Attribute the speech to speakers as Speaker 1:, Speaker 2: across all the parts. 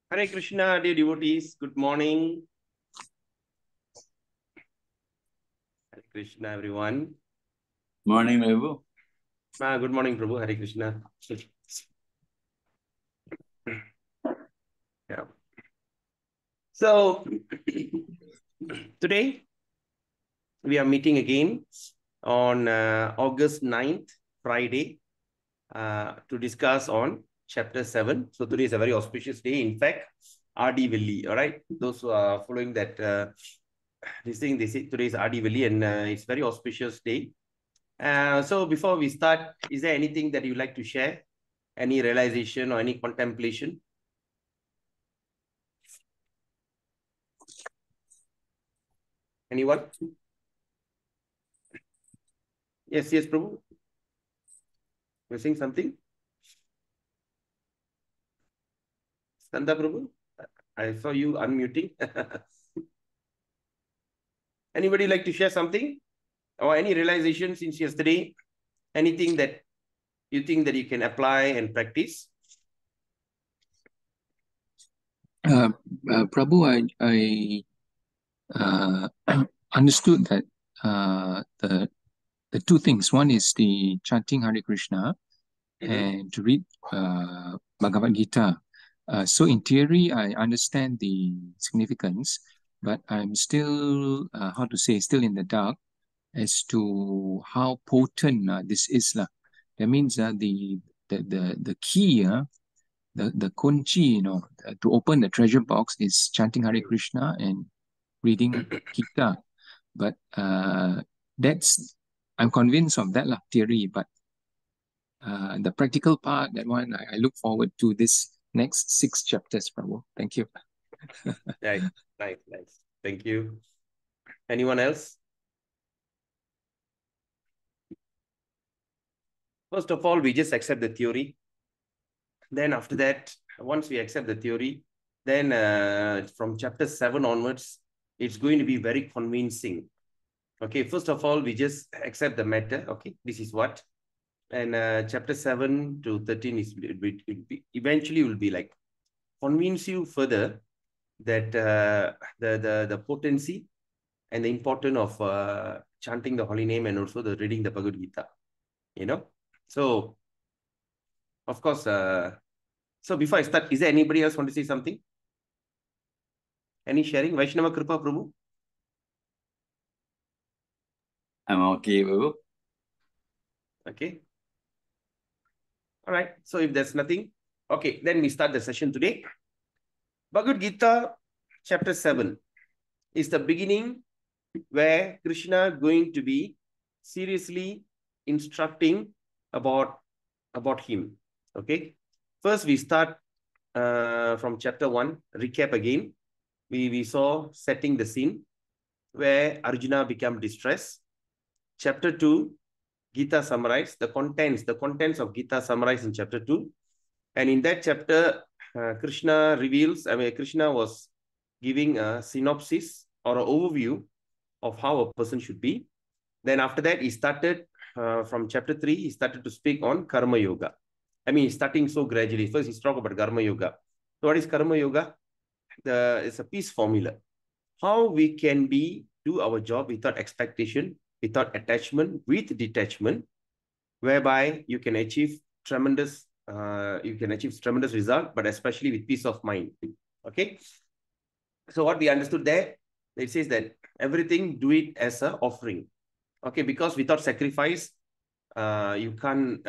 Speaker 1: Hare Krishna, dear devotees. Good morning. Hare Krishna, everyone.
Speaker 2: Morning, Prabhu.
Speaker 1: Good morning, Prabhu. Hare Krishna. Yeah. So, today we are meeting again on August 9th, Friday, to discuss on chapter 7. So, today is a very auspicious day. In fact, RD Villi, all right? Those who are following that, this thing, they say today is RD Villi, and it's very auspicious day. So before we start, is there anything that you'd like to share? Any realization or any contemplation? Anyone? Yes, Prabhu. You're saying something? Skanda Prabhu? I saw you unmuting. Anybody like to share something? Or any realization since yesterday? Anything that you think that you can apply and practice?
Speaker 3: Prabhu, I understood that the two things. One is the chanting Hare Krishna and to read Bhagavad Gita. So in theory, I understand the significance, but I'm still, still in the dark as to how potent this is. That means the key, the kunchi, to open the treasure box is chanting Hare Krishna and reading Gita. But I'm convinced of that theory, but the practical part, that one, I look forward to this next 6 chapters, Prabhu. Thank you.
Speaker 1: Nice. Thank you. Anyone else? First of all, we just accept the theory. Then after that, once we accept the theory, then from chapter 7 onwards, it's going to be very convincing. Okay, first of all, we just accept the matter. Okay, this is what. And chapter 7 to 13 is eventually will be like convince you further that the potency and the importance of chanting the holy name and also the reading the Bhagavad Gita. So of course, so before I start, is there anybody else want to say something? Any sharing? Vaishnava Kripa Prabhu?
Speaker 2: I'm okay, Prabhu.
Speaker 1: Okay. All right. So if there's nothing, okay, then we start the session today. Bhagavad Gita, chapter 7, is the beginning where Krishna going to be seriously instructing about him. Okay. First, we start from chapter 1, recap again. We saw setting the scene where Arjuna became distressed. Chapter 2, Gita summarized, the contents of Gita summarized in chapter 2. And in that chapter, Krishna was giving a synopsis or an overview of how a person should be. Then after that, he started from chapter 3, he started to speak on Karma Yoga. I mean, starting so gradually. First, he talked about Karma Yoga. So what is Karma Yoga? It's a peace formula. How we can do our job without expectation, without attachment, with detachment, whereby you can achieve tremendous result, but especially with peace of mind. Okay. So what we understood there, it says that everything do it as an offering. Okay, because without sacrifice, you can't.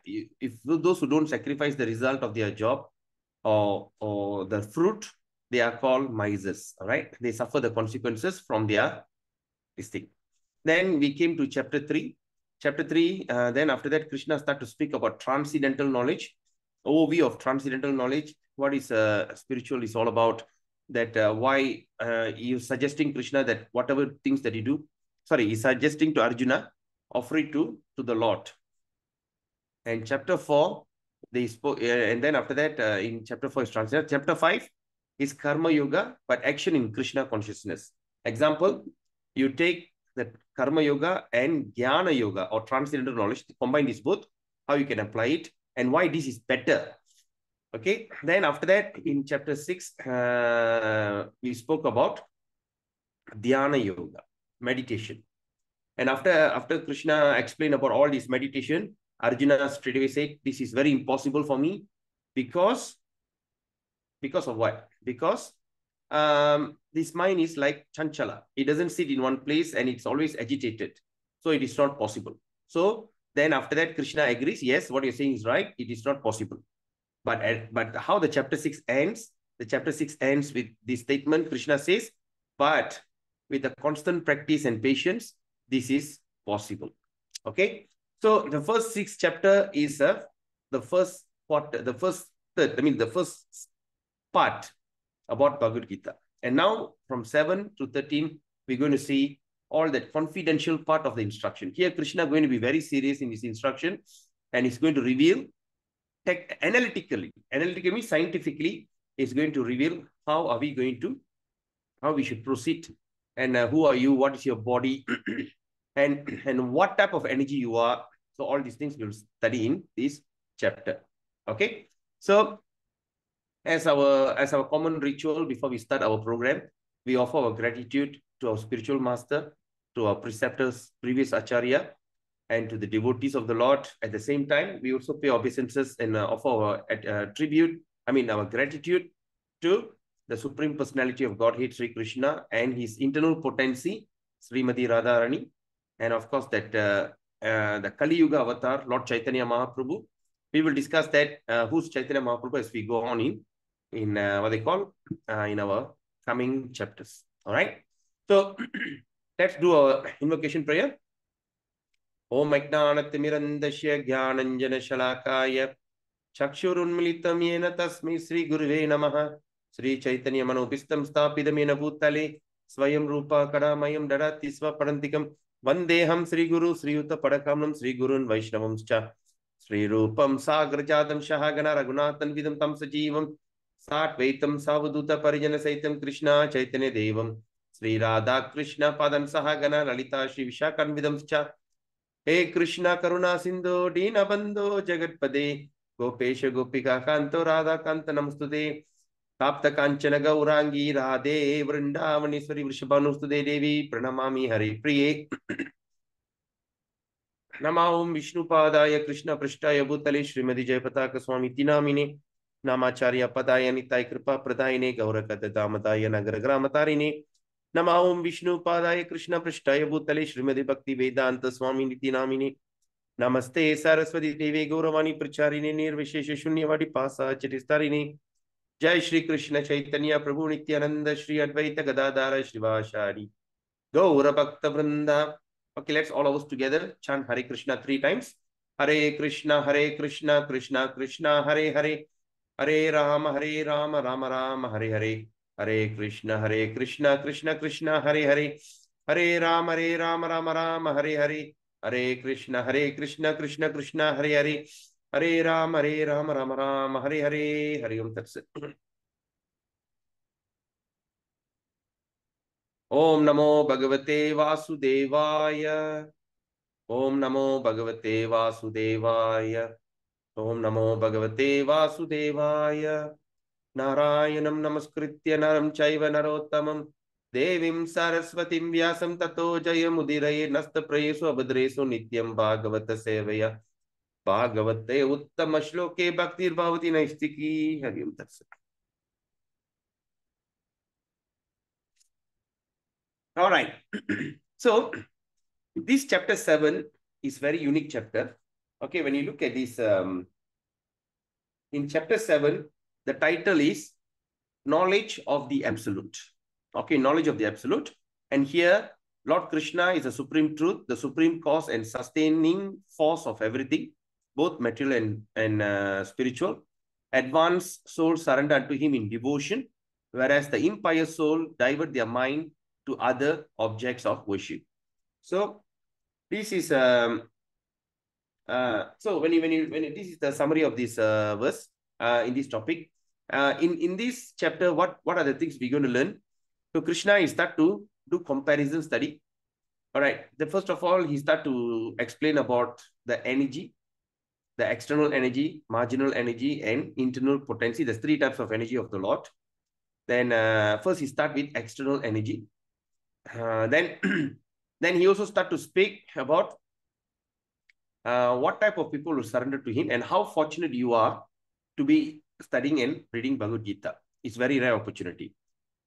Speaker 1: If those who don't sacrifice the result of their job or the fruit, they are called misers. All right, they suffer the consequences from their mistake. Then we came to chapter 3. Chapter 3, then after that, Krishna started to speak about transcendental knowledge, overview of transcendental knowledge. What is spiritual is all about. That why he's suggesting Krishna that whatever things that you do, he's suggesting to Arjuna, offer it to the Lord. And chapter 4, they spoke, and then after that, in chapter 4 is transcendental. Chapter 5 is Karma Yoga, but action in Krishna consciousness. Example, you take the Karma Yoga and Jnana Yoga or transcendental knowledge, combine these both, how you can apply it and why this is better Okay. Then after that, in chapter 6, we spoke about Dhyana Yoga, meditation. And after Krishna explained about all this meditation, Arjuna straightaway said, this is very impossible for me because of what? Because this mind is like chanchala. It doesn't sit in one place and it's always agitated. So it is not possible. So then after that, Krishna agrees, yes, what you're saying is right. It is not possible. But how the chapter 6 ends? The chapter 6 ends with this statement. Krishna says, but with the constant practice and patience, this is possible. Okay. So the first 6 chapter is the first part, the first third, I mean the first part about Bhagavad Gita. And now from 7 to 13, we're going to see all that confidential part of the instruction. Here, Krishna is going to be very serious in his instruction, and he's going to reveal analytically means scientifically, is going to reveal how we should proceed, and who are you, what is your body, and what type of energy you are. So all these things we'll study in this chapter. Okay. So as our common ritual before we start our program, we offer our gratitude to our spiritual master, to our preceptors, previous acharya, and to the devotees of the Lord. At the same time, we also pay obeisances and offer our tribute, our gratitude to the Supreme Personality of Godhead, Sri Krishna, and his internal potency, Srimati Radharani, and of course that the Kali Yuga avatar, Lord Chaitanya Mahaprabhu. We will discuss that who's Chaitanya Mahaprabhu as we go on in what they call in our coming chapters. All right. So let's do our invocation prayer. Om Ajnanatimirandasya Gyananjana Shalakaya Chakshurunmilitam Yena Tasmai Sri Guruve Namaha Sri Chaitanya Manopistam Stapidamena Bhutale Swayam Rupa Kadamayam Dadati Swaparantikam Vandeham Sri Guru Sri Yuta Padakamam Sri Gurun Vaishnavamscha Sri Rupam Sagrajadam Shahagana Raghunathan Vidam Tam Sajivam Satvaitam Savaduta Parijana Saitam Krishna Chaitanya Devam Sri Radha Krishna Padam Sahagana Lalita Shri Vishakan Vidamscha hey Krishna Karuna Sindhu Deen बंधो जगतपदे Gopesh Gopika Kanto Radha Kant नमस्तुते ताप्त कांचन गौरांगी राधे वृंदावनेश्वरी वृषभानुस्तुते देवी प्रणमामि हरि प्रिये नमः ओम विष्णुपादाय कृष्ण पृष्ठाय भूतले श्रीमती जयपताक स्वामी नामिने नामाचार्य पदाय निताय कृपा प्रदायिने गौरकद दामदाय नगर ग्रामतारिणे नमः ओम विष्णुपादाय कृष्ण पृष्ठाय भूतले श्रीमती भक्ति वेदांत स्वामी नीति नामिने नमस्ते सरस्वती देवी गौरवाणी प्रचारिणे निर्विशेष शून्यवादी पासाचरिस्तारिणे जय श्री कृष्ण चैतन्य प्रभु नित्यानंद श्री अद्वैत गदाधर श्रीवासादि गौर भक्त वृंदा. Okay, let's all of us together chant Hare Krishna 3 times. Hare Krishna, Krishna Krishna, Hare Hare, Hare Rama, Rama Rama, Hare Hare, Hare Krishna, Krishna Krishna, Hare Hare, Hare Rama, Rama Rama, Hare Hare, Hare Krishna, Krishna Krishna, Hare Hare, Hare Rama, Rama Rama, Hare Hare. Hare Om Tat Sat. Om Namo Bhagavate Vasudevaya. Om Namo Bhagavate Vasudevaya. Om Namo Bhagavate Vasudevaya. Narayanam Namaskritya Naram Chaiva Narottamam Devim Saraswatim Vyasam Tato Jayamudiraye Nasta Prayesu Abhadresu Nityam Bhagavata Sevaya Bhagavate Uttama Shloke Bhaktir Bhavati Naistiki. Hari Om Tat Sat. All right. So this chapter 7 is very unique chapter. Okay, when you look at this, in chapter 7, the title is Knowledge of the Absolute. Okay, knowledge of the Absolute. And here, Lord Krishna is the supreme truth, the supreme cause and sustaining force of everything, both material and spiritual. Advanced souls surrender unto him in devotion, whereas the impious soul divert their mind to other objects of worship. So this is so when this is the summary of this verse in this topic. In this chapter, what are the things we're going to learn? So Krishna is start to do comparison study. All right. First of all, he start to explain about the energy. the external energy, marginal energy, and internal potency. There's three types of energy of the Lord. Then first he start with external energy. Then then he also start to speak about what type of people will surrender to him and how fortunate you are to be studying and reading Bhagavad Gita. It's very rare opportunity.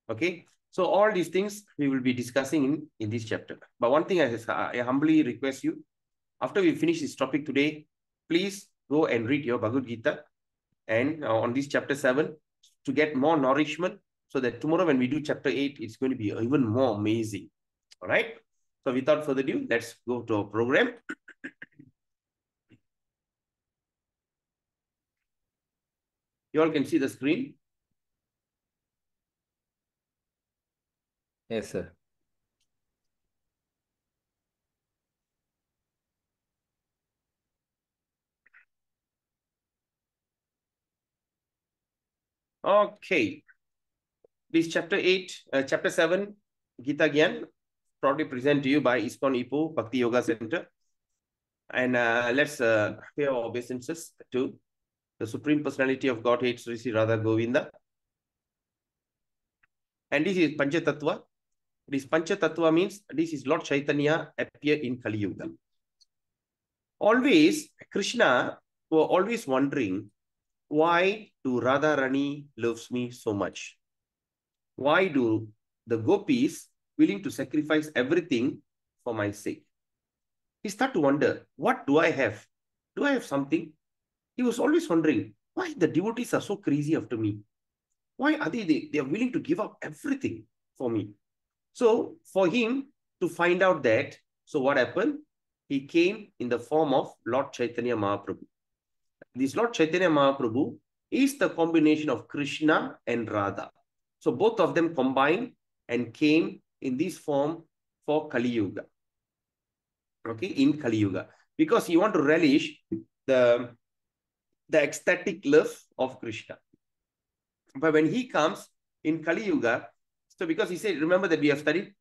Speaker 1: Okay. So all these things we will be discussing in this chapter. But one thing I humbly request you, after we finish this topic today, please go and read your Bhagavad Gita and on this chapter 7 to get more nourishment so that tomorrow when we do chapter 8, it's going to be even more amazing. All right. So without further ado, let's go to our program. You all can see the screen.
Speaker 2: Yes, sir.
Speaker 1: Okay. This chapter 8, chapter 7, Gita Gyan, proudly present to you by ISKCON Ipoh Bhakti Yoga Center. And let's pay our obeisances to the Supreme Personality of Godhead, Sri Sri Radha Govinda. And this is Panchatattva. This Panchatattva means this is Lord Chaitanya appear in Kali Yuga. Always, Krishna was always wondering, why do Radharani loves me so much? Why do the gopis willing to sacrifice everything for my sake? He started to wonder, what do I have? Do I have something? He was always wondering, why the devotees are so crazy after me? Why are they are willing to give up everything for me? So for him to find out that, so what happened? He came in the form of Lord Chaitanya Mahaprabhu. This Lord Chaitanya Mahaprabhu is the combination of Krishna and Radha. So both of them combined and came in this form for Kali Yuga. Okay, in Kali Yuga. Because he want to relish the ecstatic love of Krishna. But when he comes in Kali Yuga, so because he said, remember that we have studied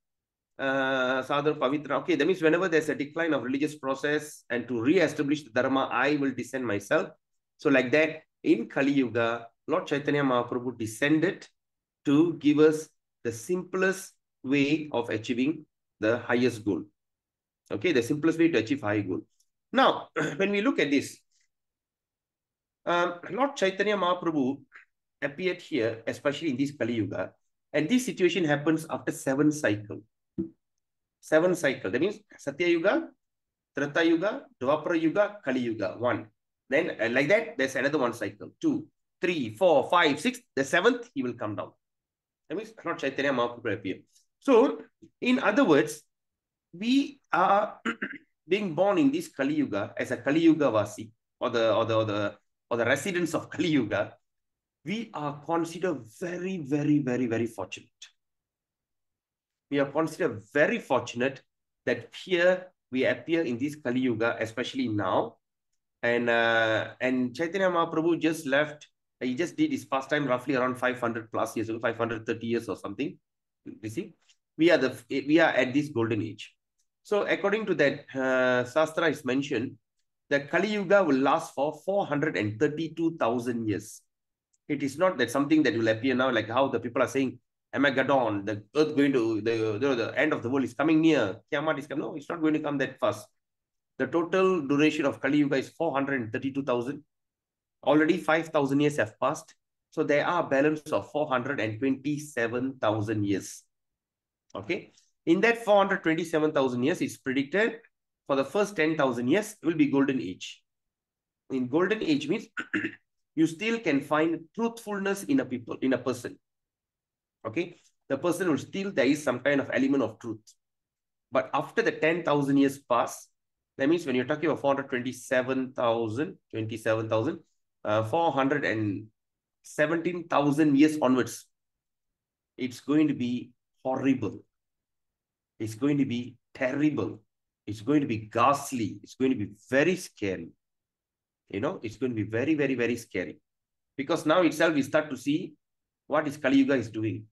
Speaker 1: Sadhana Pavitra. Okay, that means whenever there's a decline of religious process and to re-establish the Dharma, I will descend myself. So like that, in Kali Yuga, Lord Chaitanya Mahaprabhu descended to give us the simplest way of achieving the highest goal. Okay, the simplest way to achieve high goal. Now, when we look at this, Lord Chaitanya Mahaprabhu appeared here, especially in this Kali Yuga, and this situation happens after 7 cycles. 7 cycles. That means Satya Yuga, Treta Yuga, Dwapara Yuga, Kali Yuga. 1. Then like that, there's another 1 cycle. 2, 3, 4, 5, 6. The 7th, he will come down. That means Lord Chaitanya Mahaprabhu appear. So, in other words, we are being born in this Kali Yuga as a Kali Yuga Vasi or the residents of Kali Yuga. We are considered very, very, very, very fortunate. We are considered very fortunate that here we appear in this Kali Yuga, especially now. And Chaitanya Mahaprabhu just left. He just did his pastime roughly around 500 plus years ago, 530 years or something. You see, we are at this golden age. So according to that Shastra is mentioned, the Kali Yuga will last for 432,000 years. It is not that something that will appear now, like how the people are saying, Armageddon, the earth going to, the end of the world is coming near, Kiamat is coming. No, it's not going to come that fast. The total duration of Kali Yuga is 432,000. Already 5,000 years have passed. So there are a balance of 427,000 years. Okay. In that 427,000 years, it's predicted for the first 10,000 years will be golden age. In golden age means you still can find truthfulness in a person. Okay. The person will still, there is some kind of element of truth. But after the 10,000 years pass, that means when you're talking about 427,000, 417,000 years onwards, it's going to be horrible. It's going to be terrible. It's going to be ghastly. It's going to be very scary. You know, it's going to be very, very, very scary. Because now itself, we start to see what is Kali Yuga is doing.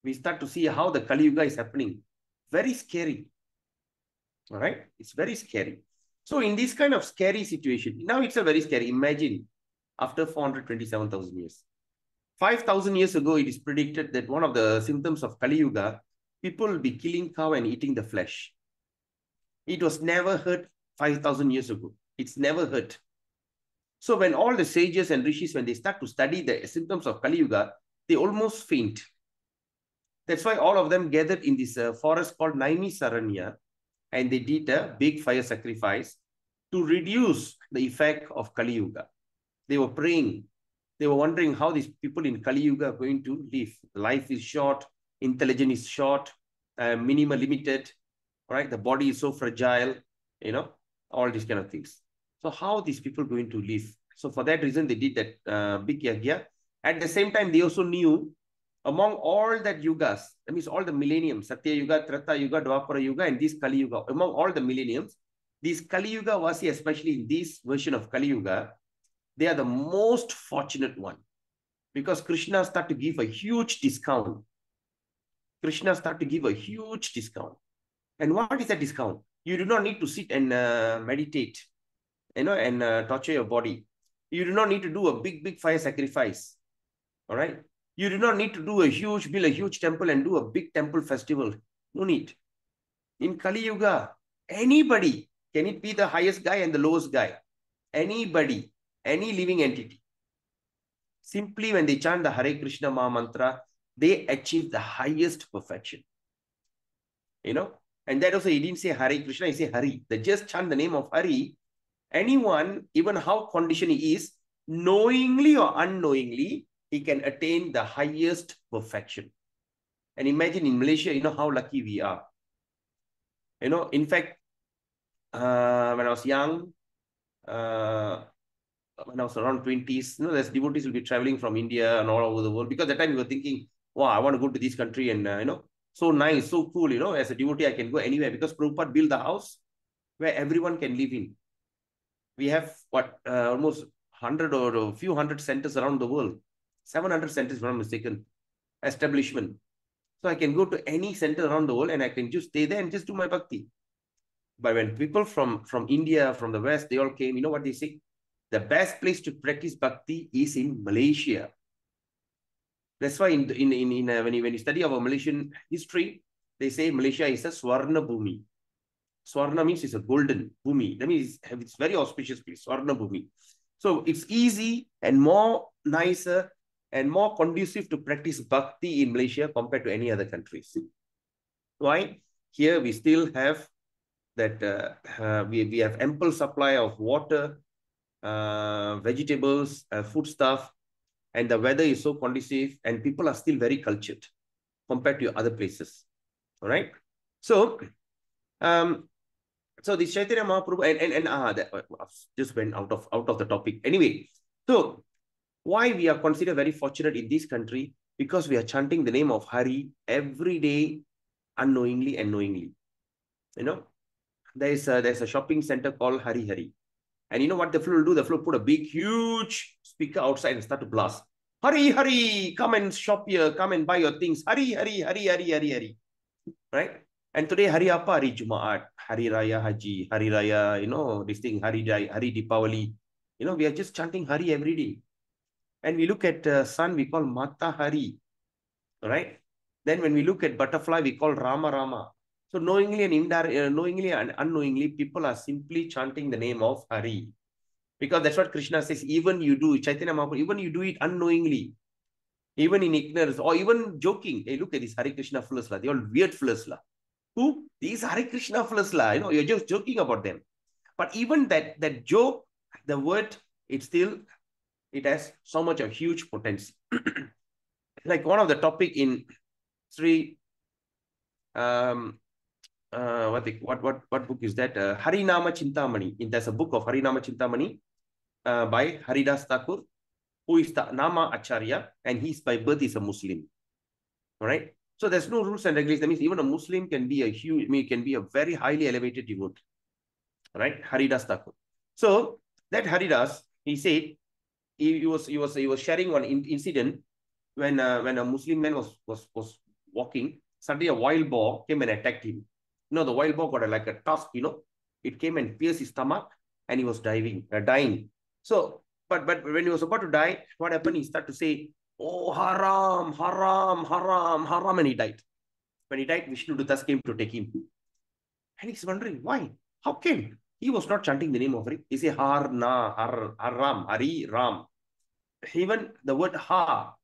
Speaker 1: We start to see how the Kali Yuga is happening. Very scary. All right? It's very scary. So in this kind of scary situation, now it's a very scary. Imagine after 427,000 years. 5,000 years ago, it is predicted that one of the symptoms of Kali Yuga, people will be killing cow and eating the flesh. It was never heard 5,000 years ago. It's never heard. So when all the sages and rishis, when they start to study the symptoms of Kali Yuga, they almost faint. That's why all of them gathered in this forest called Naimi Saranya, and they did a big fire sacrifice to reduce the effect of Kali Yuga. They were praying. They were wondering how these people in Kali Yuga are going to live. Life is short, intelligence is short, minimal, limited, right? The body is so fragile, all these kind of things. So how these people going to live? So for that reason, they did that big yagya. At the same time, they also knew among all that yugas, that means all the millenniums, Satya Yuga, Treta Yuga, Dwapara Yuga, and this Kali Yuga, among all the millenniums, these Kali Yuga Vasi, especially in this version of Kali Yuga, they are the most fortunate one because Krishna start to give a huge discount. Krishna start to give a huge discount. And what is that discount? You do not need to sit and meditate, and torture your body. You do not need to do a big fire sacrifice. All right. You do not need to build a huge temple and do a big temple festival. No need. In Kali Yuga, anybody, can it be the highest guy and the lowest guy? Anybody, any living entity. Simply when they chant the Hare Krishna Maha Mantra, they achieve the highest perfection. And that also he didn't say Hare Krishna, he said Hari. They just chant the name of Hari. Anyone, even how conditioned he is, knowingly or unknowingly, he can attain the highest perfection. And imagine in Malaysia, how lucky we are. In fact, when I was young, when I was around 20s, there's devotees will be traveling from India and all over the world, because at that time we were thinking, wow, I want to go to this country and, so nice, so cool, as a devotee, I can go anywhere because Prabhupada built the house where everyone can live in. We have almost 100 or a few hundred centers around the world, 700 centers, if I'm not mistaken, establishment. So I can go to any center around the world and I can just stay there and just do my bhakti. But when people from India, from the West, they all came, you know what they say? The best place to practice bhakti is in Malaysia. That's why when you study our Malaysian history, they say Malaysia is a Swarna Bhumi. Swarna means it's a golden Bhumi. That means it's very auspicious place, Swarna Bhumi. So it's easy and more nicer and more conducive to practice bhakti in Malaysia compared to any other countries. Why? Here we still have that we have ample supply of water, vegetables, food stuff, and the weather is so conducive and people are still very cultured compared to other places. All right. So, so this Chaitanya Mahaprabhu that just went out of the topic. Anyway, so why we are considered very fortunate in this country? Because we are chanting the name of Hari every day, unknowingly and knowingly. There's a shopping center called Hari Hari. And you know what the flow will do? The flow put a big, huge speaker outside and start to blast. Hari, Hari, come and shop here. Come and buy your things. Hari, Hari, Hari, Hari, Hari, Hari. Right? And today, Hari apa? Hari Jumaat, Hari Raya Haji, Hari Raya, this thing, Hari Deepavali. We are just chanting Hari every day. And we look at sun, we call Mata Hari. Right? Then when we look at butterfly, we call Rama Rama. So knowingly and unknowingly, people are simply chanting the name of Hari. Because that's what Krishna says, even you do, Chaitanya Mahaprabhu, even you do it unknowingly, even in ignorance, or even joking. Hey, look at this Hare Krishna fellas, they all weird fellas. Who? These Hare Krishna fellas, you're just joking about them. But even that joke, the word, it has so much of huge potential. Like one of the topic in Sri, what book is that? Harinama Chintamani. There's a book of Harinama Chintamani by Haridas Thakur, who is the Nama Acharya, and he's by birth is a Muslim. All right. So there's no rules and regulations. That means even a Muslim can be a very highly elevated devotee. All right. Haridas Thakur. So that Haridas, he said, he was sharing one incident when a Muslim man was walking. Suddenly a wild boar came and attacked him. The wild boar got like a tusk, It came and pierced his stomach, and he was dying. So, but when he was about to die, what happened? He started to say, "Oh, haram, haram, haram, haram," and he died. When he died, Vishnu Dutas came to take him. And he's wondering, why? How came? He was not chanting the name of Hari. He said, Har, Na, Har, Haram, Hari, Ram. Even the word Ha,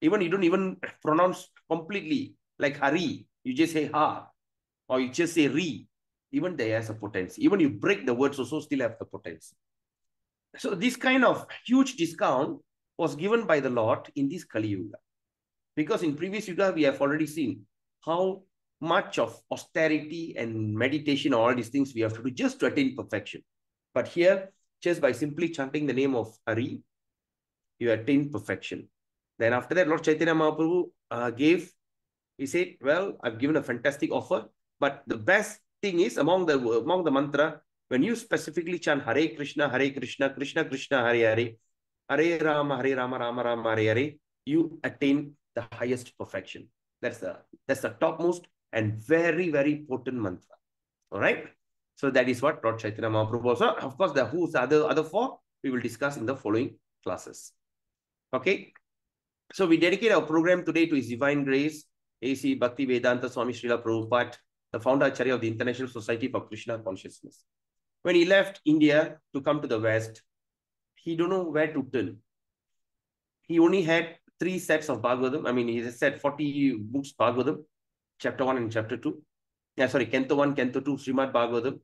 Speaker 1: even you don't even pronounce completely like Hari. You just say Ha, or you just say Ri. Even there has a potency. Even you break the words also still have the potency. So this kind of huge discount was given by the Lord in this Kali Yuga. Because in previous Yuga, we have already seen how much of austerity and meditation, all these things we have to do just to attain perfection. But here, just by simply chanting the name of Hari, you attain perfection. Then after that, Lord Chaitanya Mahaprabhu he said, well, I've given a fantastic offer, but the best thing is among the mantra, when you specifically chant Hare Krishna, Krishna Krishna, Hare Hare, Hare Rama, Rama Rama, Hare Hare, you attain the highest perfection. That's the topmost and very, very potent mantra. All right. So that is what Lord Chaitanya Mahaprabhu also. Of course, the who's other four we will discuss in the following classes. Okay. So we dedicate our program today to His Divine Grace, A.C. Bhakti Vedanta Swami Srila Prabhupada, the founder Acharya of the International Society for Krishna Consciousness. When he left India to come to the West, he don't know where to turn. He only had 3 sets of Bhagavatam. I mean, he said 40 books Bhagavatam, chapter 1 and chapter 2. Canto 1, Canto 2, Srimad Bhagavatam.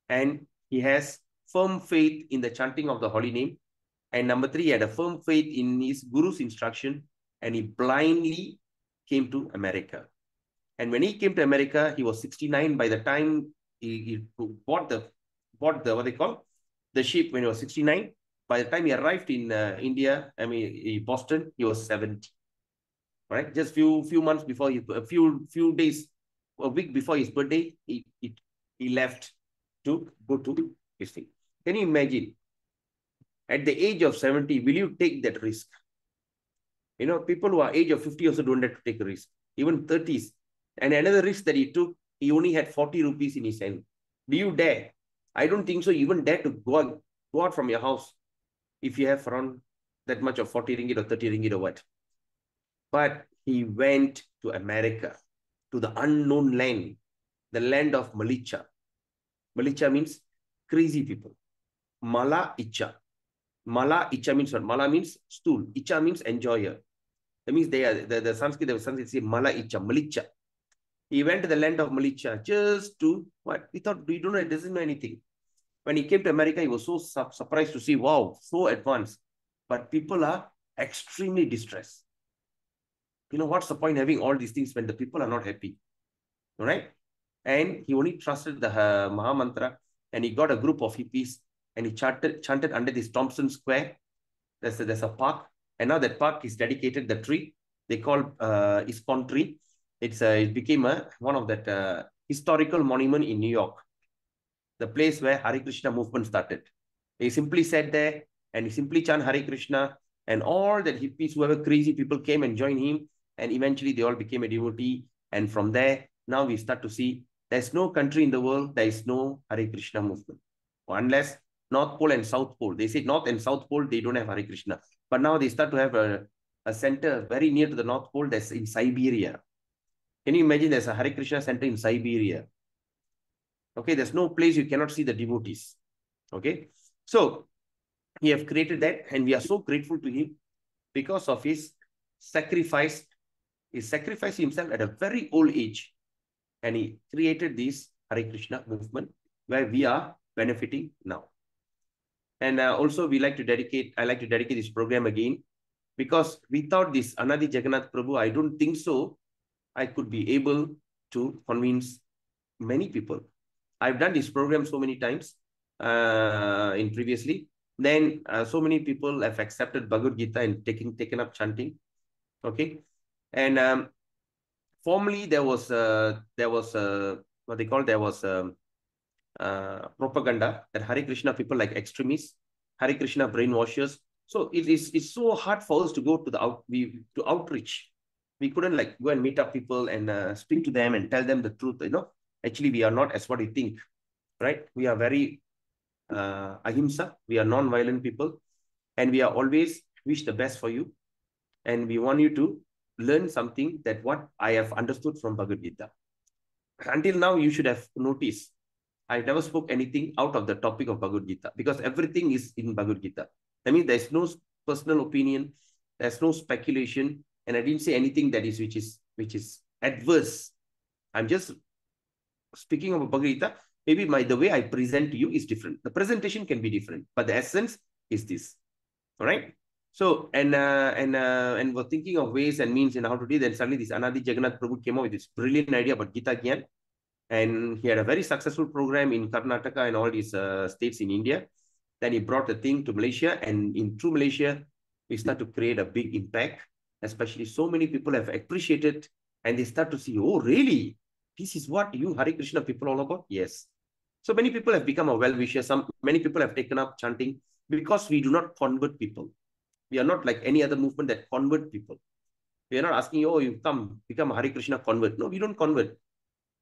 Speaker 1: And he has firm faith in the chanting of the holy name. And number 3, he had a firm faith in his guru's instruction, and he blindly came to America. And when he came to America, he was 69. By the time he bought the what they call the ship when he was 69. By the time he arrived in India, in Boston, he was 70. Right, just few months before a few days, a week before his birthday, he left to go to his thing. Can you imagine? At the age of 70, will you take that risk? You know, people who are age of 50 also don't have to take a risk, even 30s. And another risk that he took, he only had 40 rupees in his hand. Do you dare? I don't think so. You even dare to go out from your house if you have around that much of 40 ringgit or 30 ringgit or what. But he went to America, to the unknown land, the land of Malicha. Malicha means crazy people. Mala Icha. Mala Icha means what? Mala means stool. Icha means enjoyer. That means they are the Sanskrit say Mala Icha, Malicha. He went to the land of Malicha just to what? We thought we don't know, it doesn't know anything. When he came to America, he was so surprised to see, wow, so advanced. But people are extremely distressed. You know, what's the point having all these things when the people are not happy? All right? And he only trusted the Maha Mantra, and he got a group of hippies, and he chanted under this Thompson Square. There's a park, and now that park is dedicated, the tree they call ISKCON tree. It became one of that historical monument in New York, the place where Hare Krishna movement started. He simply sat there and he simply chanted Hare Krishna, and all that hippies, whoever crazy people came and joined him, and eventually they all became a devotee. And from there, now we start to see there's no country in the world there is no Hare Krishna movement, unless North Pole and South Pole. They say North and South Pole, they don't have Hare Krishna. But now they start to have a center very near to the North Pole, that's in Siberia. Can you imagine there's a Hare Krishna center in Siberia? Okay, there's no place you cannot see the devotees. Okay, so he have created that, and we are so grateful to him because of his sacrifice. He sacrificed himself at a very old age, and he created this Hare Krishna movement where we are benefiting now. And also I like to dedicate this program again, because without this Anadi Jagannath Prabhu, I don't think so I could be able to convince many people. I've done this program so many times in previously. Then so many people have accepted Bhagavad Gita and taken up chanting. Okay, and formerly there was what they call, there was propaganda that Hare Krishna people like extremists, Hare Krishna brainwashers. So it's so hard for us to go to outreach. We couldn't like go and meet up people and speak to them and tell them the truth. You know, actually we are not as what you think. right? We are very ahimsa. We are non-violent people, and we are always wish the best for you. And we want you to learn something that what I have understood from Bhagavad Gita. Until now, you should have noticed I never spoke anything out of the topic of Bhagavad Gita because everything is in Bhagavad Gita. I mean, there's no personal opinion, there's no speculation, and I didn't say anything that is which is adverse. I'm just speaking of Bhagavad Gita. Maybe the way I present to you is different. The presentation can be different, but the essence is this. All right. So and we're thinking of ways and means and how to do. Then suddenly this Anadi Jagannath Prabhu came up with this brilliant idea about Gita Gyan. And he had a very successful program in Karnataka and all these states in India. Then he brought the thing to Malaysia, and through Malaysia, we start to create a big impact. Especially so many people have appreciated, and they start to see, oh, really? This is what you Hare Krishna people all about? Yes. So many people have become a well-wisher. Many people have taken up chanting because we do not convert people. We are not like any other movement that convert people. We are not asking, oh, you come become a Hare Krishna convert. No, we don't convert.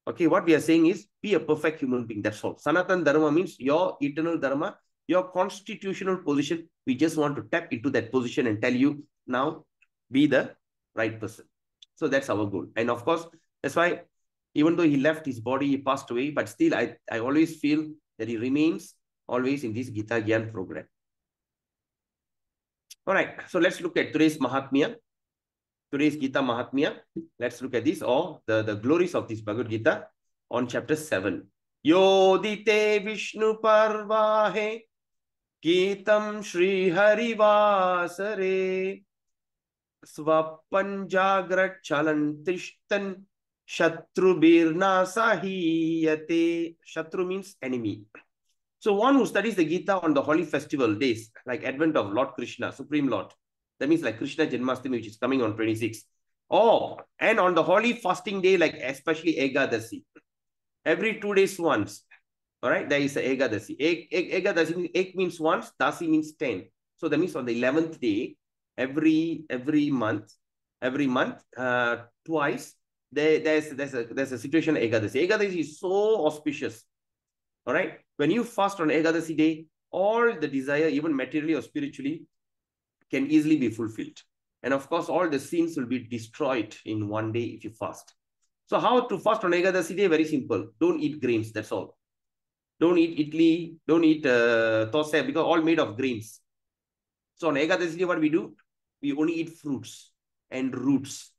Speaker 1: Okay, what we are saying is be a perfect human being. That's all. Sanatan Dharma means your eternal Dharma, your constitutional position. We just want to tap into that position and tell you now be the right person. So that's our goal. And of course, that's why even though he left his body, he passed away, but still I always feel that he remains always in this Gita Gyan program. All right, so let's look at today's Mahatmya. Today's Gita Mahatmya. Let's look at this, or the glories of this Bhagavad Gita on chapter 7. Yodite Vishnu Parvahe Gitam Shri Harivasare Swapanjagrat Chalan Trishtan Shatrubirna Sahiyate. Shatru means enemy. So one who studies the Gita on the holy festival days, like Advent of Lord Krishna, Supreme Lord, that means like Krishna Janmashtami, which is coming on 26. And on the holy fasting day, like especially Ekadasi, every 2 days once. All right, there is a Ekadasi. Ekadasi, Ek means once, Dasi means 10. So that means on the 11th day, every month, twice, there's a situation Ekadasi. Ekadasi is so auspicious. All right, when you fast on Ekadasi day, all the desire, even materially or spiritually, can easily be fulfilled. And of course, all the sins will be destroyed in one day if you fast. So how to fast on Ekadasi day? Very simple. Don't eat grains. That's all. Don't eat idli. Don't eat thosai, because all made of grains. So on Ekadasi day, what we do? We only eat fruits and roots.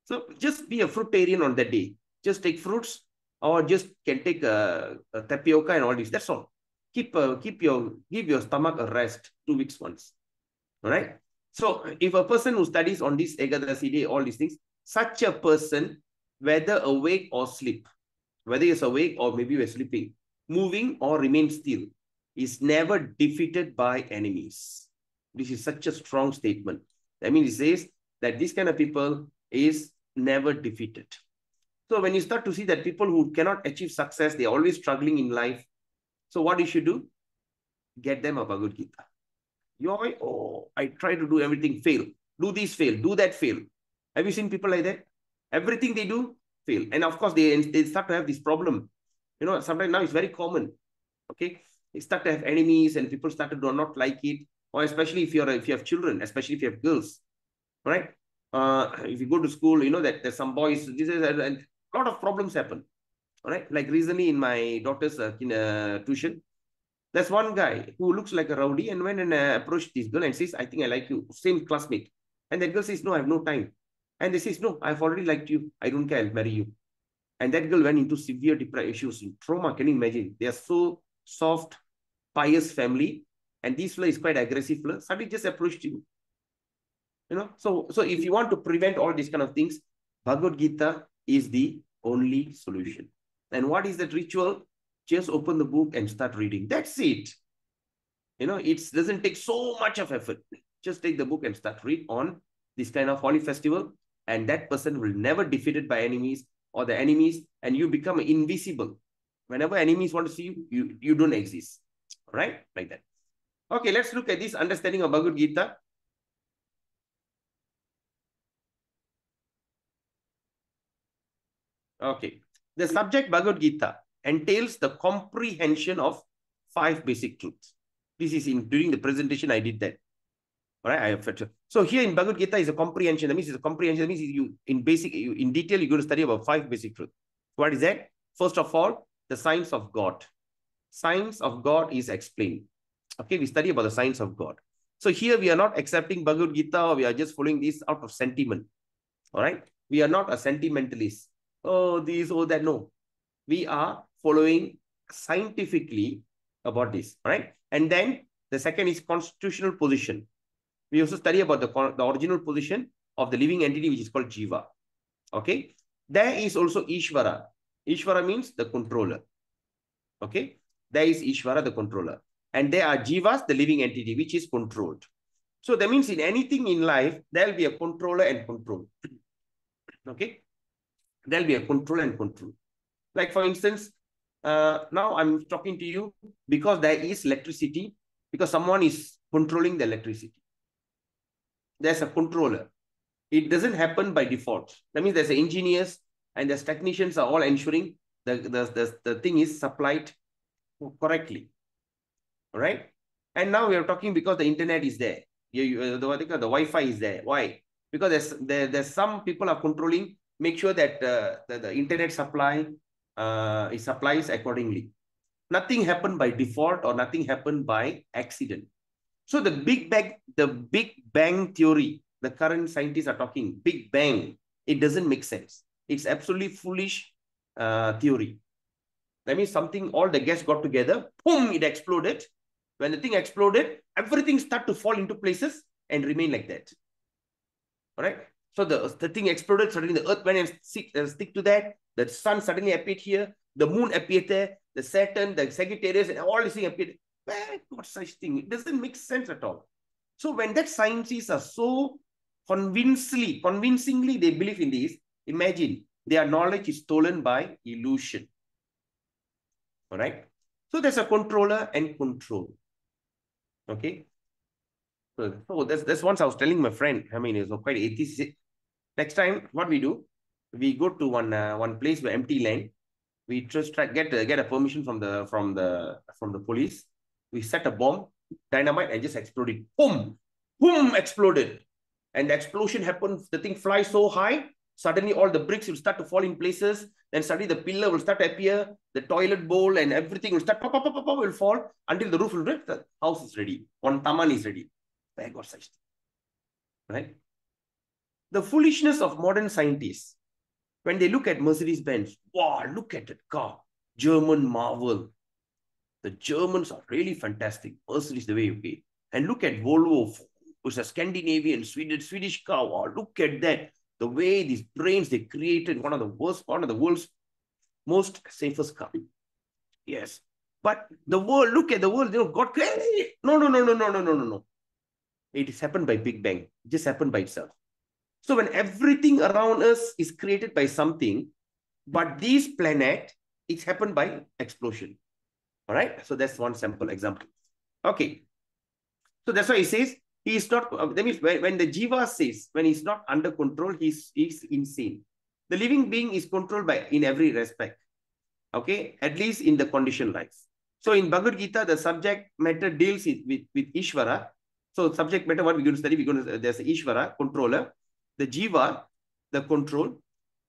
Speaker 1: So just be a fruitarian on that day. Just take fruits, or just can take a tapioca and all this. That's all. Give your stomach a rest 2 weeks once. All right. So if a person who studies on this Ekadasi day, all these things, such a person, whether awake or sleep, whether he's awake or maybe we're sleeping, moving or remain still, is never defeated by enemies. This is such a strong statement. That means it says that this kind of people is never defeated. So when you start to see that people who cannot achieve success, they're always struggling in life. So what you should do? Get them a Bhagavad Gita. I try to do everything, fail. Do this, fail. Do that, fail. Have you seen people like that? Everything they do, fail. And of course, they start to have this problem. Sometimes now it's very common. Okay, they start to have enemies, and people start to do not like it. Or especially if you have children, especially if you have girls, right? If you go to school, that there's some boys. And a lot of problems happen. All right, like recently in my daughter's tuition, there's one guy who looks like a rowdy and went and approached this girl and says, I think I like you, same classmate. And that girl says, no, I have no time. And they says, no, I've already liked you. I don't care, I'll marry you. And that girl went into severe depression issues, trauma. Can you imagine? They are so soft, pious family. And this fella is quite aggressive fella. Suddenly just approached you. So if you want to prevent all these kind of things, Bhagavad Gita is the only solution. And what is that ritual? Just open the book and start reading. That's it. It doesn't take so much of effort. Just take the book and start read on this kind of holy festival. And that person will never be defeated by enemies or the enemies. And you become invisible. Whenever enemies want to see you, you don't exist. All right? Like that. Okay, let's look at this understanding of Bhagavad Gita. Okay. The subject Bhagavad Gita. entails the comprehension of 5 basic truths. This is during the presentation I did that. All right, so here in Bhagavad Gita is a comprehension. That means it's a comprehension. That means in detail, you're going to study about 5 basic truths. What is that? First of all, the science of God. Science of God is explained. Okay, we study about the science of God. So here we are not accepting Bhagavad Gita, or we are just following this out of sentiment. All right, we are not a sentimentalist. Oh, this, oh, that. No, we are following scientifically about this. All right, and then the second is constitutional position. We also study about the original position of the living entity, which is called Jiva. Okay. There is also Ishvara. Ishvara means the controller. Okay. There is Ishvara, the controller. And there are Jivas, the living entity, which is controlled. So that means in anything in life, there will be a controller and control. Okay. There will be a control and control. Like for instance, now I'm talking to you because there is electricity, because someone is controlling the electricity. There's a controller. It doesn't happen by default. That means there's engineers and there's technicians are all ensuring the thing is supplied correctly. All right. And now we are talking because the internet is there. The Wi-Fi is there. Why? Because there's some people are controlling, make sure that the internet supply is supplies accordingly. Nothing happened by default or nothing happened by accident. So the Big Bang theory, the current scientists are talking Big Bang. It doesn't make sense. It's absolutely foolish theory. That means something, all the gas got together, boom, it exploded. When the thing exploded, everything started to fall into places and remain like that. All right. So the thing exploded, suddenly the earth went and stick to that. The sun suddenly appeared here. The moon appeared there. The Saturn, the Sagittarius, and all these things appeared. What such thing? It doesn't make sense at all. So when that scientists are so convincingly they believe in this, imagine their knowledge is stolen by illusion. All right. So there's a controller and control. Okay. So that's once I was telling my friend. I mean, it's quite atheist. Next time, what we do, we go to one place where empty land. We just try get a permission from the police. We set a bomb, dynamite, and just explode it. Boom, boom, exploded, and the explosion happened. The thing flies so high. Suddenly, all the bricks will start to fall in places. Then suddenly, the pillar will start to appear. The toilet bowl and everything will start will fall until the roof will break. The house is ready. One taman is ready. Where got such thing? Right? The foolishness of modern scientists. When they look at Mercedes-Benz, wow, look at that car. German marvel. The Germans are really fantastic. Mercedes, the way, okay. And look at Volvo, which is a Scandinavian, Swedish car. Wow, look at that. The way these brains they created, one of the world's most safest car. Yes. But the world, look at the world, God created. No. It is happened by Big Bang. It just happened by itself. So when everything around us is created by something, but this planet, it's happened by explosion. All right. So that's one simple example. Okay. So that's why he says he is not, that means when the Jiva says, when he's not under control, he's insane. The living being is controlled by in every respect. Okay. At least in the conditioned life. So in Bhagavad Gita, the subject matter deals with Ishvara. So subject matter, what we're going to study, there's the Ishvara, controller, the Jiva, the control,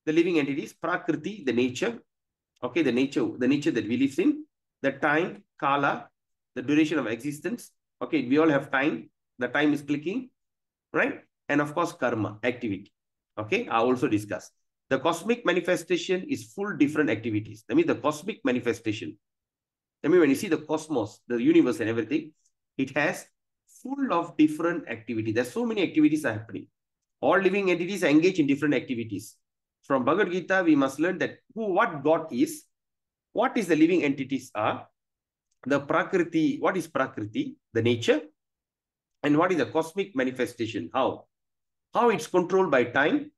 Speaker 1: the living entities, Prakriti, the nature, okay, the nature that we live in, the time, Kala, the duration of existence, okay, we all have time, the time is clicking, right? And of course, karma, activity, okay, I also discussed. The cosmic manifestation is full different activities. That means the cosmic manifestation. I mean, when you see the cosmos, the universe and everything, it has full of different activities. There's so many activities are happening. All living entities are engaged in different activities. From Bhagavad Gita, we must learn that what God is, what is the living entities are, the Prakriti, what is Prakriti, the nature, and what is the cosmic manifestation, how it's controlled by time,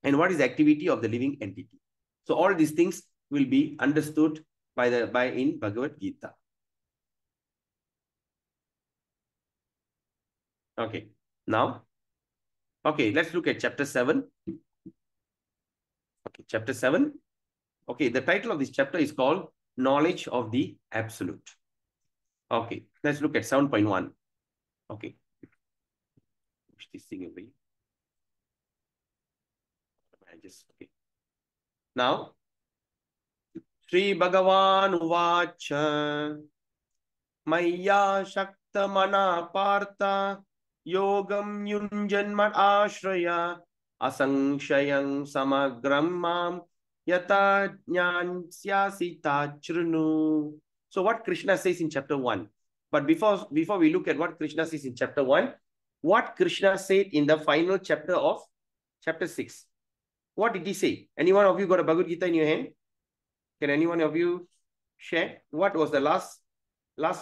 Speaker 1: and what is the activity of the living entity. So all these things will be understood in Bhagavad Gita. Okay, now, okay, let's look at chapter 7. Okay, chapter 7. Okay, the title of this chapter is called Knowledge of the Absolute. Okay, let's look at 7.1. Okay. Push this thing away. Okay. Now, Sri Bhagavan Uvacha Maya Shaktamana Partha Yogam Yunjanmat Ashraya Asankshayang Samagram Mam Yata Jnansyasita Chrunu. So what Krishna says in chapter 1. But before we look at what Krishna says in chapter 1, what Krishna said in the final chapter of chapter 6. What did he say? Any one of you got a Bhagavad Gita in your hand? Can any one of you share? What was the last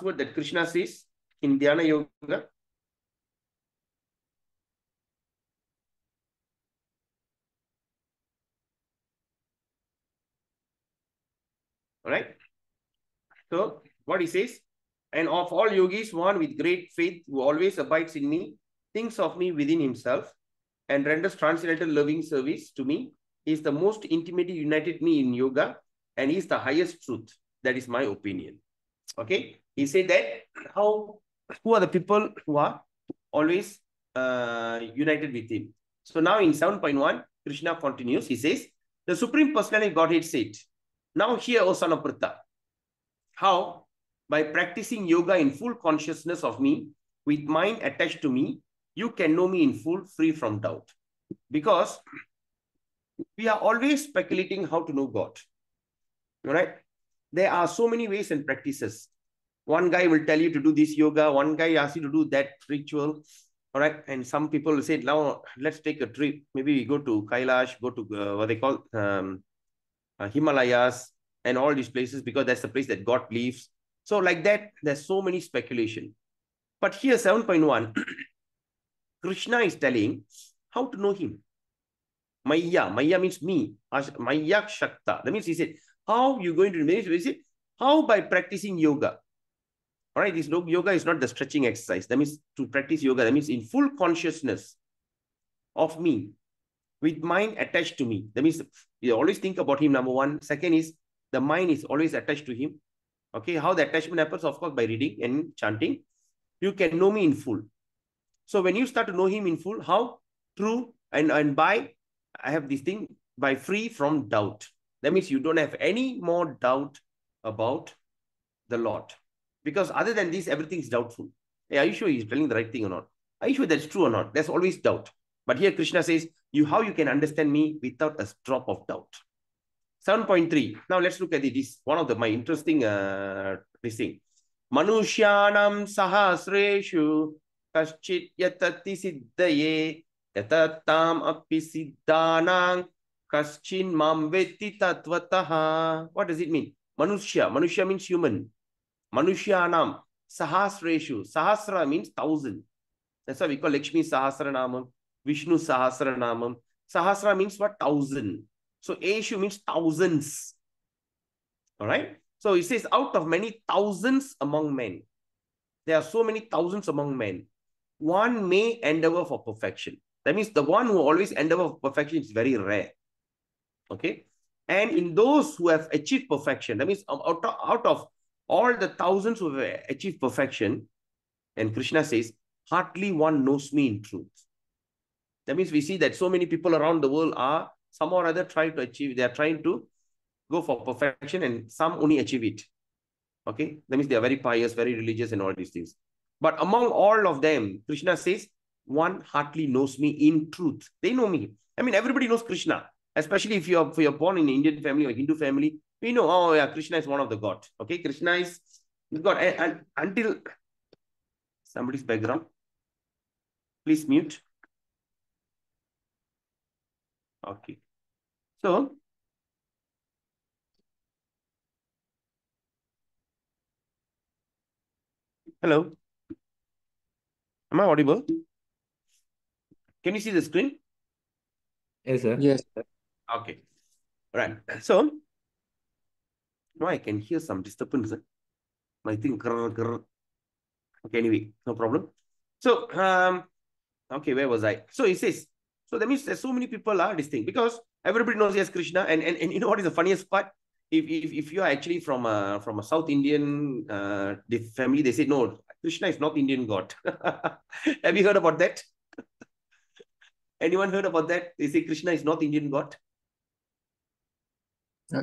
Speaker 1: word that Krishna says in Dhyana Yoga? All right. So what he says, and of all yogis, one with great faith who always abides in me, thinks of me within himself, and renders transcendental loving service to me, is the most intimately united me in yoga, and is the highest truth. That is my opinion. Okay. He said that who are the people who are always united with him. So now in 7.1, Krishna continues. He says, the Supreme Personality of Godhead said, now hear, O son of Pritha, how by practicing yoga in full consciousness of me, with mind attached to me, you can know me in full, free from doubt. Because we are always speculating how to know God. All right? There are so many ways and practices. One guy will tell you to do this yoga. One guy asks you to do that ritual. All right. And some people will say, now let's take a trip. Maybe we go to Kailash, go to what they call Himalayas and all these places, because that's the place that God lives. So like that, there's so many speculation. But here 7.1, Krishna is telling how to know him. Maya means me. Maya Shakta. That means he said, how you going to know? He said, how by practicing yoga. All right, this yoga is not the stretching exercise. That means to practice yoga, that means in full consciousness of me, with mind attached to me. That means you always think about him, number one. Second is the mind is always attached to him. Okay, how the attachment happens, of course, by reading and chanting. You can know me in full. So when you start to know him in full, how? True, and by, I have this thing, by free from doubt. That means you don't have any more doubt about the Lord. Because other than this, everything is doubtful. Hey, are you sure he's telling the right thing or not? Are you sure that's true or not? There's always doubt. But here Krishna says, how you can understand me without a drop of doubt. 7.3. Now let's look at this. One of my interesting this thing. Manushyanam sahasreshu kaschit yatati siddhaye yatatam api siddhanang kaschin mam veti tatvataha. What does it mean? Manushya. Manushya means human. Manushyanam sahasreshu. Sahasra means 1,000. That's why we call Lakshmi Sahasranamam, Vishnu Sahasranamam. Sahasra means what? 1,000. So Eshu means thousands. All right. So it says out of many thousands among men. There are so many thousands among men. One may endeavor for perfection. That means the one who always endeavor for perfection is very rare. Okay. And in those who have achieved perfection, that means out of all the thousands who have achieved perfection, and Krishna says, hardly one knows me in truth. That means we see that so many people around the world are somehow or other trying to achieve, they are trying to go for perfection, and some only achieve it. Okay. That means they are very pious, very religious and all these things. But among all of them, Krishna says, one hardly knows me in truth. They know me. I mean, everybody knows Krishna, especially if you're born in an Indian family or Hindu family. We know, oh yeah, Krishna is one of the God. Okay. Krishna is God. And until somebody's background, please mute. Okay. So, hello. Am I audible? Can you see the screen?
Speaker 2: Yes, sir.
Speaker 3: Yes.
Speaker 1: Okay. Right. So, now I can hear some disturbance. I think. Okay, anyway, no problem. So, okay, where was I? So it says, So that means there's so many people are this thing because everybody knows yes Krishna, and you know what is the funniest part? If you are actually from a South Indian family, they say no, Krishna is not Indian God. Have you heard about that? Anyone heard about that? They say Krishna is not Indian God.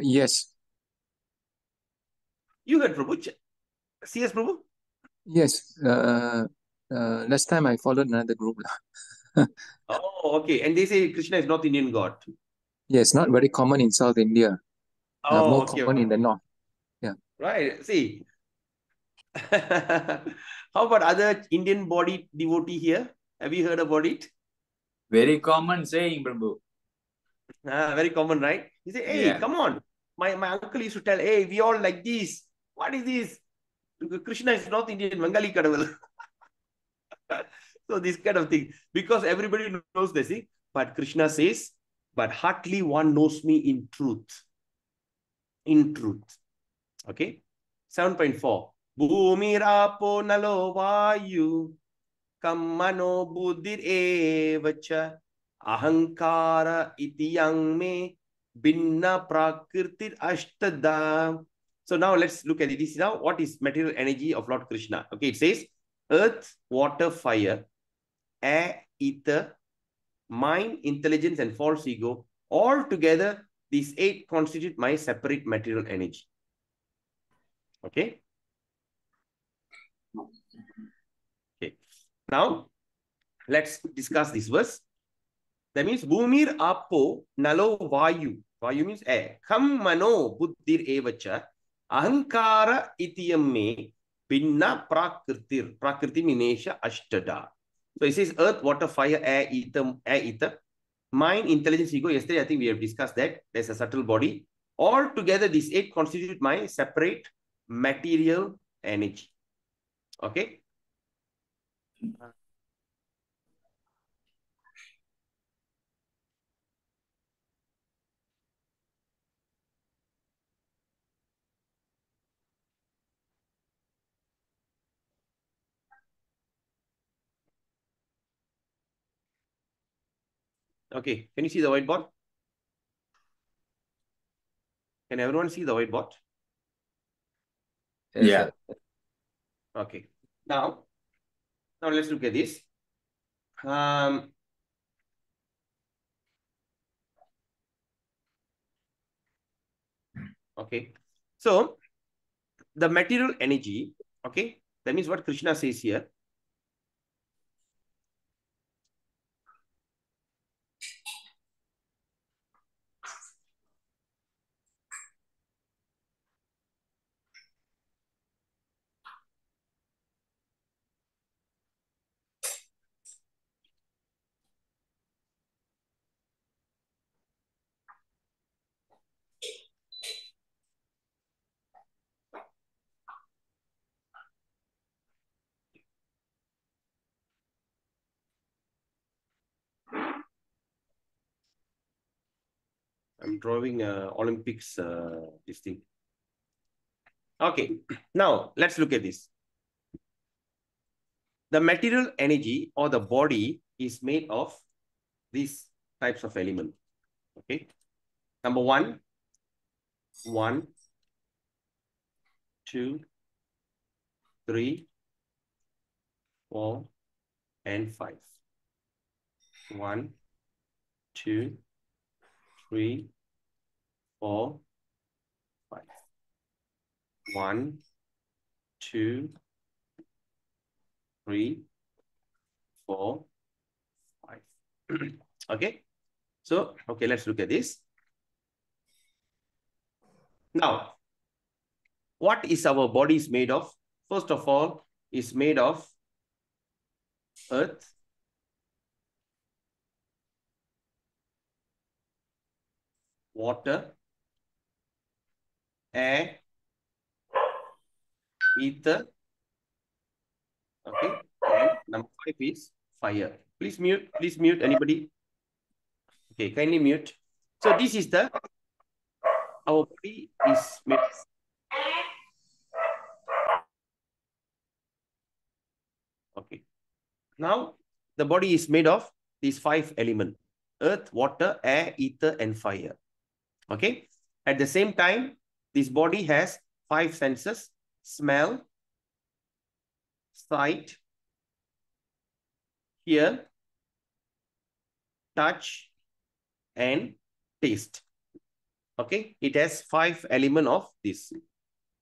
Speaker 3: Yes.
Speaker 1: You heard Prabhu? CS Prabhu?
Speaker 3: Yes. Last time I followed another group.
Speaker 1: Oh, okay. And they say Krishna is not Indian God.
Speaker 3: Yes, not very common in South India.
Speaker 1: Oh,
Speaker 3: More
Speaker 1: okay.
Speaker 3: common in the north. Yeah.
Speaker 1: Right. See. How about other Indian body devotee here? Have you heard about it?
Speaker 2: Very common saying, Prabhu.
Speaker 1: Very common, right? He say, hey,
Speaker 2: Yeah.
Speaker 1: come on. My uncle used to tell, hey, we all like this. What is this? Krishna is not Indian, Bengali Kadaval. So this kind of thing. Because everybody knows this, see? But Krishna says, but hardly one knows me in truth. In truth. Okay? 7.4. Bhumirapo nalo vayu kammano buddhir evacha ahankara iti yang me binna prakritir ashtada. So now let's look at it. This is now what is material energy of Lord Krishna. Okay, it says earth, water, fire, air, ether, mind, intelligence, and false ego. All together, these 8 constitute my separate material energy. Okay. Okay. Now, let's discuss this verse. That means Bhumir Apo Nalo Vayu. Vayu means air. Kham Mano Buddhir Evacha Ahankara Itiyam Me Pinna Prakritir. Prakriti Minesha Ashtada. So it says earth, water, fire, air, ether, mind, intelligence, ego. Yesterday, I think we have discussed that. There's a subtle body. All together, these 8 constitute my separate material energy. Okay. Okay. Can you see the whiteboard? Can everyone see the whiteboard?
Speaker 2: Yes, yeah. Sir.
Speaker 1: Okay. Now let's look at this. Okay. So the material energy, okay, that means what Krishna says here. I'm drawing Olympics this thing. Okay. Now let's look at this. The material energy or the body is made of these types of elements. Okay. Number 1, 2, 3, 4, and 5. 1, 2, 3, 4, 5. 1, 2, 3, 4, 5. Okay. So, okay, let's look at this. Now, what is our bodies made of? First of all, is made of earth, water, air, ether. Okay. And number 5 is fire. Please mute anybody. Okay, kindly mute. So this is our body is made. Okay. Now the body is made of these 5 elements. earth, water, air, ether, and fire. Okay. At the same time, this body has 5 senses: smell, sight, hear, touch, and taste. Okay. It has 5 elements of this.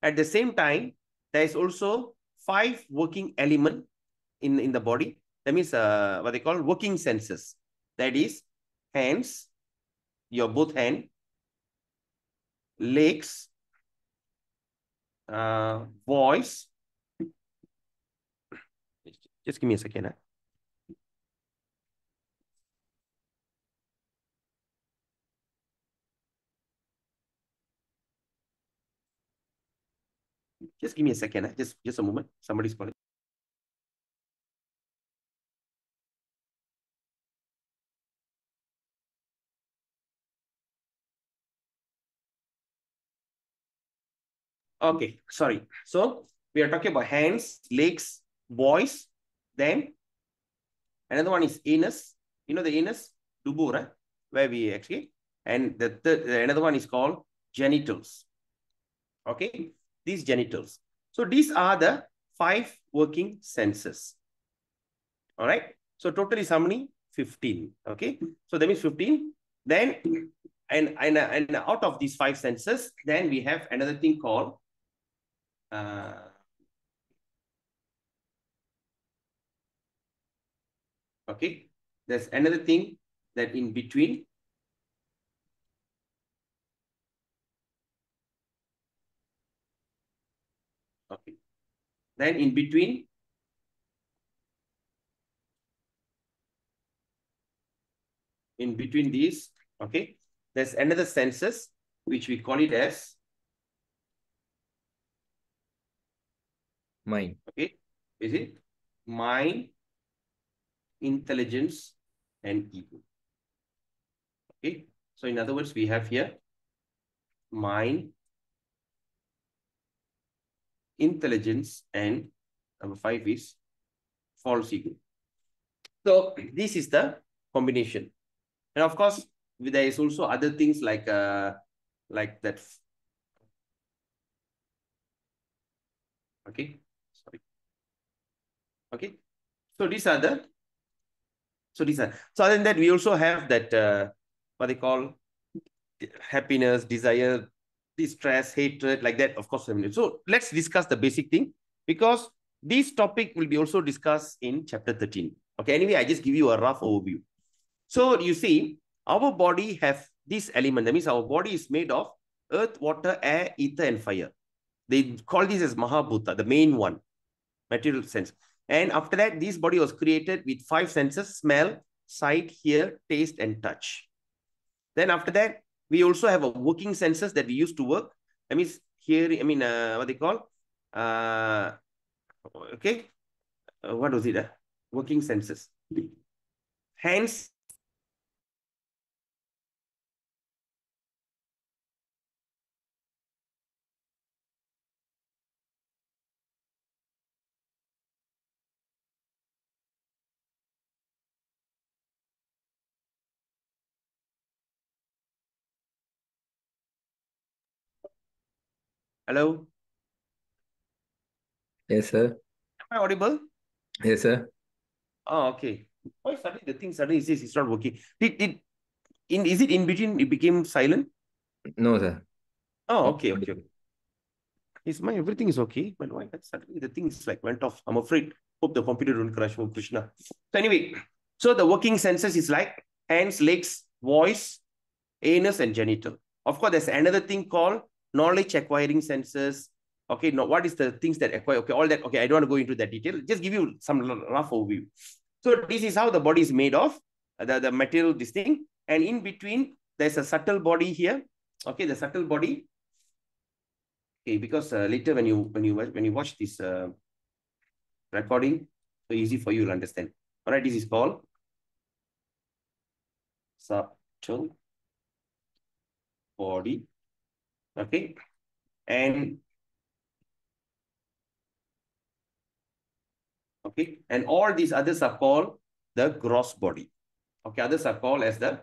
Speaker 1: At the same time, there is also 5 working elements in the body. That means what they call working senses. That is hands, your both hand, legs, voice. Just give me a second. Just give me a second. Just a moment. Somebody's calling. Okay, sorry. So we are talking about hands, legs, voice. Then another one is anus. You know the anus, dubur, right? Where we actually. And another one is called genitals. Okay, these genitals. So these are the 5 working senses. All right. So total is how many? 15. Okay. So that means 15. Then and out of these 5 senses, then we have another thing called okay. There's another thing that in between. Okay. Then in between these, okay, there's another senses which we call it as
Speaker 2: Mind.
Speaker 1: okay. Is it mind, intelligence, and ego? Okay. So in other words, we have here mind, intelligence, and number 5 is false ego. So this is the combination. And of course, there is also other things like that. Okay. Sorry. Okay. So these are the so other than that, we also have that what they call happiness, desire, distress, hatred, like that, of course. So let's discuss the basic thing, because this topic will be also discussed in chapter 13. Okay, anyway, I just give you a rough overview. So you see, our body have this element. That means our body is made of earth, water, air, ether, and fire. They call this as Mahabhuta, the main one, material sense. And after that, this body was created with 5 senses: smell, sight, hear, taste, and touch. Then after that, we also have a working senses that we use to work. That means here, what they call, okay, what was it? Working senses. Hands. Hello?
Speaker 2: Yes, sir.
Speaker 1: Am I audible?
Speaker 2: Yes, sir.
Speaker 1: Oh, okay. Why suddenly the thing suddenly says it's not working? Is it in between it became silent?
Speaker 2: No, sir.
Speaker 1: Oh, okay. Is my everything is okay, but why that suddenly the thing is like went off? I'm afraid. Hope the computer don't crash. Oh, Krishna. So anyway, so the working senses is like hands, legs, voice, anus, and genital. Of course, there's another thing called knowledge acquiring senses. Okay, now what is the things that acquire? Okay, all that. Okay, I don't want to go into that detail. Just give you some rough overview. So this is how the body is made of, the material, this thing. And in between, there's a subtle body here. Okay, the subtle body. Okay, because later when you watch this recording, so easy for you to understand. All right, this is called subtle body. Okay, and okay, and all these others are called the gross body. Okay, others are called as the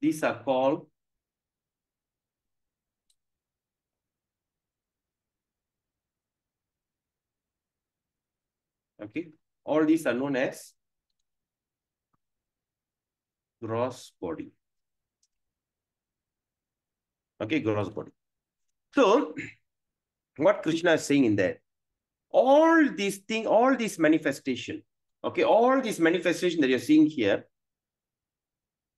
Speaker 1: these are called okay. All these are known as gross body. Okay, gross body. So, what Krishna is saying in that, all these things, all these manifestation, okay, all these manifestation that you're seeing here,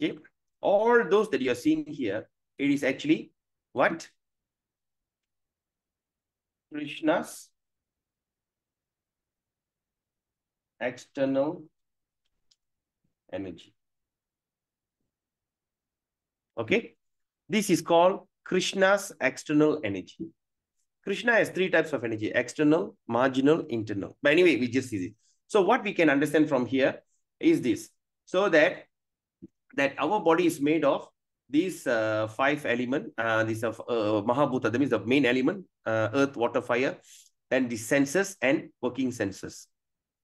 Speaker 1: okay, all those that you're seeing here, it is actually what? Krishna's external energy. Okay, this is called Krishna's external energy. Krishna has three types of energy: external, marginal, internal. But anyway, we just see it. So what we can understand from here is this. So that our body is made of these five elements, these are Mahabhuta, that means the main element, earth, water, fire, and the senses and working senses.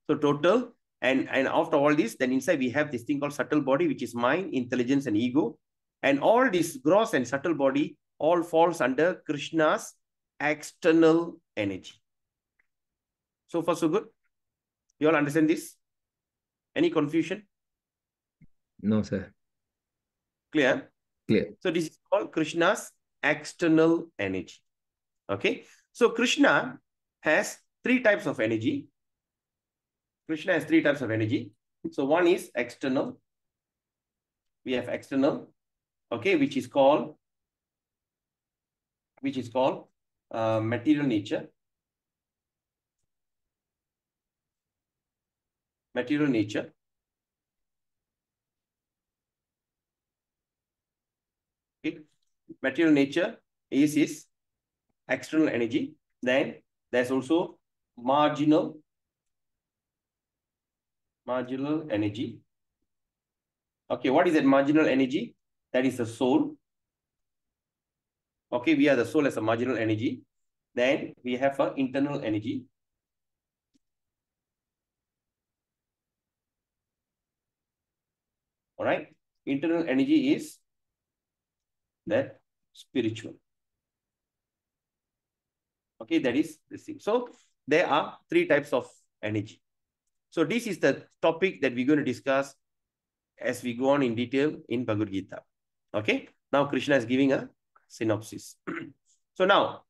Speaker 1: So total, and after all this, then inside we have this thing called subtle body, which is mind, intelligence, and ego. And all this gross and subtle body all falls under Krishna's external energy. So far, so good. You all understand this? Any confusion?
Speaker 2: No, sir.
Speaker 1: Clear?
Speaker 2: Clear.
Speaker 1: So this is called Krishna's external energy. Okay. So Krishna has three types of energy. Krishna has three types of energy. So one is external. We have external, okay, which is called material nature. Material nature. Okay. Material nature is his external energy. Then there's also marginal energy. Okay, what is that marginal energy? That is the soul. Okay, we are the soul as a marginal energy. Then we have an internal energy. All right. Internal energy is that spiritual. Okay, that is this thing. So there are three types of energy. So this is the topic that we're going to discuss as we go on in detail in Bhagavad Gita. Okay. Now Krishna is giving a synopsis. So now,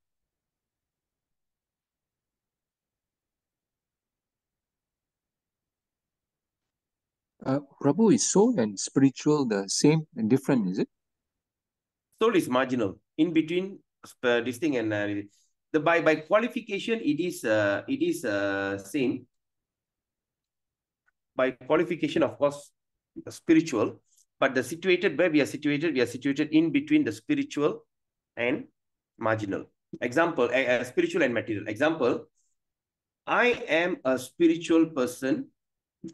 Speaker 3: Prabhu, is soul and spiritual the same and different, is it?
Speaker 1: soul is marginal in between this thing and the by qualification it is same. By qualification, of course, spiritual, but the situated where we are situated in between the spiritual and marginal. Example, spiritual and material. Example, I am a spiritual person.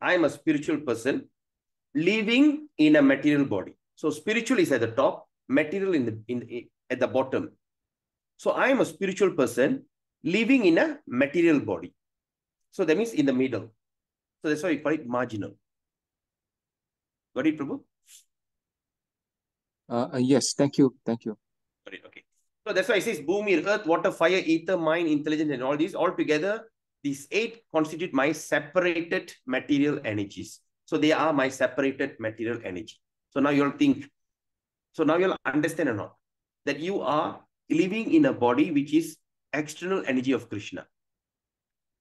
Speaker 1: I am a spiritual person living in a material body. So spiritual is at the top, material at the bottom. So I am a spiritual person living in a material body. So that means in the middle. So that's why we call it marginal. Got it, Prabhu?
Speaker 3: Yes, thank you. Thank you.
Speaker 1: Got it, okay. So that's why it says Bhumi, earth, water, fire, ether, mind, intelligence, and all these all together, these eight constitute my separated material energies. So they are my separated material energy. So now you'll think, so now you'll understand or not, that you are living in a body which is external energy of Krishna.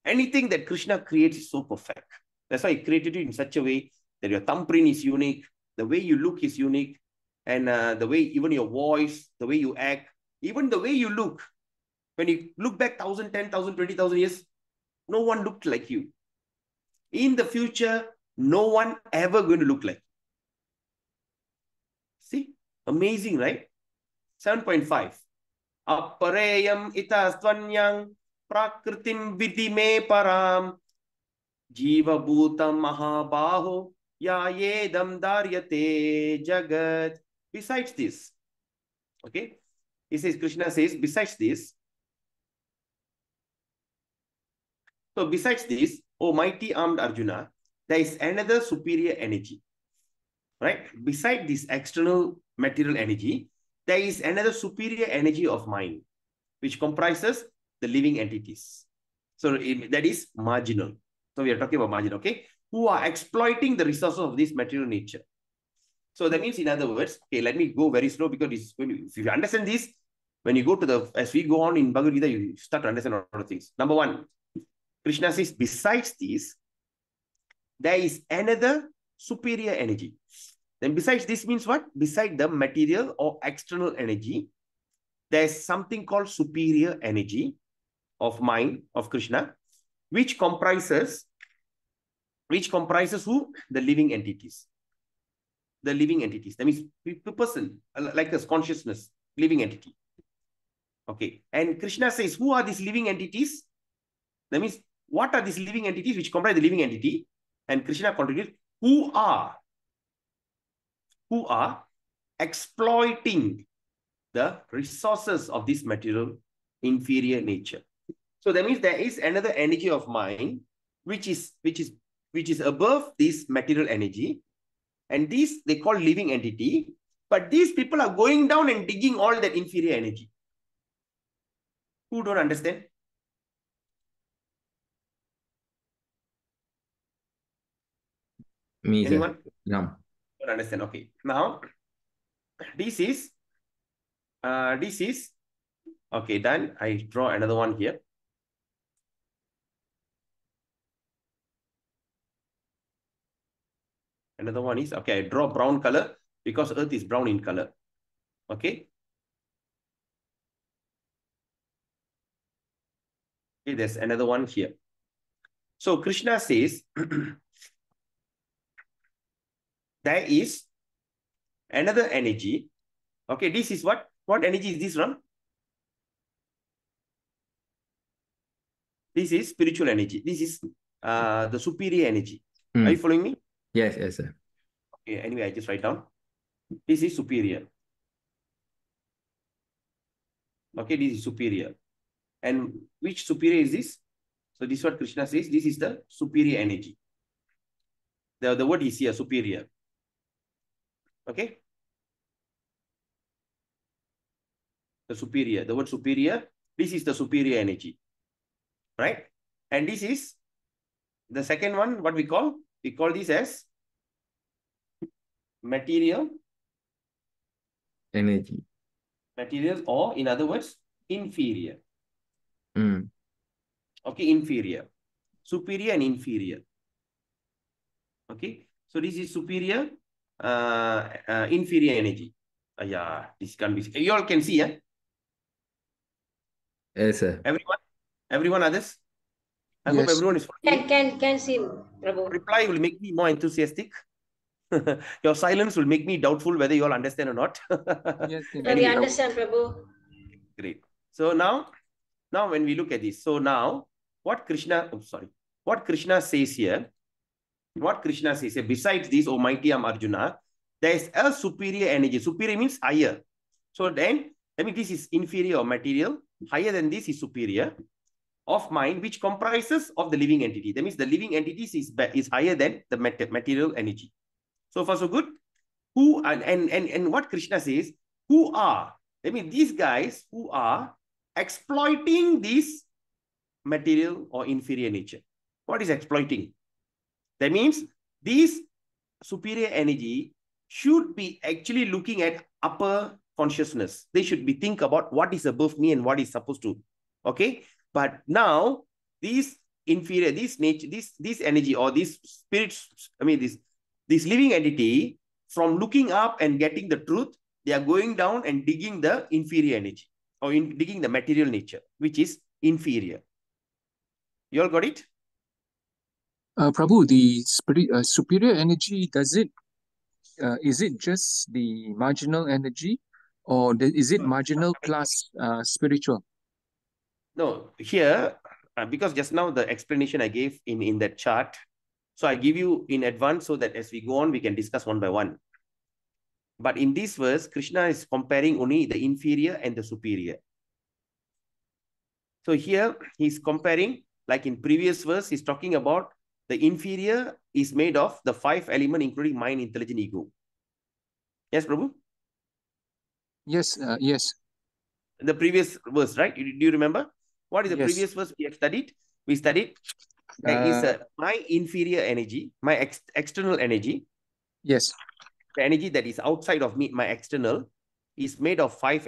Speaker 1: Anything that Krishna creates is so perfect. That's why he created you in such a way that your thumbprint is unique, the way you look is unique, and the way even your voice, the way you act, even the way you look. When you look back 1,000, 10,000, 20,000 years, no one looked like you. In the future, no one ever going to look like you. See? Amazing, right? 7.5. Apareyam itastvanyang prakritim vidime param jiva bhutam mahabaho ya yedam daryate jagat. Besides this, okay, he says, Krishna says, besides this, so besides this, O mighty armed Arjuna, there is another superior energy. right? Beside this external material energy, there is another superior energy of mind, which comprises the living entities. So that is marginal. So we are talking about marginal, okay? Who are exploiting the resources of this material nature. So that means, in other words, okay, let me go very slow because if you understand this, when you go to as we go on in Bhagavad Gita, you start to understand a lot of things. Number one, Krishna says, besides this, there is another superior energy. Then besides this means what? Beside the material or external energy, there's something called superior energy of mind of Krishna, which comprises who? The living entities. The living entities. That means the person, like a consciousness, living entity. Okay. And Krishna says, who are these living entities? That means, what are these living entities which comprise the living entity? And Krishna continues, who are exploiting the resources of this material inferior nature. So that means there is another energy of mind which is above this material energy, and these they call living entity. But these people are going down and digging all that inferior energy. Who don't understand?
Speaker 2: Me, sir.
Speaker 1: Anyone?
Speaker 2: No.
Speaker 1: Don't understand. Okay. Now this is okay, done. I draw another one here. Another one is, okay, I draw brown color because earth is brown in color. Okay. Okay, there's another one here. So Krishna says, there is another energy. Okay, this is what? What energy is this, Ram? This is spiritual energy. This is the superior energy. Are you following me?
Speaker 2: Yes, sir.
Speaker 1: Okay, anyway, I just write down. This is superior. Okay, this is superior. And which superior is this? So this is what Krishna says. This is the superior energy. The word is here, superior. Okay? The superior. The word superior. This is the superior energy. Right? And this is the second one, what we call? We call this as material
Speaker 2: energy.
Speaker 1: Material, or in other words, inferior. Okay, inferior. Superior and inferior. Okay, so this is superior, inferior energy. Yeah, this can be. You all can see, yeah?
Speaker 2: Yes, sir.
Speaker 1: Everyone others? I hope
Speaker 3: Yes.
Speaker 1: everyone is
Speaker 4: Can see, Prabhu.
Speaker 1: Reply will make me more enthusiastic. Your silence will make me doubtful whether you all understand or not.
Speaker 3: Yes,
Speaker 4: No, we understand, Prabhu.
Speaker 1: Great. So now when we look at this, so now what Krishna says here, besides this, O mighty Arjuna, there is a superior energy. Superior means higher. So then, this is inferior or material. Higher than this is superior of mind, which comprises of the living entity. That means the living entities is higher than the material energy. So far, so good. Who and what Krishna says, who are, these guys who are exploiting this material or inferior nature. What is exploiting? That means these superior energy should be actually looking at upper consciousness. They should be think about what is above me and what is supposed to. Okay. But now these inferior, this nature, this energy or these spirits, this living entity, from looking up and getting the truth, they are going down and digging the inferior energy or digging the material nature, which is inferior. You all got it?
Speaker 3: Prabhu, the superior energy, is it just the marginal energy, or is it marginal plus spiritual?
Speaker 1: No, here, because just now the explanation I gave in that chart, so I give you in advance so that as we go on, we can discuss one by one. But in this verse, Krishna is comparing only the inferior and the superior. So here he's comparing, like in previous verse, he's talking about the inferior is made of the 5 elements, including mind, intelligent, ego. Yes, Prabhu?
Speaker 3: Yes, yes,
Speaker 1: The previous verse, right? Do you remember? What is the
Speaker 3: yes.
Speaker 1: previous verse we have studied? We studied there is my inferior energy, my external energy,
Speaker 3: Yes.
Speaker 1: the energy that is outside of me, my external, is made of five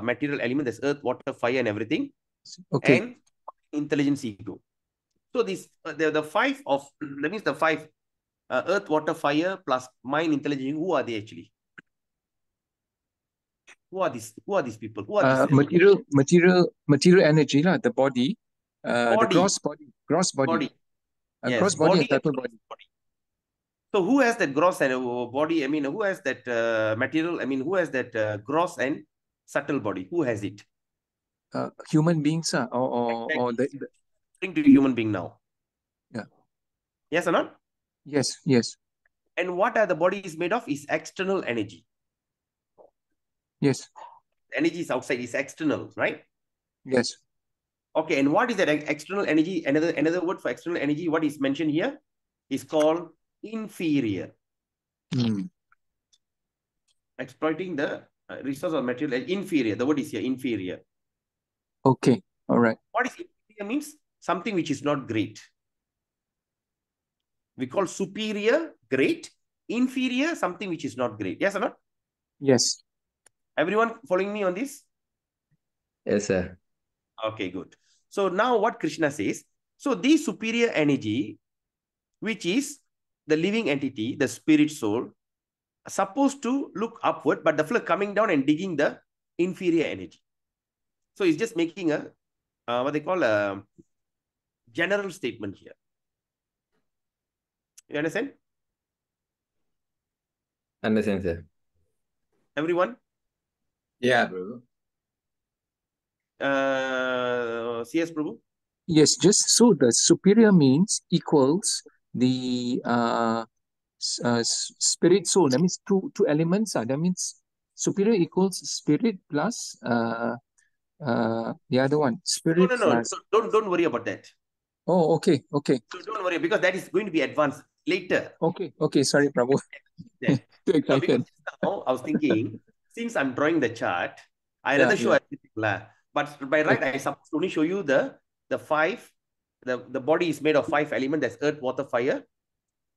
Speaker 1: material elements. There's earth, water, fire, and everything,
Speaker 3: Okay.
Speaker 1: and intelligence ego. So this the five of that means the five earth, water, fire plus mind, intelligence. Who are they actually? Who are these? Who are these people? Who are these?
Speaker 3: Material energy lah, the body, the
Speaker 1: Body,
Speaker 3: gross body,
Speaker 1: body. Yes,
Speaker 3: gross body and
Speaker 1: body and
Speaker 3: subtle
Speaker 1: gross
Speaker 3: body.
Speaker 1: body. So who has that gross and body? I mean, who has that material? I mean, who has that gross and subtle body? Who has it?
Speaker 3: Human beings, or
Speaker 1: Exactly.
Speaker 3: the
Speaker 1: Bring to human being now.
Speaker 3: yeah.
Speaker 1: Yes or not?
Speaker 3: Yes, yes,
Speaker 1: And what are the bodies made of? Is external energy.
Speaker 3: yes,
Speaker 1: Energy is outside, is external, right?
Speaker 3: yes.
Speaker 1: Okay, and what is that external energy? Another word for external energy, what is mentioned here, is called inferior. Exploiting the resource or material. Inferior. The word is here, inferior.
Speaker 3: Okay, all right.
Speaker 1: What is inferior means? Something which is not great. We call superior great, inferior something which is not great. Yes or not?
Speaker 3: Yes.
Speaker 1: Everyone following me on this?
Speaker 2: Yes, sir.
Speaker 1: Okay, good. So now what Krishna says, so the superior energy, which is the living entity, the spirit soul, supposed to look upward, but the fellow coming down and digging the inferior energy. So he's just making a, what they call a general statement here. You understand?
Speaker 2: Understand, sir.
Speaker 1: Everyone?
Speaker 2: Yeah, bro.
Speaker 1: CS Prabhu?
Speaker 3: Yes, just so the superior means equals the spirit soul. That means two elements. That means superior equals spirit plus the other one. Spirit
Speaker 1: No.
Speaker 3: plus.
Speaker 1: Don't worry about that.
Speaker 3: Oh, okay, okay.
Speaker 1: So don't worry, because that is going to be advanced later.
Speaker 3: Okay. Sorry, Prabhu.
Speaker 1: That.
Speaker 3: Too
Speaker 1: No,
Speaker 3: excited.
Speaker 1: because now I was thinking, since I'm drawing the chart, I
Speaker 3: Yeah,
Speaker 1: rather show
Speaker 3: yeah.
Speaker 1: everything lah. But by right, I supposed to only show you the five. The body is made of five elements. That's earth, water, fire.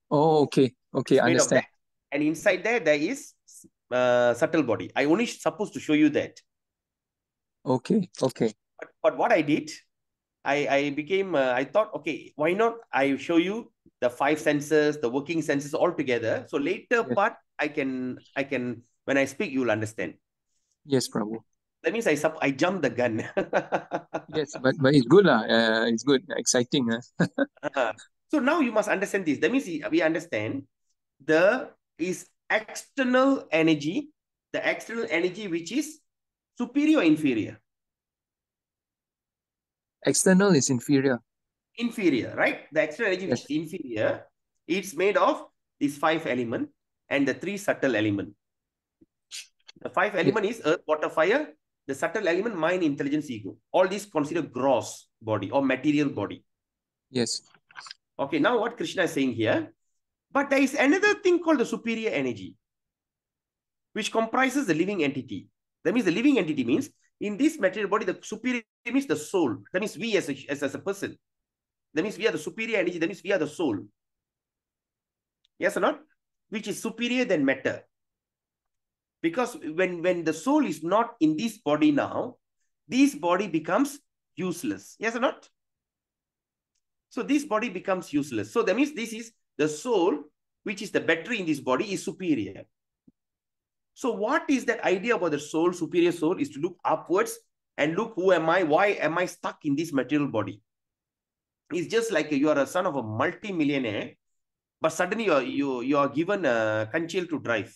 Speaker 3: Oh, okay,
Speaker 1: It's made of
Speaker 3: understand.
Speaker 1: that, and inside there is subtle body. I only supposed to show you that.
Speaker 3: Okay.
Speaker 1: But what I did, I became I thought, okay, why not I show you the five senses, the working senses all together. So later
Speaker 3: Yes.
Speaker 1: part I can when I speak you'll understand.
Speaker 3: Yes, Prabhu.
Speaker 1: That means I jumped the gun.
Speaker 3: Yes, but it's good lah. It's good, exciting.
Speaker 1: So now you must understand this. That means we understand the is external energy, the external energy which is superior or inferior?
Speaker 3: External is inferior.
Speaker 1: Inferior, right? The external energy which
Speaker 3: Yes.
Speaker 1: is inferior, it's made of these five elements and the three subtle elements. The five element is earth, water, fire. The subtle element, mind, intelligence, ego. All these considered gross body or material body.
Speaker 3: Yes.
Speaker 1: Okay, now what Krishna is saying here, but there is another thing called the superior energy, which comprises the living entity. That means the living entity means in this material body, the superior means the soul. That means we as a person. That means we are the superior energy. That means we are the soul. Yes or not? Which is superior than matter. Because when the soul is not in this body now, this body becomes useless. Yes or not? So this body becomes useless. So that means this is the soul, which is the battery in this body, is superior. So what is that idea about the soul, superior soul, is to look upwards and look, who am I? Why am I stuck in this material body? It's just like you are a son of a multi-millionaire, but suddenly you are given a conchil to drive.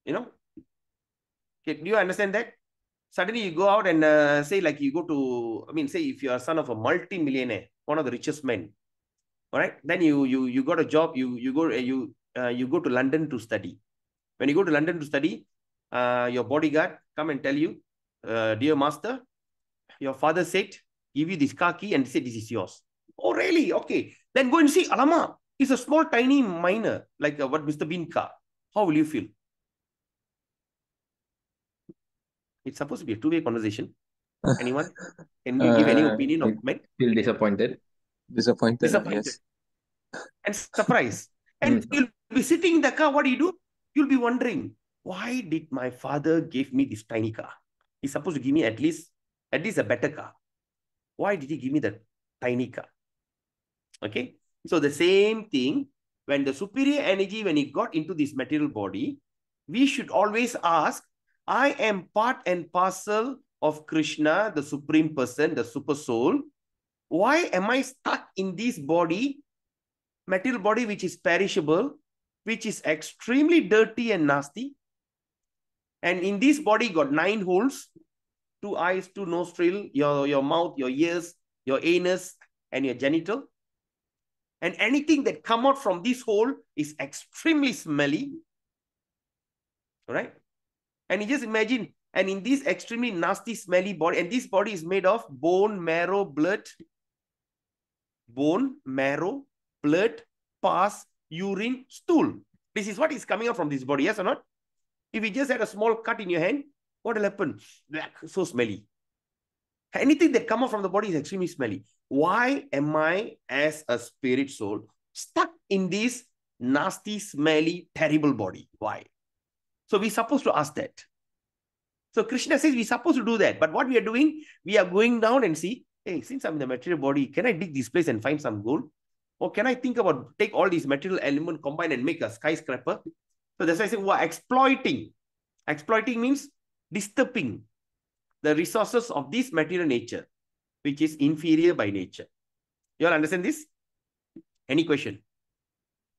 Speaker 1: You know? Okay, do you understand that? Suddenly you go out and say like you go to, say if you are son of a multi-millionaire, one of the richest men, all right? Then you got a job, you go to London to study. When you go to London to study, your bodyguard come and tell you, dear master, your father said, give you this car key and say this is yours. Oh, really? Okay. Then go and see, Alama, It's a small, tiny minor, like what Mr. Bean car. How will you feel? It's supposed to be a two-way conversation. Anyone? Can you give any opinion or
Speaker 2: I
Speaker 1: comment?
Speaker 2: feel disappointed.
Speaker 3: Disappointed.
Speaker 1: Disappointed.
Speaker 3: Yes.
Speaker 1: And surprised. And you'll be sitting in the car. What do? You'll be wondering, why did my father give me this tiny car? He's supposed to give me at least a better car. Why did he give me the tiny car? Okay. So the same thing, when the superior energy, when it got into this material body, we should always ask, I am part and parcel of Krishna, the supreme person, the super soul. Why am I stuck in this body, material body, which is perishable, which is extremely dirty and nasty? And in this body, got 9 holes, 2 eyes, 2 nostrils, your mouth, your ears, your anus, and your genital. And anything that come out from this hole is extremely smelly. All right. And you just imagine, and in this extremely nasty, smelly body, and this body is made of bone, marrow, blood, pus, urine, stool. This is what is coming out from this body, yes or not? If you just had a small cut in your hand, what will happen? Black, so smelly. Anything that comes out from the body is extremely smelly. Why am I, as a spirit soul, stuck in this nasty, smelly, terrible body? Why? So we're supposed to ask that. So Krishna says we're supposed to do that. But what we are doing, we are going down and see, hey, since I'm in the material body, can I dig this place and find some gold? Or can I think about take all these material elements, combine and make a skyscraper? So that's why I say we're exploiting. Exploiting means disturbing the resources of this material nature, which is inferior by nature. You all understand this? Any question?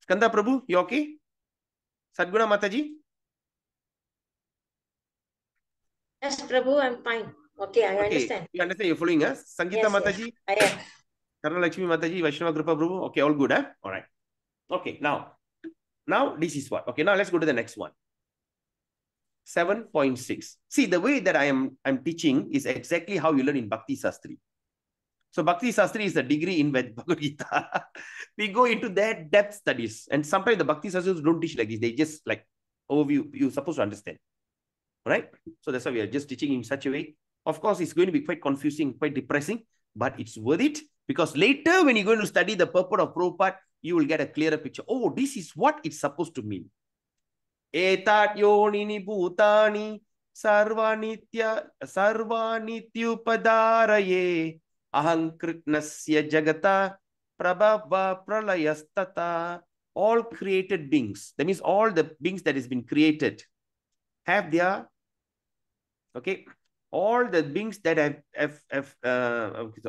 Speaker 1: Skanda Prabhu, you okay? Sadguna Mataji?
Speaker 4: Yes, Prabhu, I'm fine. Okay, I understand.
Speaker 1: You understand? You're following us? Sangeeta
Speaker 4: Yes,
Speaker 1: Mataji?
Speaker 4: I am.
Speaker 1: Karna Lakshmi Mataji, Vaishnava Kripa Prabhu? Okay, all good, huh? All right. Okay, now this is what. Okay, now let's go to the next one. 7.6. See, the way that I'm teaching is exactly how you learn in Bhakti Sastri. So Bhakti Sastri is the degree in Bhagavad Gita. We go into that depth studies. And sometimes the Bhakti Sastris don't teach like this. They just like overview. You're supposed to understand. Right? So that's why we are just teaching in such a way. Of course, it's going to be quite confusing, quite depressing, but it's worth it. Because later, when you're going to study the purport of Prabhupada, you will get a clearer picture. Oh, this is what it's supposed to mean. Etat yonini bhutani sarvanityupadaraye ahankritnasya jagata prabhava pralayastata. All created beings, that means all the beings that has been created have their, okay, all the beings that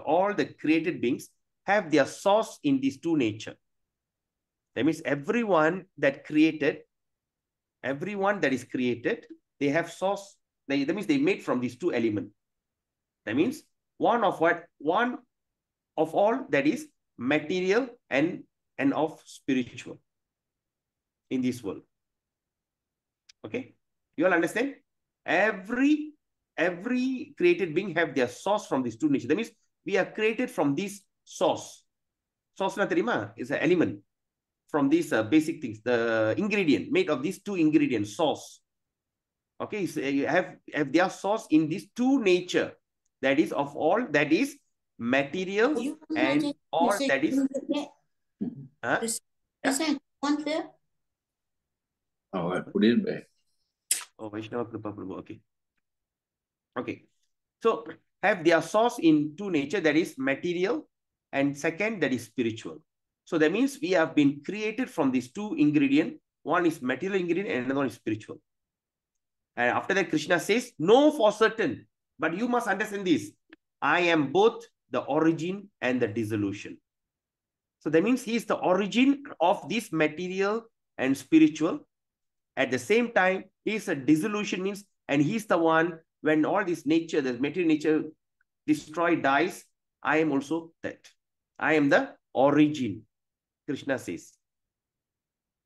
Speaker 1: all the created beings have their source in these two nature. That means everyone that is created, they have source. That means they made from these two elements. That means one of all that is material and of spiritual in this world. Okay, you all understand? Every created being have their source from these two natures. That means we are created from this source. Source na terima is an element from these basic things. The ingredient made of these two ingredients, source. Okay, so you have their source in these two nature. That is of all that is material and all that is. Huh? Yeah?
Speaker 2: Oh, I put it back.
Speaker 1: Oh, Vaishnava Kripa Prabhu. Okay. Okay. So have their source in two nature, that is material, and second, that is spiritual. So that means we have been created from these two ingredients. One is material ingredient and another one is spiritual. And after that, Krishna says, no for certain, but you must understand this. I am both the origin and the dissolution. So that means he is the origin of this material and spiritual. At the same time, he is a dissolution means, and he's the one when all this nature, the material nature destroy, dies, I am also that. I am the origin, Krishna says.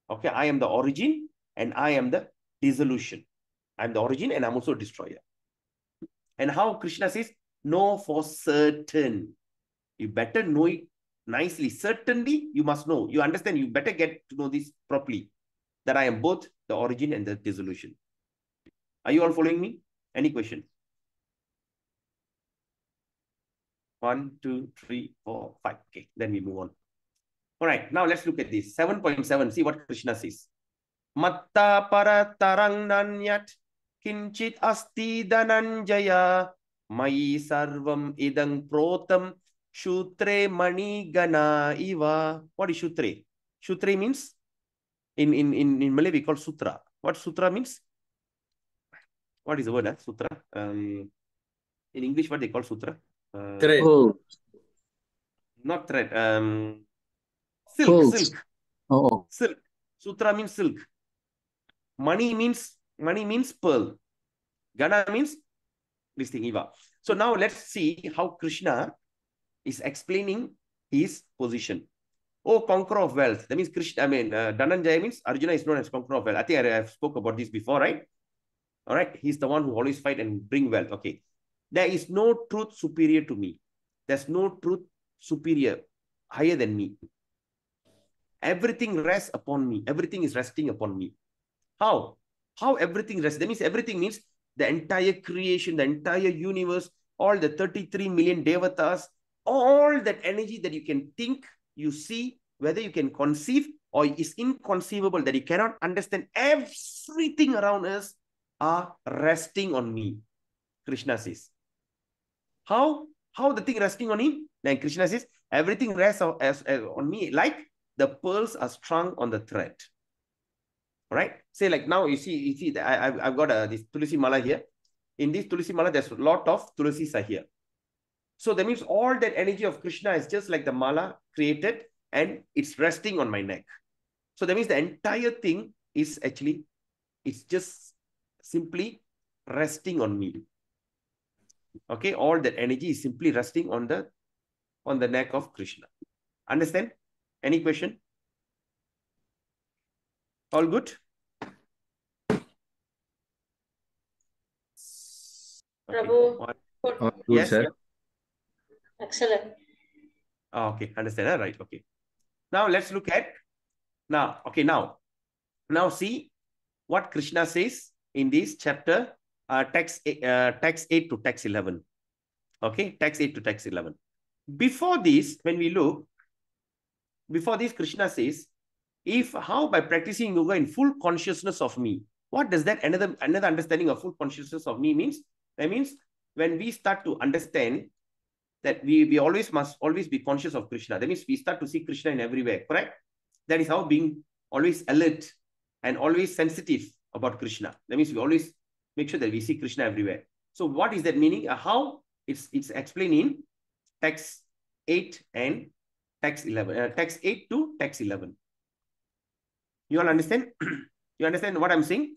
Speaker 1: Okay, I am the origin and I am the dissolution. I'm the origin and I'm also a destroyer. And how Krishna says, know for certain. You better know it, nicely. Certainly, you must know. You understand. You better get to know this properly. That I am both the origin and the dissolution. Are you all following me? Any question? 1, 2, 3, 4, 5. Okay, then we move on. All right, now let's look at this. 7.7. See what Krishna says. Matta para tarang nanyat kinchit asti dananjaya mai sarvam idang protam shutre mani gana iva. What is shutre? Shutre means in Malay we call sutra. What sutra means? What is the word? Sutra. In English, what they call sutra?
Speaker 2: Thread.
Speaker 3: Oh,
Speaker 1: Not thread. Silk.
Speaker 3: pearls.
Speaker 1: Silk.
Speaker 3: Oh,
Speaker 1: Silk. Sutra means silk. Money means pearl. Gana means this thing, Eva. So now let's see how Krishna is explaining his position. Oh, conqueror of wealth. That means Krishna, Dhananjaya means Arjuna is known as conqueror of wealth. I think I have spoke about this before, right? All right. He's the one who always fight and bring wealth. Okay. There is no truth superior to me. There's no truth superior, higher than me. Everything rests upon me. Everything is resting upon me. How? How everything rests? That means everything means the entire creation, the entire universe, all the 33 million devatas, all that energy that you can think, you see, whether you can conceive or is inconceivable, that you cannot understand, everything around us are resting on me, Krishna says. How the thing resting on him? Then Krishna says, everything rests on me like the pearls are strung on the thread. All right. Say like now you see that I've got this Tulsi Mala here. In this Tulsi Mala, there's a lot of Tulsis are here. So that means all that energy of Krishna is just like the Mala created and it's resting on my neck. So that means the entire thing is actually, it's just simply resting on me. Okay. All that energy is simply resting on the neck of Krishna. Understand? Any question? All good? Okay.
Speaker 4: Prabhu, good.
Speaker 2: Good,
Speaker 1: Yes.
Speaker 2: sir.
Speaker 4: Excellent.
Speaker 1: Oh, okay. Understand? Right. Okay. Now let's look at now. Okay. Now see what Krishna says in this chapter, text 8 to text 11. Okay. Text 8 to text 11. Before this, when we look, before this, Krishna says, how by practicing yoga in full consciousness of me, what does that another understanding of full consciousness of me means? That means when we start to understand that we must always be conscious of Krishna. That means we start to see Krishna in everywhere, correct? That is how being always alert and always sensitive about Krishna. That means we always make sure that we see Krishna everywhere. So what is that meaning? How it's explained in text 8 and text 11. Text 8 to text 11. You all understand? You understand what I'm saying?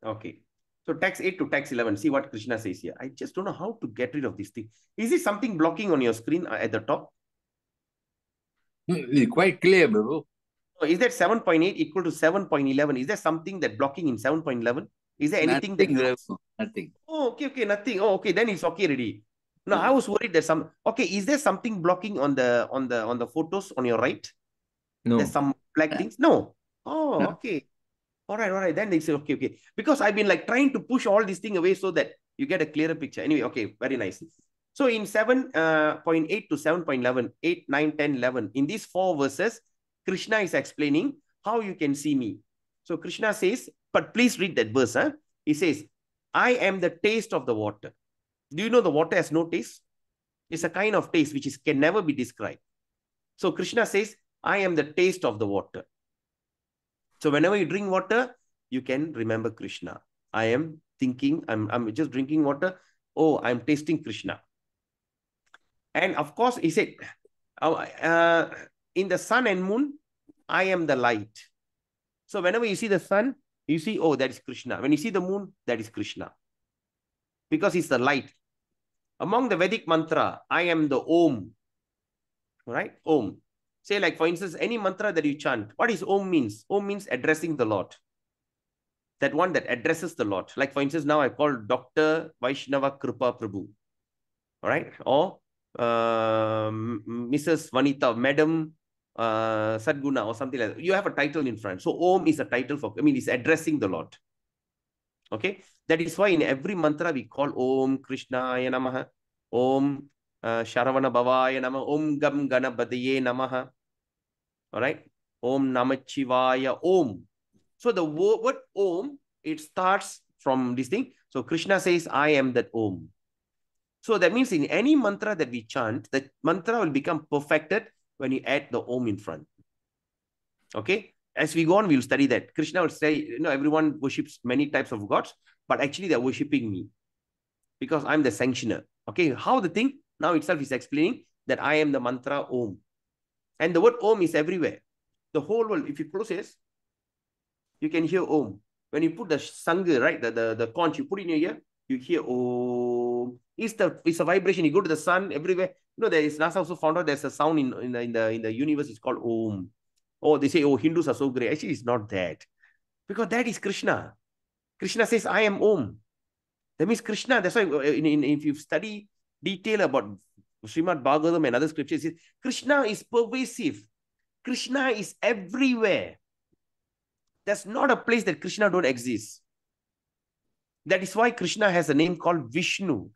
Speaker 1: Okay. So text 8 to text 11. See what Krishna says here. I just don't know how to get rid of this thing. Is it something blocking on your screen at the top?
Speaker 2: It's quite clear, Prabhu.
Speaker 1: So is that 7.8 equal to 7.11? Is there something that blocking in 7.11? Is there anything that you have?
Speaker 2: Nothing.
Speaker 1: Oh, okay, nothing. Oh, okay, then it's okay already. No, I was worried there's some. Okay, is there something blocking on the photos on your right?
Speaker 2: No.
Speaker 1: There's some black things? No. Oh,
Speaker 2: No.
Speaker 1: okay. All right. Then they say, okay. Because I've been like trying to push all these things away so that you get a clearer picture. Anyway, okay, very nice. So in 7.8 to 7.11, 8, 9, 10, 11, in these 4 verses, Krishna is explaining how you can see me. So Krishna says, but please read that verse. He says, I am the taste of the water. Do you know the water has no taste? It's a kind of taste which can never be described. So Krishna says, I am the taste of the water. So whenever you drink water, you can remember Krishna. I am thinking, I'm just drinking water. Oh, I'm tasting Krishna. And of course, he said, in the sun and moon, I am the light. So whenever you see the sun, you see, oh, that is Krishna. When you see the moon, that is Krishna. Because it's the light. Among the Vedic mantra, I am the Om. Right? Om. Say like, for instance, any mantra that you chant, what is Om means? Om means addressing the Lord. That one that addresses the Lord. Like for instance, now I call Dr. Vaishnava Kripa Prabhu. All right? Or Mrs. Vanita, Madam Sadguna, or something like that. You have a title in front. So Om is a title for, it's addressing the Lord. Okay. That is why in every mantra we call Om Krishnaya Namaha, Om Sharavana Bhavaya Namaha, Om Gam Ganapataye Namaha. All right. Om Namachivaya Om. So the word Om, it starts from this thing. So Krishna says, I am that Om. So that means in any mantra that we chant, the mantra will become perfected when you add the Om in front. Okay. As we go on, we'll study that. Krishna will say, everyone worships many types of gods, but actually they're worshipping me because I'm the sanctioner. Okay. How the thing now itself is explaining that I am the mantra Om. And the word Om is everywhere. The whole world, if you close it, you can hear Om. When you put the sangha, right, the conch, you put in your ear, you hear Om. It's a vibration. You go to the sun everywhere. There is NASA also found out there's a sound in the universe. It's called Om. Oh, they say, oh, Hindus are so great. Actually, it's not that. Because that is Krishna. Krishna says, I am Om. That means Krishna. That's why if you study detail about Srimad Bhagavatam and other scriptures, Krishna is pervasive. Krishna is everywhere. There's not a place that Krishna don't exist. That is why Krishna has a name called Vishnu.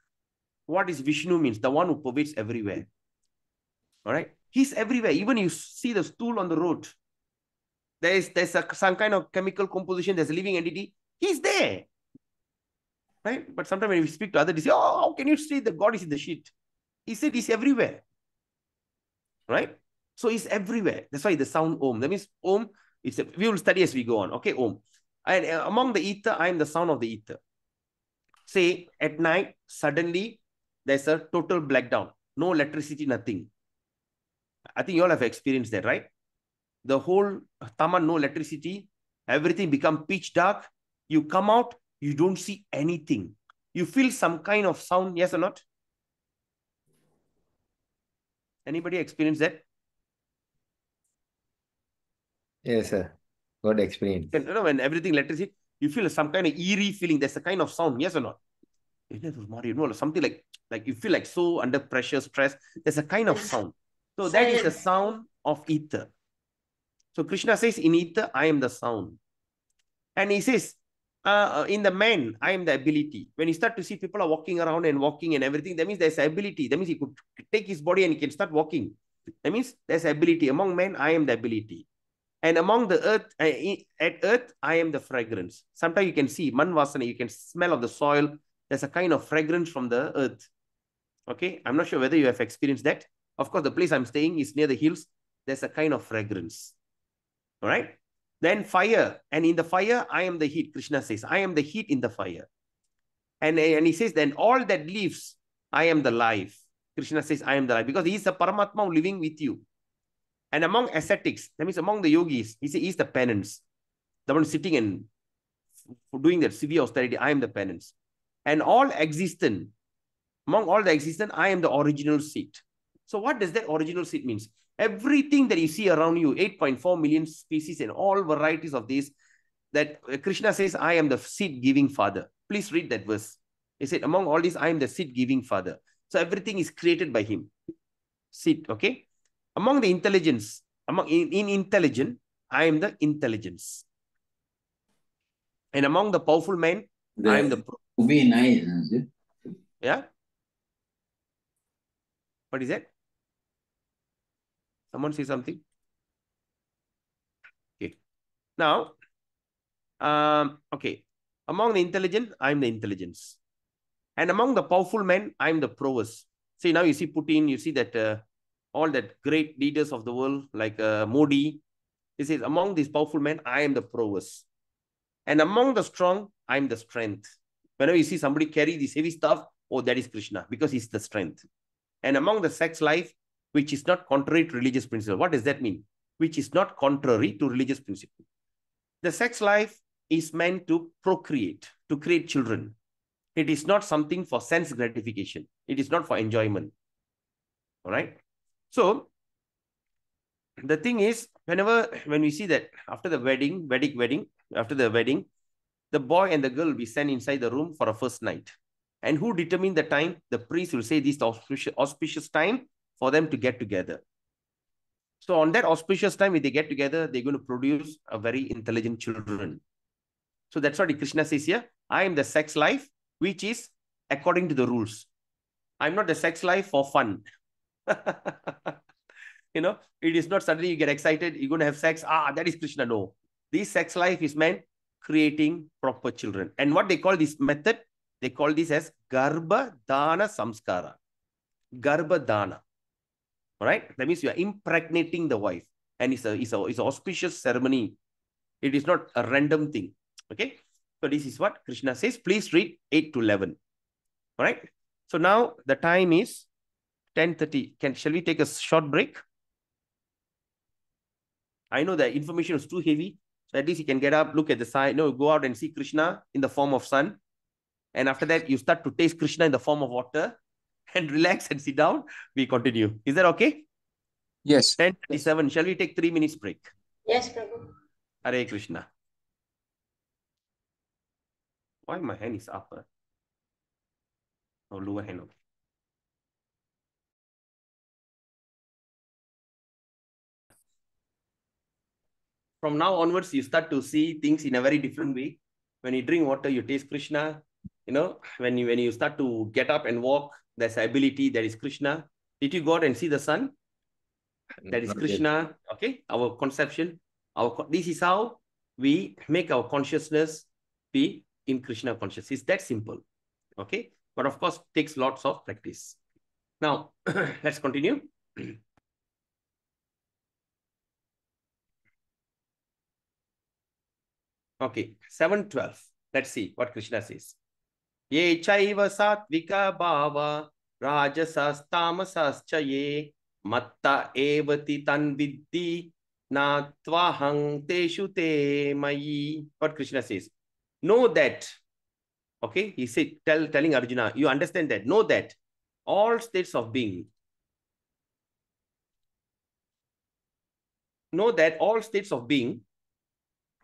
Speaker 1: What is Vishnu means? The one who pervades everywhere. All right. He's everywhere. Even you see the stool on the road. There's some kind of chemical composition. There's a living entity. He's there. Right. But sometimes when we speak to others, they say, oh, how can you say that God is in the sheet? He said he's everywhere. Right. So he's everywhere. That's why the sound Om. That means Om, we will study as we go on. Okay. Om. And among the ether, I am the sound of the ether. Say at night, suddenly there's a total blackdown. No electricity, nothing. I think you all have experienced that, right? The whole Taman, no electricity, everything become pitch dark. You come out, you don't see anything. You feel some kind of sound, yes or not? Anybody experience that?
Speaker 2: Yes, sir. Got experience.
Speaker 1: When everything electricity, you feel some kind of eerie feeling. There's a kind of sound, yes or not? Something like you feel like so under pressure, stress. There's a kind of sound. So that is the sound of ether. So Krishna says, in ether, I am the sound. And he says, in the man, I am the ability. When you start to see people are walking around and walking and everything, that means there's ability. That means he could take his body and he can start walking. That means there's ability. Among men, I am the ability. And among the earth, at earth, I am the fragrance. Sometimes you can see manvasana, you can smell of the soil. There's a kind of fragrance from the earth. Okay, I'm not sure whether you have experienced that. Of course, the place I'm staying is near the hills. There's a kind of fragrance. All right. Then fire. And in the fire, I am the heat. Krishna says, I am the heat in the fire. And he says, then all that lives, I am the life. Krishna says, I am the life. Because he is the Paramatma living with you. And among ascetics, that means among the yogis, he says, he's the penance. The one sitting and doing that severe austerity, I am the penance. And all existent, among all the existent, I am the original seat. So what does that original seat means? Everything that you see around you, 8.4 million species and all varieties of these, that Krishna says, I am the seed-giving father. Please read that verse. He said, among all these, I am the seed-giving father. So everything is created by him. Seed, okay? Among the intelligence, in intelligent, I am the intelligence. And among the powerful men, I am the...
Speaker 2: Would be nice, is it?
Speaker 1: Yeah? What is that? Someone say something? Okay. Now, okay. Among the intelligent, I'm the intelligence. And among the powerful men, I'm the prowess. See, now you see Putin, you see that all that great leaders of the world, like Modi, he says, among these powerful men, I am the prowess. And among the strong, I'm the strength. Whenever you see somebody carry this heavy stuff, oh, that is Krishna, because he's the strength. And among the sex life, which is not contrary to religious principle. What does that mean? Which is not contrary to religious principle. The sex life is meant to procreate, to create children. It is not something for sense gratification. It is not for enjoyment. All right. So the thing is, when we see that after the wedding, after the wedding, the boy and the girl will be sent inside the room for a first night. And who determine the time? The priest will say this is the auspicious time for them to get together. So on that auspicious time, if they get together, they're going to produce a very intelligent children. So that's what Krishna says here. I am the sex life, which is according to the rules. I'm not the sex life for fun. It is not suddenly you get excited, you're going to have sex. That is Krishna. No. This sex life is meant creating proper children. And what they call this method, they call this as Garbha Dana Samskara. Garbha Dana. All right. That means you are impregnating the wife. And it's an auspicious ceremony. It is not a random thing. Okay. So this is what Krishna says. Please read 8 to 11. All right. So now the time is 10:30. Shall we take a short break? I know the information is too heavy. So at least you can get up, look at the side, go out and see Krishna in the form of sun. And after that, you start to taste Krishna in the form of water and relax and sit down. We continue. Is that okay?
Speaker 3: Yes.
Speaker 1: 10:37. Shall we take 3 minutes break?
Speaker 4: Yes, Prabhu.
Speaker 1: Hare Krishna. Why my hand is up? Or lower hand? Okay. From now onwards, you start to see things in a very different way. When you drink water, you taste Krishna. When you start to get up and walk, there's ability, that is Krishna. Did you go out and see the sun? That is Krishna. Okay, our conception. This is how we make our consciousness be in Krishna consciousness. It's that simple. Okay, but of course, takes lots of practice. Now, let's continue. Okay, 7:12. Let's see what Krishna says. Ye chaiva satvika bhava rajasastamasascha ye matta evati tan viddhi na tvahang teshu te mayi. What Krishna says. Know that. Okay, he said, telling Arjuna, you understand that. Know that all states of being. Know that all states of being,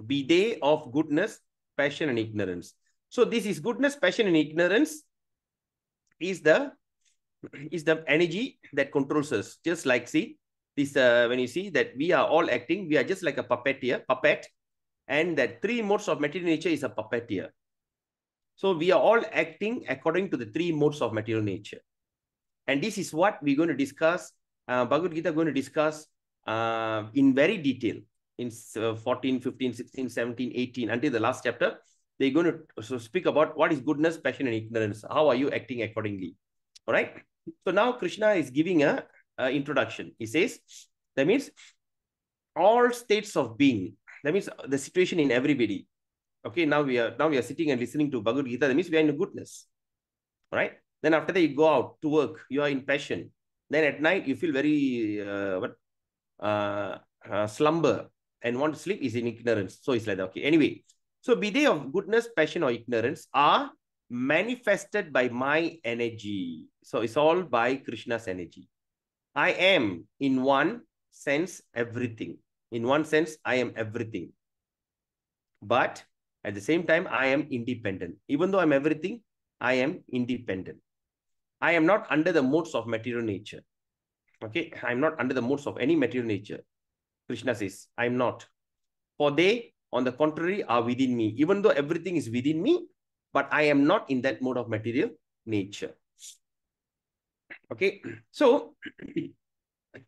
Speaker 1: be they of goodness, passion, and ignorance. So this is goodness, passion, and ignorance is the energy that controls us. Just like, see, this when you see that we are all acting, we are just like a puppet, and that 3 modes of material nature is a puppeteer. So we are all acting according to the 3 modes of material nature. And this is what we're going to discuss. Bhagavad Gita going to discuss in very detail in 14, 15, 16, 17, 18, until the last chapter. They're going to speak about what is goodness, passion, and ignorance. How are you acting accordingly? All right. So now Krishna is giving a introduction. He says, that means all states of being. That means the situation in everybody. Okay, now we are sitting and listening to Bhagavad Gita. That means we are in goodness. All right. Then after that, you go out to work. You are in passion. Then at night, you feel very slumber and want to sleep is in ignorance. So it's like that. Okay. Anyway, so be they of goodness, passion, or ignorance are manifested by my energy. So it's all by Krishna's energy. I am, in one sense, everything. In one sense, I am everything. But at the same time, I am independent. Even though I'm everything, I am independent. I am not under the modes of material nature. Okay, I'm not under the modes of any material nature. Krishna says, I'm not. For they, on the contrary, are within me. Even though everything is within me, but I am not in that mode of material nature. Okay, so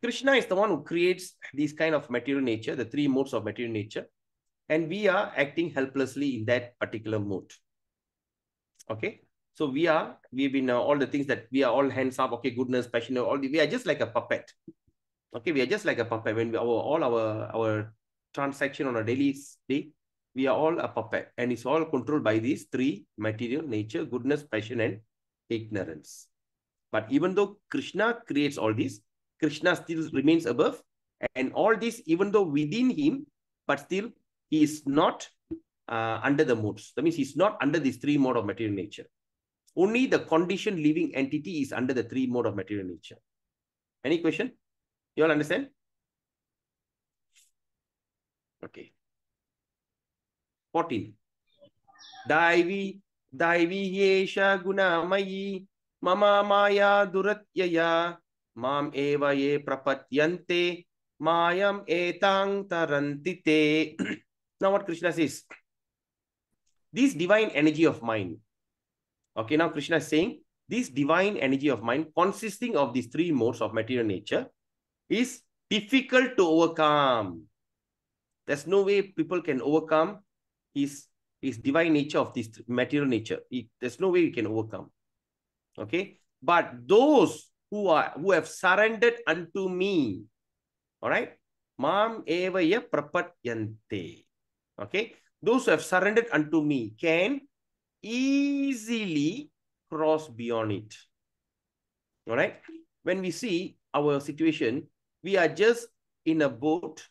Speaker 1: Krishna is the one who creates these kind of material nature, the 3 modes of material nature, and we are acting helplessly in that particular mode. Okay, so we've been all the things that we are all hands up. Okay, goodness, passion, we are just like a puppet. Okay, we are just like a puppet. When our transaction on a daily day, we are all a puppet, and it's all controlled by these 3 material nature: goodness, passion, and ignorance. But even though Krishna creates all this, Krishna still remains above, and all this, even though within him, but still he is not under the modes. That means he's not under these 3 mode of material nature. Only the conditioned living entity is under the 3 mode of material nature. Any question? You all understand? Okay. 14. Daivi Daivihesha gunamayi mama maya duratyaya mam eva ye prapatyante mayam etang tarantite. Now what Krishna says, this divine energy of mine. Okay, now Krishna is saying this divine energy of mine consisting of these three modes of material nature is difficult to overcome. There's no way people can overcome his divine nature of this material nature. There's no way we can overcome. Okay, but those who have surrendered unto me, all right, mam evaya prapatyante. Okay, those who have surrendered unto me can easily cross beyond it. All right, when we see our situation, we are just in a boat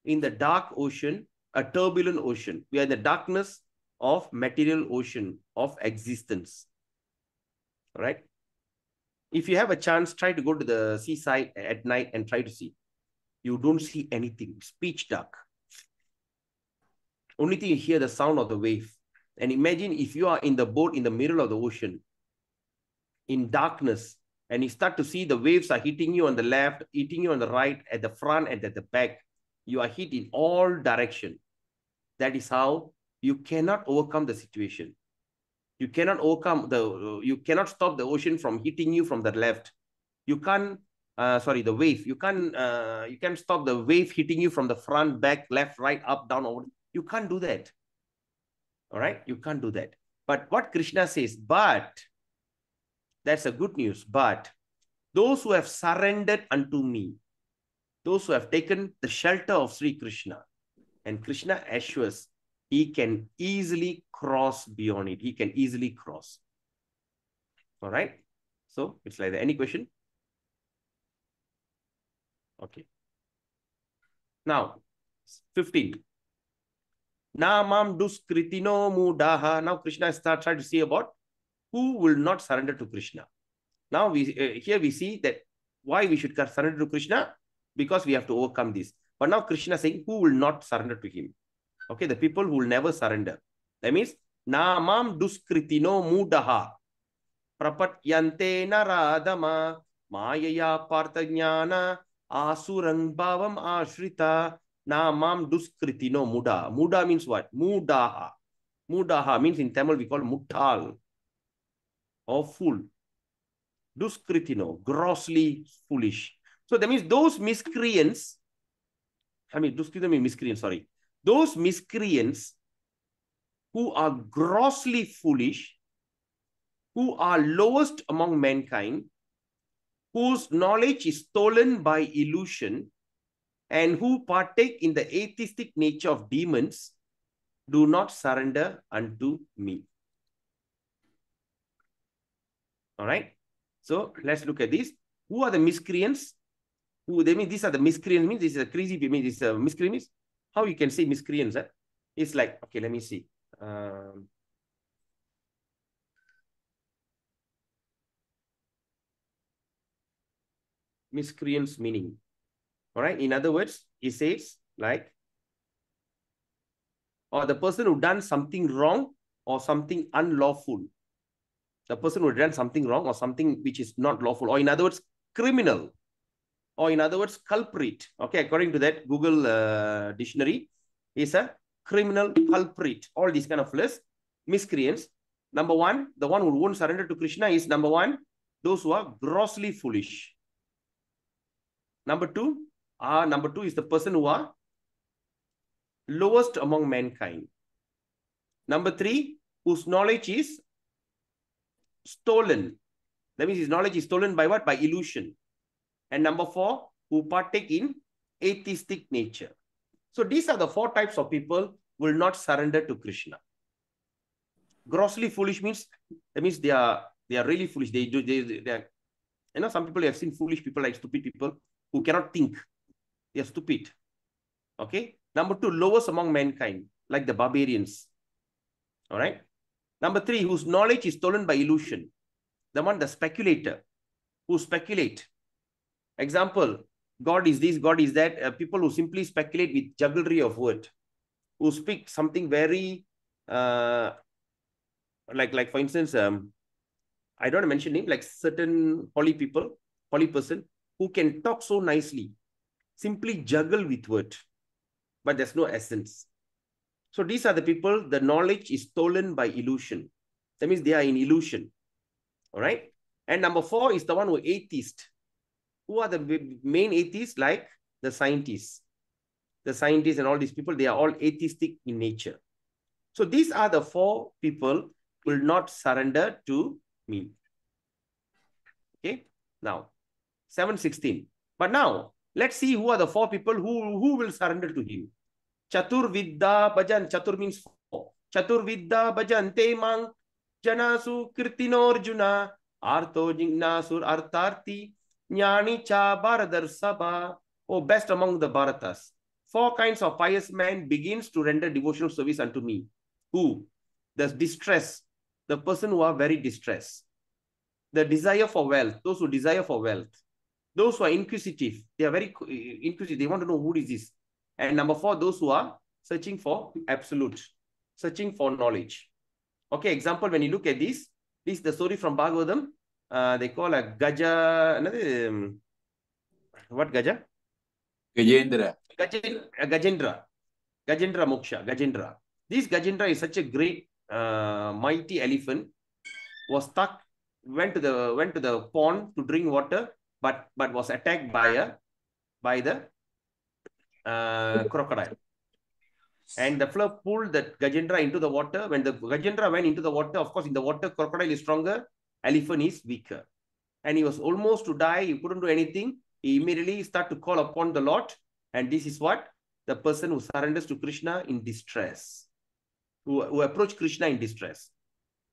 Speaker 1: in the dark ocean, a turbulent ocean. We are in the darkness of material ocean of existence. All right. If you have a chance, try to go to the seaside at night and try to see. You don't see anything. It's pitch dark. Only thing you hear the sound of the wave. And imagine if you are in the boat in the middle of the ocean, in darkness, and you start to see the waves are hitting you on the left, hitting you on the right, at the front, and at the back. You are hit in all directions. That is how you cannot overcome the situation. You cannot you cannot stop the ocean from hitting you from the left. You can't, the wave. You can't stop the wave hitting you from the front, back, left, right, up, down, over. You can't do that. All right? You can't do that. But what Krishna says, but, that's a good news, but those who have surrendered unto me, those who have taken the shelter of Sri Krishna, and Krishna assures he can easily cross beyond it. He can easily cross. All right. So it's like that. Any question? Okay. Now, 15. Namam duskritino mudaha. Now Krishna starts trying to say about who will not surrender to Krishna. Now here we see that why we should surrender to Krishna, because we have to overcome this. But now Krishna is saying who will not surrender to him. Okay, the people who will never surrender. That means, namam duskritino mudaha prapatyante naradama mayaya partajnana asurang bhavam ashrita namam duskritino muda. Muda means what? Mudaha. Mudaha means in Tamil we call muttal or fool. Duskritino, grossly foolish. So that means those miscreants, duskritino means miscreants, sorry. Those miscreants who are grossly foolish, who are lowest among mankind, whose knowledge is stolen by illusion, and who partake in the atheistic nature of demons, do not surrender unto me. All right. So let's look at this. Who are the miscreants? They mean these are the miscreants, means this is a crazy people, this is a miscreants. How you can say miscreants? It's like, okay, let me see. Miscreants meaning. All right. In other words, he says like, or the person who done something wrong or something unlawful. The person who done something wrong or something which is not lawful, or in other words, criminal, or in other words, culprit. Okay, according to that Google dictionary, is a criminal, culprit. All these kind of lists, miscreants. Number one, the one who won't surrender to Krishna is number one, those who are grossly foolish. Number two is the person who are lowest among mankind. Number three, whose knowledge is stolen. That means his knowledge is stolen by what? By illusion. And number four, who partake in atheistic nature. So these are the four types of people who will not surrender to Krishna. Grossly foolish means, that means they are really foolish. They are, some people you have seen foolish people, like stupid people who cannot think. They are stupid. Okay. Number two, lowest among mankind, like the barbarians. All right. Number three, whose knowledge is stolen by illusion. The speculator, who speculate. Example, God is this, God is that. People who simply speculate with jugglery of word, who speak something very like for instance, I don't want to mention name, like certain holy people, holy person who can talk so nicely, simply juggle with word, but there's no essence. So these are the people, the knowledge is stolen by illusion. That means they are in illusion. All right. And number 4 is the one who atheist. Who are the main atheists? Like the scientists. The scientists and all these people, they are all atheistic in nature. So these are the 4 people who will not surrender to me. Okay. Now, 7:16. But now, let's see who are the 4 people who will surrender to him. Chatur Vidya Bhajan. Chatur means 4. Chatur Vidya Bhajan Te Mang Janasu Kirtinorjuna Artho Jignasur Artarti Jnani Cha Bharadar Sabha. Oh, best among the Bharatas. 4 kinds of pious men begins to render devotional service unto me. Who? The distress. The person who are very distressed. The desire for wealth. Those who desire for wealth. Those who are inquisitive. They are very inquisitive. They want to know who is this. And number 4, those who are searching for absolute, searching for knowledge. Okay, example, when you look at this is the story from Bhagavatam. They call a Gaja, what Gaja?
Speaker 2: Gajendra.
Speaker 1: Gajendra Moksha, Gajendra. This Gajendra is such a great, mighty elephant, was stuck, went to the pond to drink water, but was attacked by the crocodile. And the flood pulled that Gajendra into the water. When the Gajendra went into the water, of course, in the water, crocodile is stronger, elephant is weaker. And he was almost to die. He couldn't do anything. He immediately started to call upon the Lord. And this is what? The person who surrenders to Krishna in distress, who approach Krishna in distress.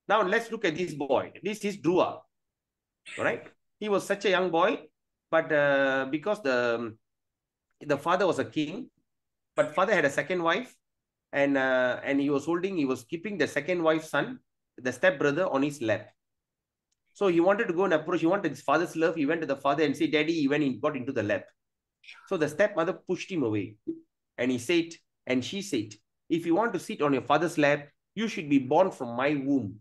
Speaker 1: Now, let's look at this boy. This is Dhruva. All right? He was such a young boy, but because the father was a king, but father had a second wife, and he was keeping the second wife's son, the stepbrother, on his lap. So he wanted to go and approach, he wanted his father's love. He went to the father and said, Daddy, he went and got into the lap. So the stepmother pushed him away. And she said, if you want to sit on your father's lap, you should be born from my womb.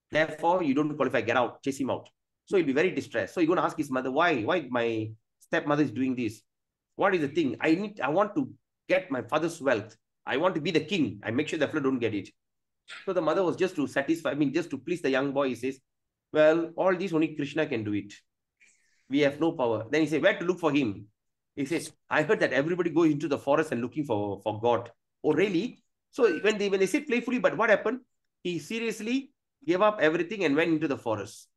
Speaker 1: Therefore, you don't qualify, get out, chase him out. So he'll be very distressed. So he's going to ask his mother, why my stepmother is doing this? What is the thing? I want to get my father's wealth. I want to be the king. I make sure the fellow don't get it. So the mother was just to satisfy, just to please the young boy. He says, well, all these only Krishna can do it. We have no power. Then he said, where to look for him? He says, I heard that everybody goes into the forest and looking for God. Oh, really? So when they said playfully, but what happened? He seriously gave up everything and went into the forest.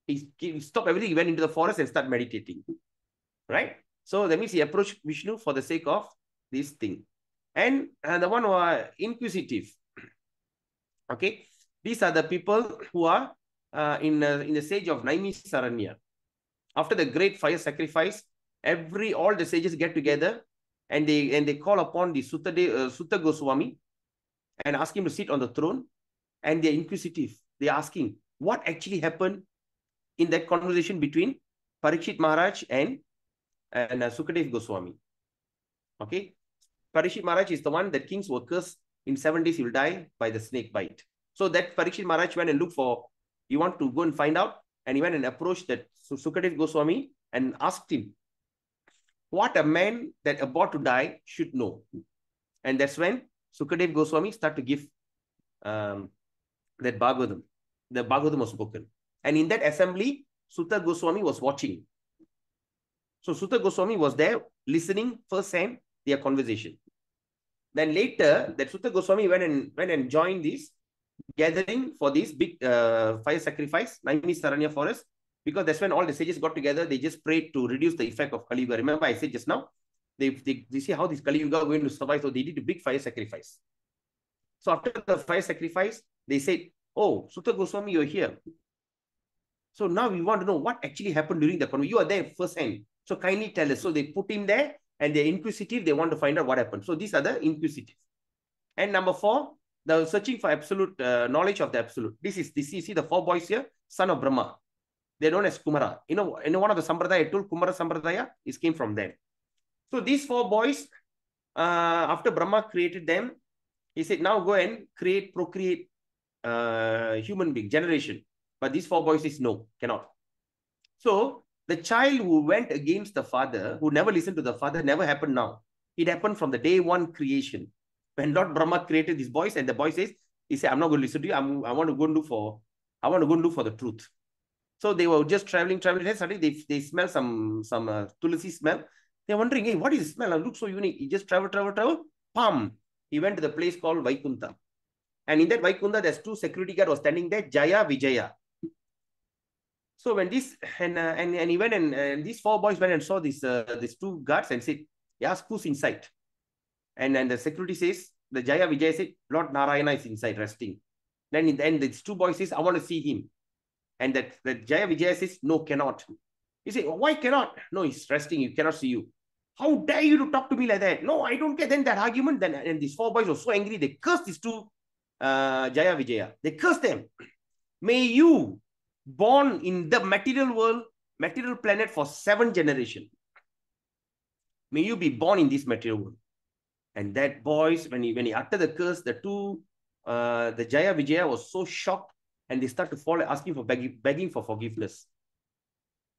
Speaker 1: He stopped everything. He went into the forest and started meditating. Right? So that means he approached Vishnu for the sake of this thing. And the one who are inquisitive. Okay. These are the people who are in the stage of Naimisaranya. After the great fire sacrifice, all the sages get together and they call upon the Sutta Goswami and ask him to sit on the throne. And they're inquisitive. They're asking what actually happened in that conversation between Parikshit Maharaj and Sukadev Goswami. Okay. Parikshit Maharaj is the one that kings were cursed. In 7 days, he will die by the snake bite. So that Parikshit Maharaj went and looked for, he wanted to go and find out, and he went and approached that Sukadev Goswami and asked him what a man that about to die should know. And that's when Sukadev Goswami started to give that Bhagavatam. The Bhagavatam was spoken. And in that assembly, Sutta Goswami was watching. So Sutta Goswami was there listening firsthand their conversation. Then later, that Sutta Goswami went and joined this gathering for this big fire sacrifice, Naimisaranya forest, because that's when all the sages got together. They just prayed to reduce the effect of Kali Yuga. Remember, I said just now, they see how this Kali Yuga is going to survive. So they did a big fire sacrifice. So after the fire sacrifice, they said, oh, Sutta Goswami, you're here. So now we want to know what actually happened during the conversation. You are there firsthand. So kindly tell us. So they put him there and they're inquisitive. They want to find out what happened. So these are the inquisitive. And number 4, the searching for absolute knowledge of the absolute. This is you see the 4 boys here, son of Brahma. They're known as Kumara. In one of the Sampradaya, I told Kumara Sampradaya, it came from them. So these 4 boys, after Brahma created them, he said, now go and procreate human being, generation. But these 4 boys is no, cannot. So the child who went against the father, who never listened to the father, never happened now. It happened from the day one creation. When Lord Brahma created these boys, and the boy says, he said, I'm not going to listen to you. I want to go and look for the truth. So they were just traveling. Suddenly they smell some tulsi smell. They're wondering, hey, what is the smell? It looks so unique. He just travel. Pam. He went to the place called Vaikunta. And in that Vaikunta, there's 2 security guards was standing there, Jaya, Vijaya. So when this, and he went and these 4 boys went and saw these 2 guards and said, ask who's inside. And then the security says, the Jaya Vijaya said, Lord Narayana is inside resting. Then in the end, these 2 boys says, I want to see him. And that Jaya Vijaya says, no, cannot. He said, why cannot? No, he's resting. He cannot see you. How dare you to talk to me like that? No, I don't care. Then that argument, and these 4 boys were so angry, they cursed these 2 Jaya Vijaya. They cursed them. May you born in the material world, material planet for 7 generations. May you be born in this material world. And that boys, when he uttered the curse, the 2, the Jaya Vijaya was so shocked, and they start to fall asking for begging for forgiveness.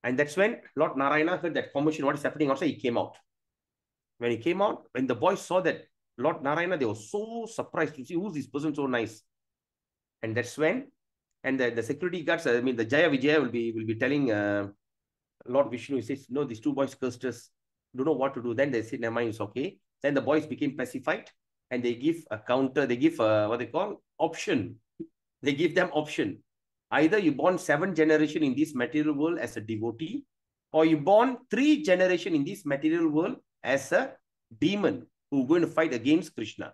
Speaker 1: And that's when Lord Narayana heard that commotion, what is happening outside, he came out. When he came out, when the boys saw that Lord Narayana, they were so surprised to see who's this person so nice. And that's when, and the security guards, the Jaya Vijaya will be telling Lord Vishnu, he says, no, these 2 boys cursed us, don't know what to do. Then they said, never mind, it's okay. Then the boys became pacified, and they give a counter, they give what they call option. They give them option. Either you born 7 generations in this material world as a devotee, or you born 3 generations in this material world as a demon who going to fight against Krishna.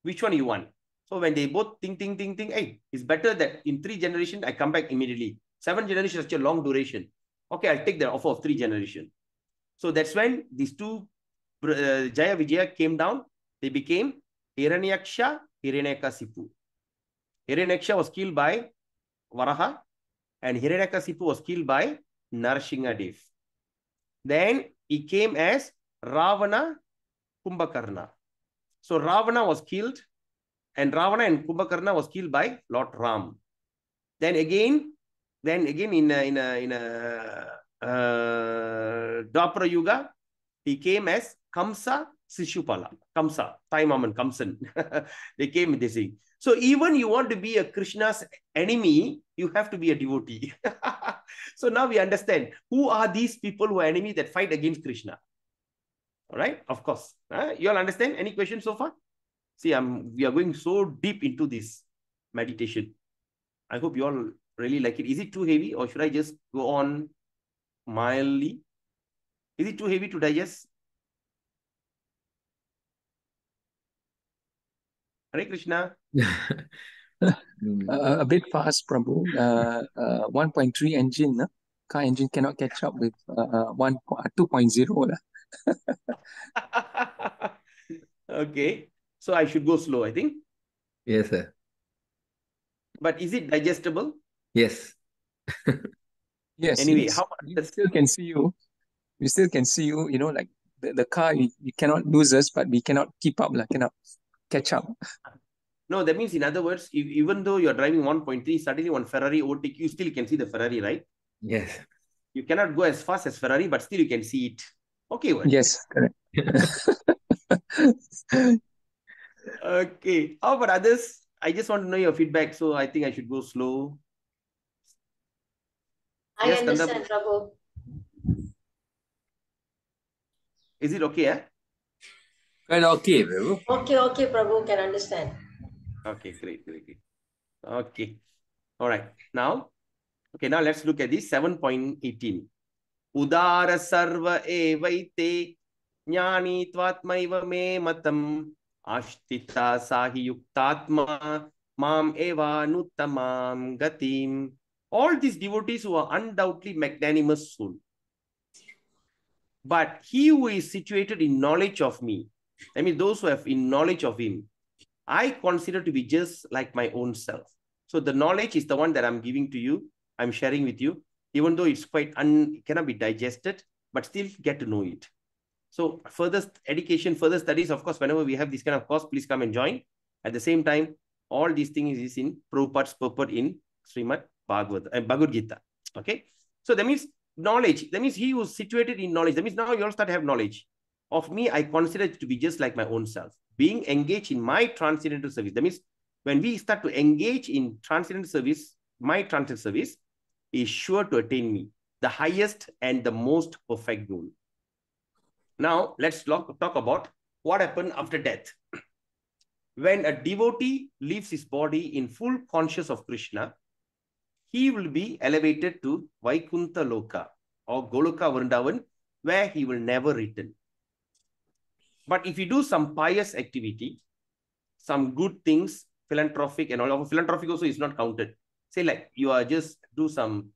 Speaker 1: Which one you want? So when they both think, hey, it's better that in 3 generations, I come back immediately. 7 generations is such a long duration. Okay, I'll take the offer of 3 generations. So that's when these 2 Jaya Vijaya came down. They became Hiranyaksha, Hiranyakasipu. Hiranyaksha was killed by Varaha, and Hiranyakasipu was killed by Narsingadev. Then he came as Ravana, Kumbhakarna. So Ravana was killed, and Ravana and Kumbhakarna was killed by Lord Ram. Then again in Dwapara Yuga, he came as Kamsa Sishupala. Kamsa, Taimaman, Kamsan. They came with this thing. So even you want to be a Krishna's enemy, you have to be a devotee. So now we understand who are these people who are enemies that fight against Krishna. All right, of course. You all understand? Any questions so far? See, we are going so deep into this meditation. I hope you all really like it. Is it too heavy, or should I just go on mildly? Is it too heavy to digest? Hare Krishna.
Speaker 3: A bit fast, Prabhu. 1.3 engine, car engine cannot catch up with 2.0.
Speaker 1: Okay. So I should go slow, I think.
Speaker 5: Yes, sir.
Speaker 1: But is it digestible?
Speaker 5: Yes.
Speaker 3: Yes,
Speaker 1: Anyway,
Speaker 3: yes.
Speaker 1: how
Speaker 3: We still can see you. We still can see you, like the car, you cannot lose us, but we cannot keep up, cannot catch up.
Speaker 1: No, that means in other words, even though you're driving 1.3, suddenly one Ferrari overtake you, still can see the Ferrari, right?
Speaker 5: Yes.
Speaker 1: You cannot go as fast as Ferrari, but still you can see it. Okay, well.
Speaker 3: Yes, correct.
Speaker 1: Okay. How about others? I just want to know your feedback, so I think I should go slow.
Speaker 4: I
Speaker 1: Yes,
Speaker 4: understand,
Speaker 1: Kanda.
Speaker 4: Prabhu.
Speaker 1: Is it okay?
Speaker 5: Quite okay, Prabhu.
Speaker 4: Okay, Prabhu, can understand.
Speaker 1: Okay, great. Okay. All right. Now let's look at this 7.18. Udara sarva evaite jnani tvatmaiva me matam ashtita sahi yuktatma mam eva nuttamam gatim. All these devotees who are undoubtedly magnanimous soul. But he who is situated in knowledge of me, I mean those who have in knowledge of him, I consider to be just like my own self. So the knowledge is the one that I'm giving to you, I'm sharing with you, even though it's quite cannot be digested, but still get to know it. So further education, further studies, of course, whenever we have this kind of course, please come and join. At the same time, All these things is in Prabhupada's purport in Bhagavad Gita. Okay. So that means knowledge. That means he was situated in knowledge. That means now you all start to have knowledge. Of me, I consider it to be just like my own self. Being engaged in my transcendental service. That means when we start to engage in transcendental service, my transcendental service is sure to attain me, the highest and the most perfect goal. Now, let's talk about what happened after death. When a devotee leaves his body in full conscious of Krishna, he will be elevated to Vaikuntha Loka or Goloka Vrindavan, where he will never return. But if you do some pious activity, some good things, philanthropic and all of philanthropic also is not counted. Say like you are just do some,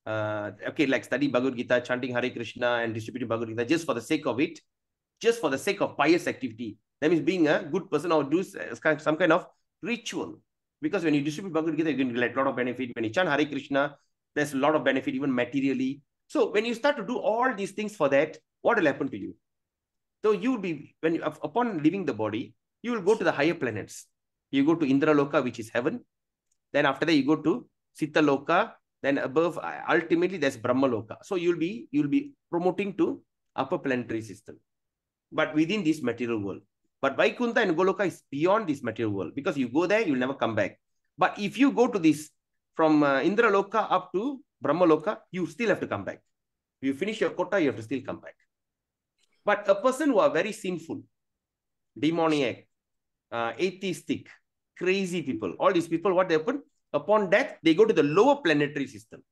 Speaker 1: like study Bhagavad Gita, chanting Hare Krishna and distributing Bhagavad Gita just for the sake of it, just for the sake of pious activity. That means being a good person or do some kind of ritual. Because when you distribute Bhagavad Gita, you can get a lot of benefit. When you chant Hare Krishna, there's a lot of benefit, even materially. So when you start to do all these things for that, what will happen to you? So you will be, upon leaving the body, you will go to the higher planets. You go to Indra Loka, which is heaven. Then after that, you go to Sita Loka. Then above, ultimately, there's Brahma Loka. So you'll be promoting to upper planetary system, but within this material world. But Vaikuntha and Goloka is beyond this material world, because you go there, you'll never come back. But if you go to this, from Indra Loka up to Brahma Loka, you still have to come back. If you finish your quota, you have to still come back. But a person who are very sinful, demoniac, atheistic, crazy people, all these people, what they happen? Upon death, they go to the lower planetary system.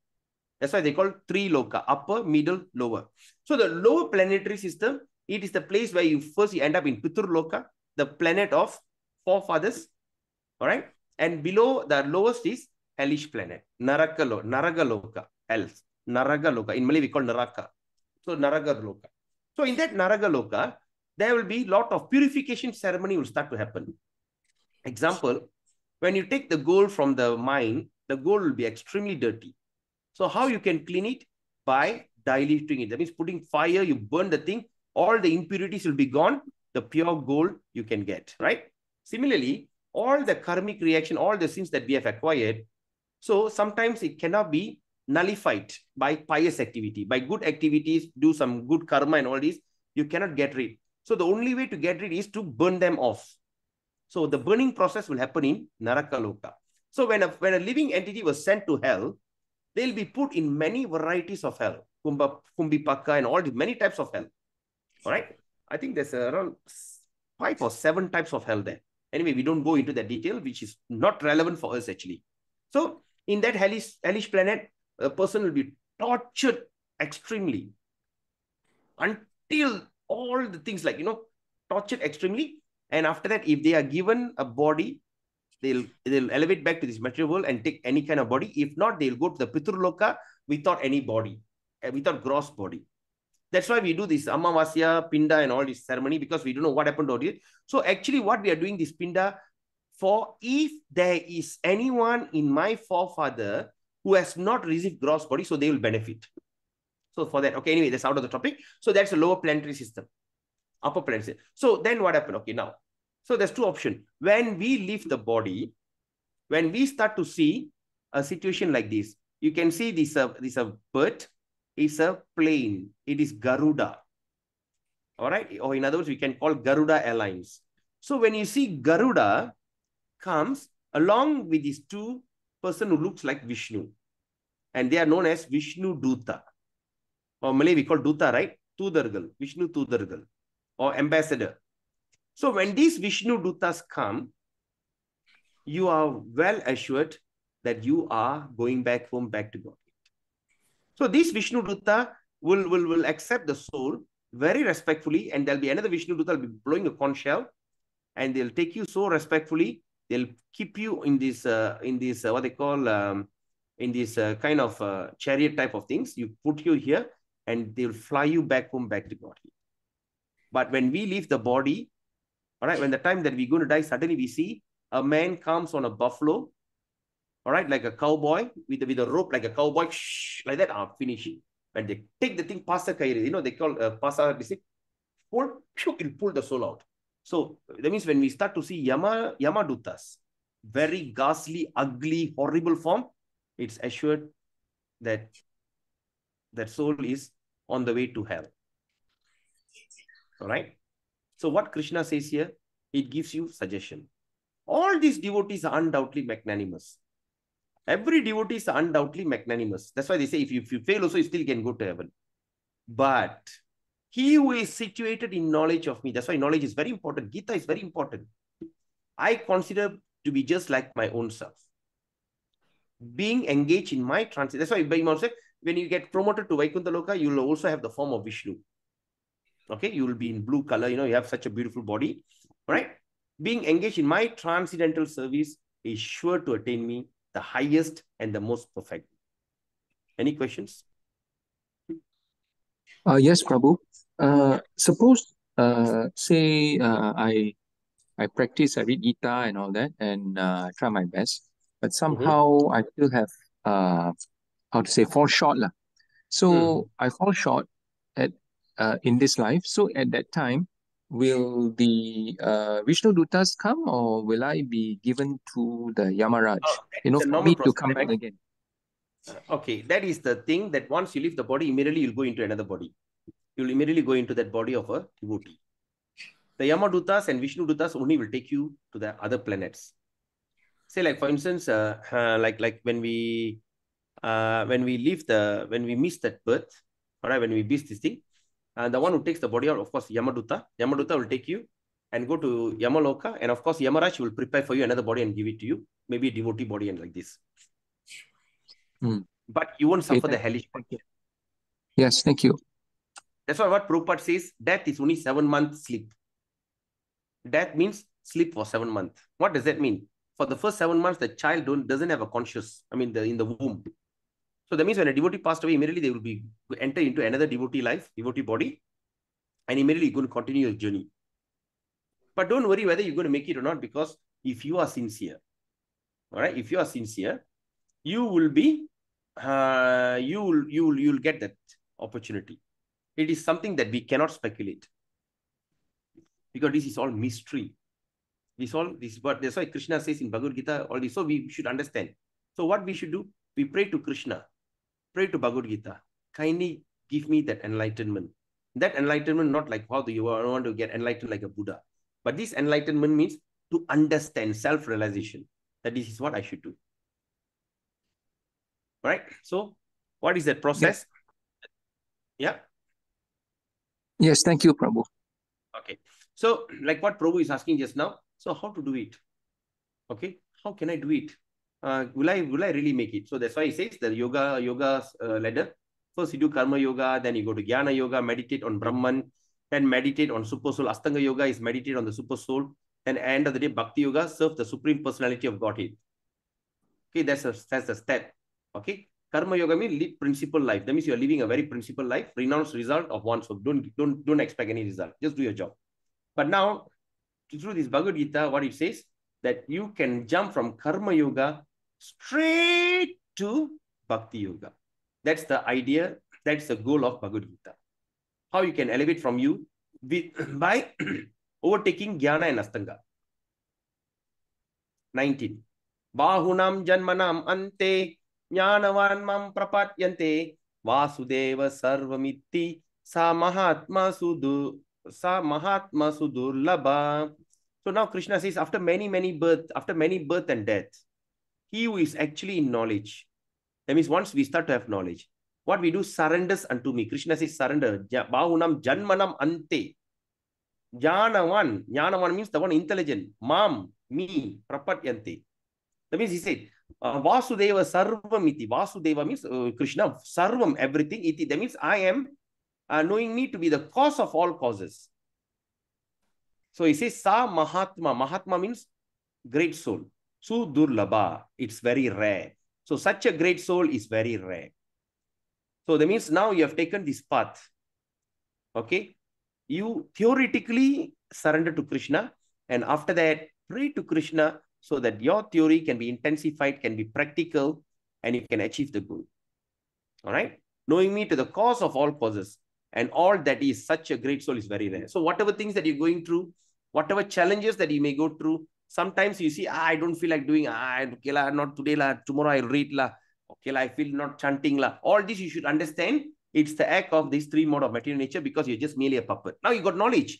Speaker 1: That's why they call three loka, upper, middle, lower. So the lower planetary system, it is the place where you end up in Pitur Loka, the planet of forefathers. All right. And below, the lowest is hellish planet, Naraga Loka, else. Naraga Loka. In Malay, we call Naraka. So Naraga Loka. So in that Naraga Loka, there will be a lot of purification ceremony will start to happen. Example, when you take the gold from the mine, the gold will be extremely dirty. So how you can clean it? By diluting it. That means putting fire, you burn the thing, all the impurities will be gone, the pure gold you can get, right? Similarly, all the karmic reaction, all the sins that we have acquired, so sometimes it cannot be nullified by pious activity. By good activities, do some good karma and all this, you cannot get rid. So the only way to get rid is to burn them off. So the burning process will happen in Naraka Loka. So when a living entity was sent to hell, they'll be put in many varieties of hell, Kumbhipaka and all these many types of hell. All right. I think there's around 5 or 7 types of hell there. Anyway, we don't go into that detail, which is not relevant for us actually. So in that hellish planet, a person will be tortured extremely until all the things like, tortured extremely. And after that, if they are given a body, they'll elevate back to this material world and take any kind of body. If not, they'll go to the Pitur Loka without any body, without gross body. That's why we do this Amavasya, Pinda and all this ceremony, because we don't know what happened to it. So actually what we are doing this Pinda for, if there is anyone in my forefather who has not received gross body, so they will benefit. So for that, okay, anyway, that's out of the topic. So that's a lower planetary system, upper planetary. So then what happened? Okay, now, so there's 2 options. When we leave the body, when we start to see a situation like this, you can see this bird is a plane. It is Garuda. All right. Or in other words, we can call Garuda Airlines. So when you see Garuda comes along with these 2 person who looks like Vishnu, and they are known as Vishnu Duta. Or Malay, we call Duta, right? Tudargal, Vishnu Tudargal, or ambassador. So when these Vishnu Dutas come, you are well assured that you are going back home, back to God. So this Vishnu Duta will accept the soul very respectfully, and there'll be another Vishnu Duta will be blowing a conch shell, and they'll take you so respectfully. They'll keep you in this what they call in this kind of chariot type of things. You put you here, and they'll fly you back home, back to God. But when we leave the body, all right, when the time that we're going to die, suddenly we see a man comes on a buffalo, all right, like a cowboy with a rope, like a cowboy, like that, finishing. When they take the thing, pasa kairi, they call pasa, they say, it'll pull the soul out. So that means when we start to see Yamadutas, very ghastly, ugly, horrible form, it's assured that that soul is on the way to hell. All right. So what Krishna says here, it gives you suggestion. All these devotees are undoubtedly magnanimous. Every devotee is undoubtedly magnanimous. That's why they say if you fail also, you still can go to heaven. But he who is situated in knowledge of me, that's why knowledge is very important. Gita is very important. I consider to be just like my own self. Being engaged in my transit. That's why Imam said, when you get promoted to Vaikuntha Loka, you will also have the form of Vishnu. Okay, you will be in blue color, you have such a beautiful body, right? Being engaged in my transcendental service is sure to attain me the highest and the most perfect. Any questions?
Speaker 3: Yes, Prabhu. Suppose, say, I practice, I read Gita and all that, and I try my best, but somehow I still have, how to say, fall short lah. So I fall short at in this life. So at that time, will the Vishnu Dutas come, or will I be given to the Yamaraj?
Speaker 1: It's a
Speaker 3: For
Speaker 1: normal
Speaker 3: me to
Speaker 1: process.
Speaker 3: come back again.
Speaker 1: Okay, that is the thing that once you leave the body, immediately you'll go into another body. You'll immediately go into that body of a devotee. The Yamadutas and Vishnu Dutas only will take you to the other planets. Say, like for instance, like when we miss that birth, all right, when we miss this thing, the one who takes the body out, of course, Yamaduta will take you and go to Yamaloka, and of course, Yamaraj will prepare for you another body and give it to you, maybe a devotee body and like this. But you won't suffer the hellish punishment.
Speaker 3: Yes, thank you.
Speaker 1: That's why what Prabhupada says, death is only 7 months sleep. Death means sleep for 7 months. What does that mean? For the first 7 months, the child doesn't have a conscious, in the womb. So that means when a devotee passed away, immediately they will be enter into another devotee life, devotee body, and immediately you're going to continue your journey. But don't worry whether you're going to make it or not, because if you are sincere, all right, if you are sincere, you will be, you'll get that opportunity. It is something that we cannot speculate, because this is all mystery. That's why Krishna says in Bhagavad Gita, all this. So we should understand. So what we should do? We pray to Krishna, pray to Bhagavad Gita. Kindly give me that enlightenment. That enlightenment, not like how do you want to get enlightened like a Buddha. But this enlightenment means to understand self-realization. That this is what I should do. Right? So what is that process? Yeah.
Speaker 3: Yes, thank you, Prabhu.
Speaker 1: Okay. So like what Prabhu is asking just now. So how to do it? Okay. How can I do it? Will I really make it? So that's why he says the yoga ladder. First you do karma yoga, then you go to Jnana yoga, meditate on Brahman, then meditate on super soul. Astanga yoga is meditate on the super soul. And at the end of the day, Bhakti yoga serve the supreme personality of Godhead. Okay, that's a step. Okay. Karma yoga means live principle life. That means you are living a very principle life, renounce result of one soul. Don't expect any result. Just do your job. But now, through this Bhagavad Gita, what it says, that you can jump from Karma Yoga straight to Bhakti Yoga. That's the idea. That's the goal of Bhagavad Gita. How you can elevate from you by overtaking Jnana and Astanga. 19. Bahunam janmanam ante jnanavan mam prapatyante vasudeva sarvamitti sa mahatma sudurlabha. So now Krishna says, after many birth and death, he who is actually in knowledge, that means once we start to have knowledge, what we do surrenders unto me. Krishna says surrender. Bahunam janmanam ante. Jnanavan means the one intelligent. Mam, me, prapatyante. That means he said, Vasudeva sarvamiti. Vasudeva means Krishna, sarvam, everything. Iti. That means I am knowing me to be the cause of all causes. So he says, Sa Mahatma. Mahatma means great soul. Sudurlabha. It's very rare. So such a great soul is very rare. So that means now you have taken this path. Okay. You theoretically surrender to Krishna, and after that, pray to Krishna so that your theory can be intensified, can be practical, and you can achieve the goal. All right. Knowing me to the cause of all causes, and all that is such a great soul is very rare. So whatever things that you're going through, whatever challenges that you may go through, Sometimes you see, I don't feel like doing, okay, la, not today, la, tomorrow I'll read. La. Okay, la, I feel not chanting. La. All this you should understand. It's the act of these three modes of material nature because you're just merely a puppet. Now you got knowledge.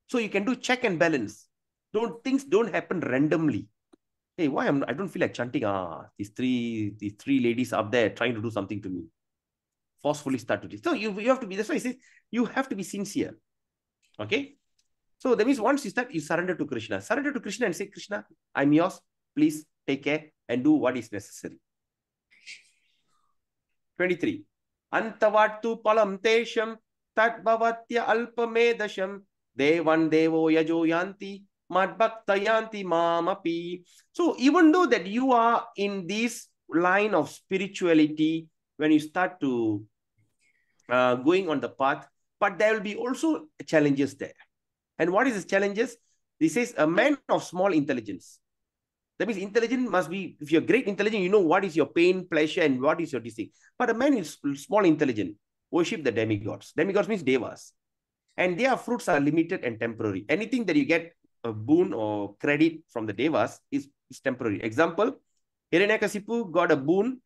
Speaker 1: So you can do check and balance. Things don't happen randomly. Hey, I don't feel like chanting. These three ladies up there trying to do something to me. Forcefully start to do. So you have to be, that's why I say you have to be sincere. Okay. So that means once you start, you surrender to Krishna. Surrender to Krishna and say, Krishna, I'm yours. Please take care and do what is necessary. 23. Antavattu palam tesham tat bhavatya alpamedasham devan devo yajo yanti madbhaktayanti mamapi. So even though that you are in this line of spirituality, when you start to going on the path, but there will be also challenges there. And what is the challenges? This is a man of small intelligence. That means intelligent must be, if you're great intelligent, you know what is your pain, pleasure, and what is your disease. But a man is small intelligent, worship the demigods. Demigods means devas. And their fruits are limited and temporary. Anything that you get a boon or credit from the devas is temporary. Example, Hiranyakasipu got a boon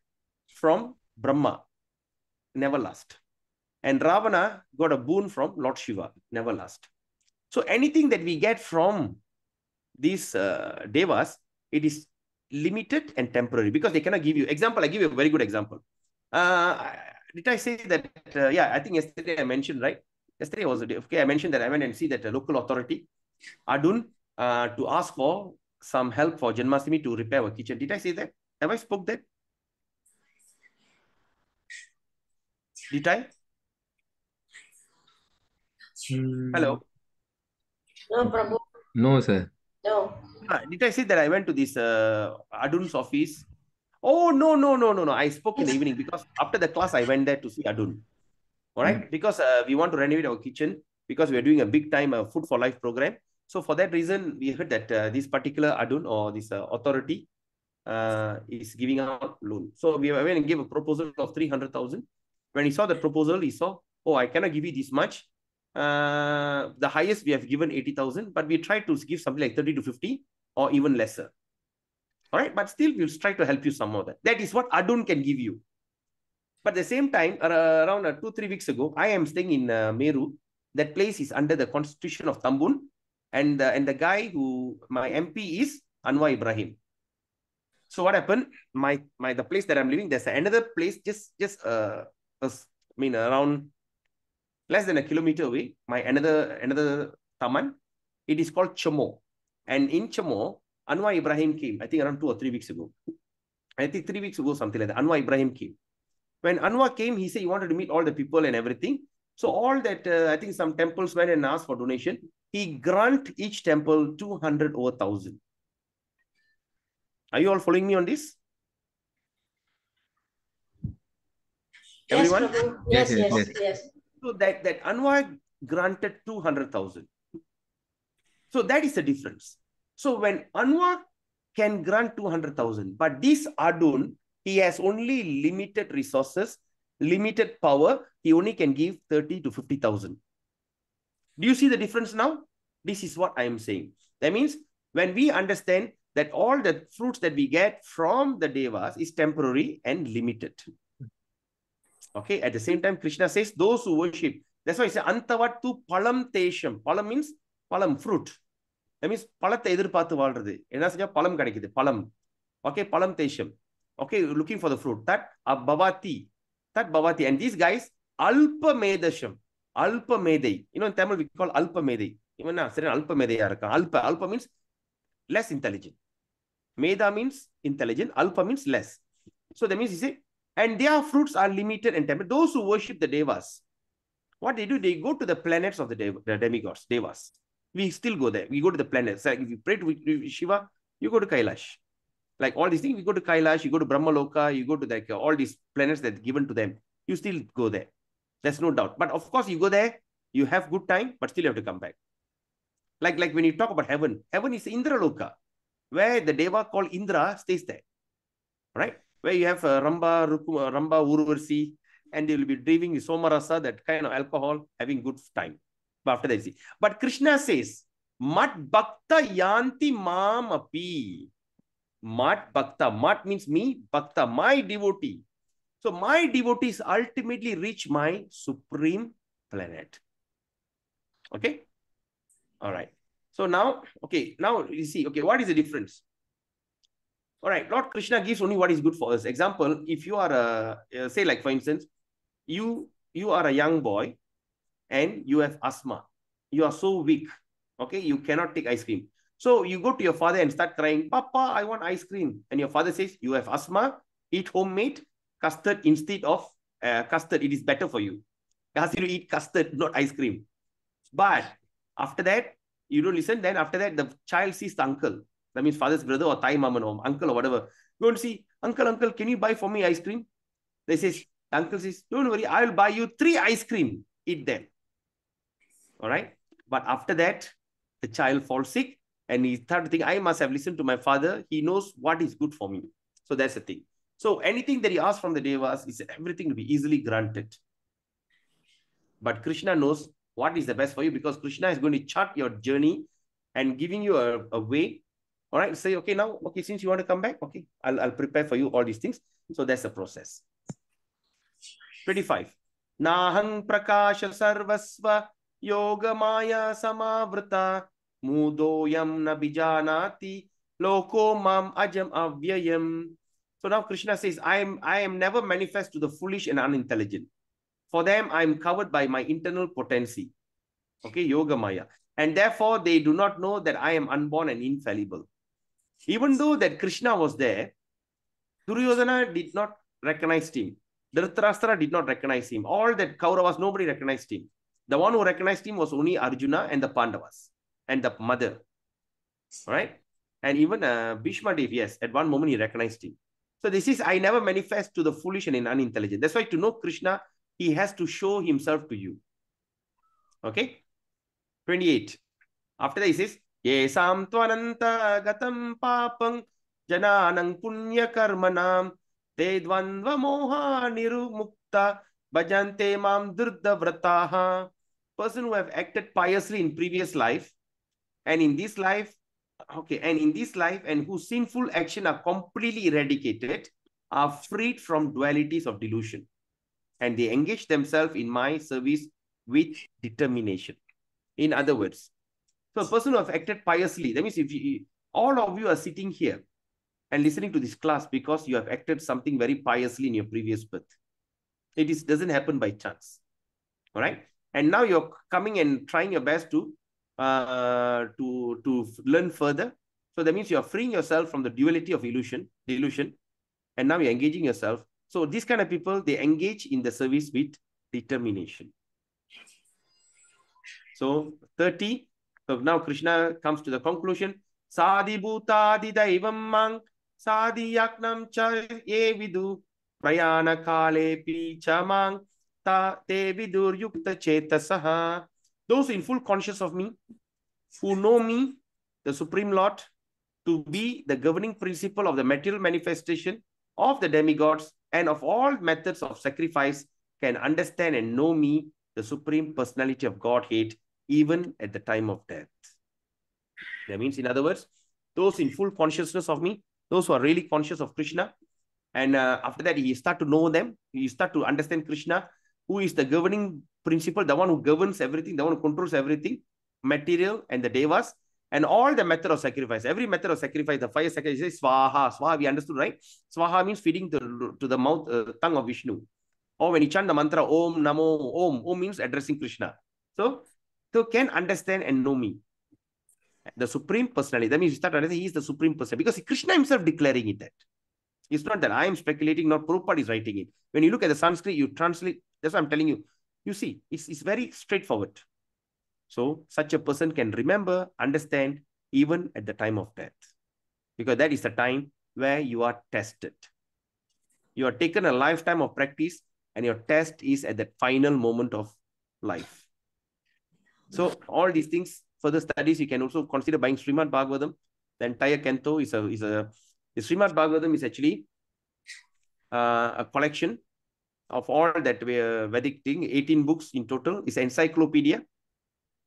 Speaker 1: from Brahma, never last. And Ravana got a boon from Lord Shiva, never last. So anything that we get from these devas, it is limited and temporary because they cannot give you. Example, I give you a very good example. Did I say that? Yeah, I think yesterday I mentioned, right? Yesterday was the day. Okay, I mentioned that I went and see that local authority, Adun, to ask for some help for Janmashtami to repair our kitchen. Did I say that? Have I spoke that? Did I? Hello?
Speaker 4: No, Prabhu.
Speaker 5: No, sir.
Speaker 4: No.
Speaker 1: Did I say that I went to this Adun's office? Oh, no. I spoke in the evening because after the class, I went there to see Adun. All right. Because we want to renovate our kitchen because we're doing a big time Food for Life program. So for that reason, we heard that this particular Adun or this authority is giving out loan. So we went and gave a proposal of 300,000. When he saw the proposal, he saw, oh, I cannot give you this much. The highest we have given 80,000, but we tried to give something like 30 to 50 or even lesser. All right, but still we'll try to help you some more. That is what Adun can give you. But at the same time, around 2-3 weeks ago, I am staying in Meru. That place is under the constitution of Tambun, and the guy who my MP is Anwar Ibrahim. So what happened? The place that I'm living, there's another place just around less than a kilometer away. My another taman. It is called Chamo, and in Chamo, Anwar Ibrahim came. I think around 2 or 3 weeks ago. I think 3 weeks ago, something like that. Anwar Ibrahim came. When Anwar came, he said he wanted to meet all the people and everything. So all that, I think some temples went and asked for donation. He grant each temple 200 over 1,000. Are you all following me on this?
Speaker 4: Yes,
Speaker 1: Everyone?
Speaker 4: Prabhu.
Speaker 5: Yes,
Speaker 4: Yes,
Speaker 5: yes,
Speaker 4: yes,
Speaker 5: yes.
Speaker 4: yes.
Speaker 1: So that Anwar granted 200,000. So that is the difference. So when Anwar can grant 200,000, but this Adun, he has only limited resources, limited power. He only can give 30 to 50,000. Do you see the difference now? This is what I am saying. That means when we understand that all the fruits that we get from the devas is temporary and limited. Okay, at the same time, Krishna says, those who worship, that's why he says, Antavattu palam tesham. Palam means palam, fruit. That means பழத்தை எதிர்பார்த்து வாழ்றது. என்ன செஞ்சா பழம் கிடைக்குது, பழம். Okay, பழம் தேசம். Okay, looking for the fruit. That bhavati. And these guys, alpa medasham. Alpa medai. You know, in Tamil we call alpa medai. Even now, alpa medai irukka. Alpa means less intelligent. Meda means intelligent. Alpa means less. So that means you say, and their fruits are limited and temporary. Those who worship the devas, what they do, they go to the planets of the demigods, devas. We still go there. We go to the planets. Like if you pray to Shiva, you go to Kailash. Like all these things, you go to Kailash, you go to Brahmaloka, you go to like all these planets that are given to them. You still go there. There's no doubt. But of course, you go there, you have good time, but still you have to come back. Like when you talk about heaven, heaven is Indra Loka, where the deva called Indra stays there. Right? Where you have Ramba Urvarsi, and they will be drinking Somarasa, that kind of alcohol, having good time. After that, see. But Krishna says, Mat bhakta yanti mam api. Mat bhakta. Mat means me. Bhakta, my devotee. So my devotees ultimately reach my supreme planet. Okay. All right. So now, okay, now you see, okay, what is the difference? All right, Lord Krishna gives only what is good for us. Example, if you are say like for instance, you are a young boy and you have asthma. You are so weak, okay, you cannot take ice cream. So you go to your father and start crying, Papa, I want ice cream. And your father says, you have asthma, eat homemade custard instead of custard. It is better for you. He asks you to eat custard, not ice cream. But after that, you don't listen. Then after that, the child sees the uncle. That means father's brother or Thai mom or uncle or whatever. Go and see, uncle, can you buy for me ice cream? They says, the uncle says, don't worry, I will buy you 3 ice cream. Eat them. All right. But after that, the child falls sick and he started to think, I must have listened to my father. He knows what is good for me. So that's the thing. So anything that he asks from the devas is everything to be easily granted. But Krishna knows what is the best for you because Krishna is going to chart your journey and giving you a way. All right, say, okay, now, okay, since you want to come back, okay, I'll prepare for you all these things. So that's the process. 25. Nahang prakasha sarvasva yoga maya samavrita mudoyam nabijanati loko mam ajam avyayam. So now Krishna says, I am never manifest to the foolish and unintelligent. For them, I am covered by my internal potency. Okay, yoga maya. And therefore, they do not know that I am unborn and infallible. Even though that Krishna was there, Duryodhana did not recognize him. Dhritarashtra did not recognize him. All that Kauravas, nobody recognized him. The one who recognized him was only Arjuna and the Pandavas and the mother. All right? And even Bhishma Dev, yes, at one moment he recognized him. So this is, I never manifest to the foolish and unintelligent. That's why to know Krishna, he has to show himself to you. Okay? 28. After that he says, Yesam tvananta gatam papang jananang punya karmanam te dvandva moha nirumukta bhajante mam durda vrataha. Person who have acted piously in previous life and in this life, okay, and in this life and whose sinful action are completely eradicated are freed from dualities of delusion. And they engage themselves in my service with determination. In other words, so a person who have acted piously, that means if all of you are sitting here and listening to this class because you have acted something very piously in your previous birth. It doesn't happen by chance. All right. And now you're coming and trying your best to learn further. So that means you're freeing yourself from the duality of delusion, and now you're engaging yourself. So these kind of people, they engage in the service with determination. So 30. So now Krishna comes to the conclusion. Sadi bhutadi daivam mang sadi yaknam cha ye vidu prayana kale pi chamang ta te vidur yukta chetasaha. Those in full conscious of me, who know me, the Supreme Lord, to be the governing principle of the material manifestation of the demigods and of all methods of sacrifice, can understand and know me, the Supreme Personality of Godhead, even at the time of death. That means, in other words, those in full consciousness of me, those who are really conscious of Krishna, and after that, you start to know them, you start to understand Krishna, who is the governing principle, the one who governs everything, the one who controls everything, material and the devas, and all the method of sacrifice. Every method of sacrifice, the fire sacrifice is swaha. Swaha, we understood, right? Swaha means feeding to the mouth, tongue of Vishnu. Or when you chant the mantra, Om Namo Om, Om means addressing Krishna. So can understand and know me, the Supreme Personality. That means you start understanding he is the Supreme Personality, because Krishna himself declaring it that. It's not that I am speculating, not Prabhupada is writing it. When you look at the Sanskrit, you translate, that's what I'm telling you. You see, it's very straightforward. So such a person can remember, understand, even at the time of death. Because that is the time where you are tested. You are taken a lifetime of practice and your test is at that final moment of life. So all these things, further studies, you can also consider buying Srimad Bhagavatam. The entire canto is the Srimad Bhagavatam is actually a collection of all that Vedic thing, 18 books in total. It's an encyclopedia.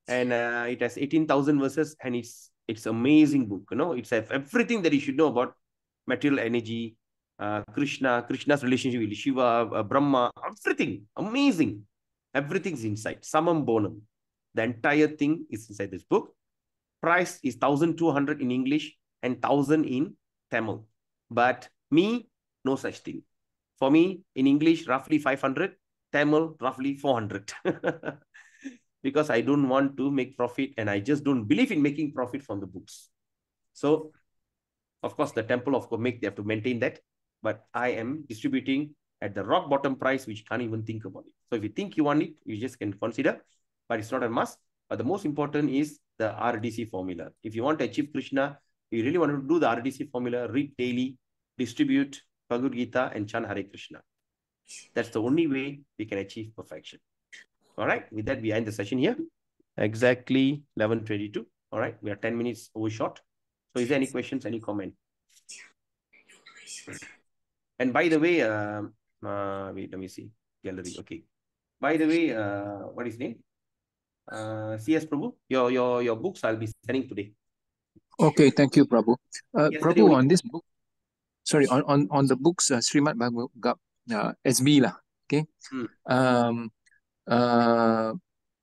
Speaker 1: and it has 18,000 verses, and it's amazing book. It's everything that you should know about material energy, Krishna's relationship with Shiva, Brahma, everything amazing. Everything's inside. Samam Bonam. The entire thing is inside this book. Price is 1,200 in English and 1,000 in Tamil. But me, no such thing. For me, in English, roughly 500, Tamil, roughly 400. Because I don't want to make profit, and I just don't believe in making profit from the books. So, of course, the temple, of course, they have to maintain that. But I am distributing at the rock bottom price, which you can't even think about it. So if you think you want it, you just can consider, but it's not a must. But the most important is the RDC formula. If you want to achieve Krishna, you really want to do the RDC formula, read daily, distribute Bhagavad Gita, and chant Hare Krishna. That's the only way we can achieve perfection. All right. With that, we end the session here. Exactly 11:22. All right. We are 10 minutes over short. So is there any questions, any comment? And by the way, wait, let me see. Gallery. Okay. By the way, what is his name? CS Prabhu, your books I'll be sending today.
Speaker 3: Okay, thank you, Prabhu.
Speaker 1: Yesterday
Speaker 3: Prabhu,
Speaker 1: only.
Speaker 3: on this book, sorry, on the books, Srimad Bhagavad SB lah. Okay.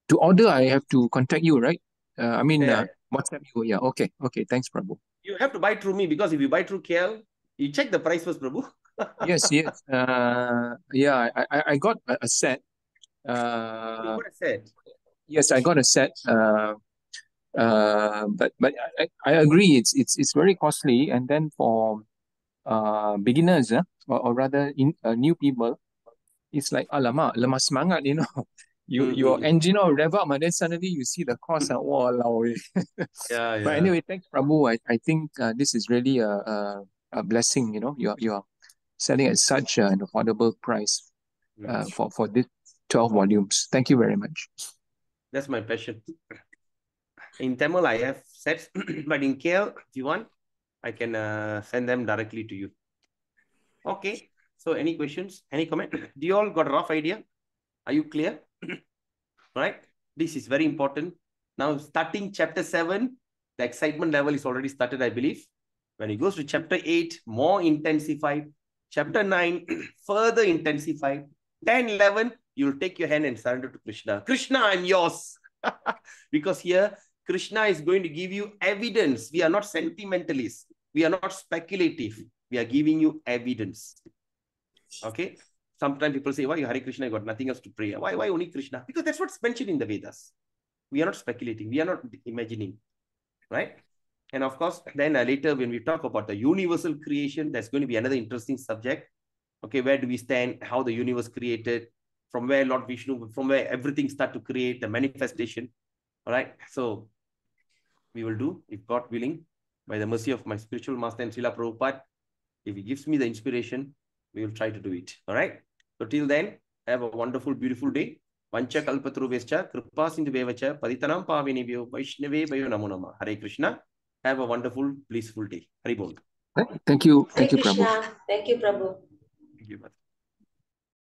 Speaker 3: To order, I have to contact you, right? WhatsApp you. Yeah. Okay. Okay. Thanks, Prabhu.
Speaker 1: You have to buy through me, because if you buy through KL, you check the price first, Prabhu.
Speaker 3: Yes. Yeah. I got a set.
Speaker 1: You got a set.
Speaker 3: Yes, I got a set. But I agree, it's very costly, and then for beginners, or rather new people, it's like alamak, lemah semangat, your engine will rev up, and then suddenly you see the cost, walao.
Speaker 1: Yeah.
Speaker 3: But anyway, thanks, Prabhu. I think this is really a blessing. You're selling at such an affordable price for this 12 volumes. Thank you very much.
Speaker 1: That's my passion. In Tamil, I have sets, but in KL, if you want, I can send them directly to you. Okay. So any questions? Any comment? Do you all got a rough idea? Are you clear? Right? This is very important. Now, starting chapter 7, the excitement level is already started, I believe. When it goes to chapter 8, more intensified. Chapter 9, further intensified. 10, 11, you'll take your hand and surrender to Krishna. Krishna, I'm yours. Because here, Krishna is going to give you evidence. We are not sentimentalists. We are not speculative. We are giving you evidence. Okay? Sometimes people say, why Hare Krishna, you got nothing else to pray. Why only Krishna? Because that's what's mentioned in the Vedas. We are not speculating. We are not imagining. Right? And of course, then later when we talk about the universal creation, that's going to be another interesting subject. Okay, where do we stand? How the universe created? From where Lord Vishnu, from where everything start to create, the manifestation. All right? So, we will do, if God willing, by the mercy of my spiritual master and Srila Prabhupada, if he gives me the inspiration, we will try to do it. All right? So till then, have a wonderful, beautiful day. Vancha kalpatruvescha, kripa sindhu vevacha, paditanam pavinibhyo, vaishnave vayo namo nama. Hare Krishna. Have a wonderful, blissful day. Hari Bol.
Speaker 3: Thank you.
Speaker 4: Hare
Speaker 3: Thank you, Prabhu.
Speaker 4: Krishna. Thank you, Prabhu.
Speaker 1: Thank you, brother.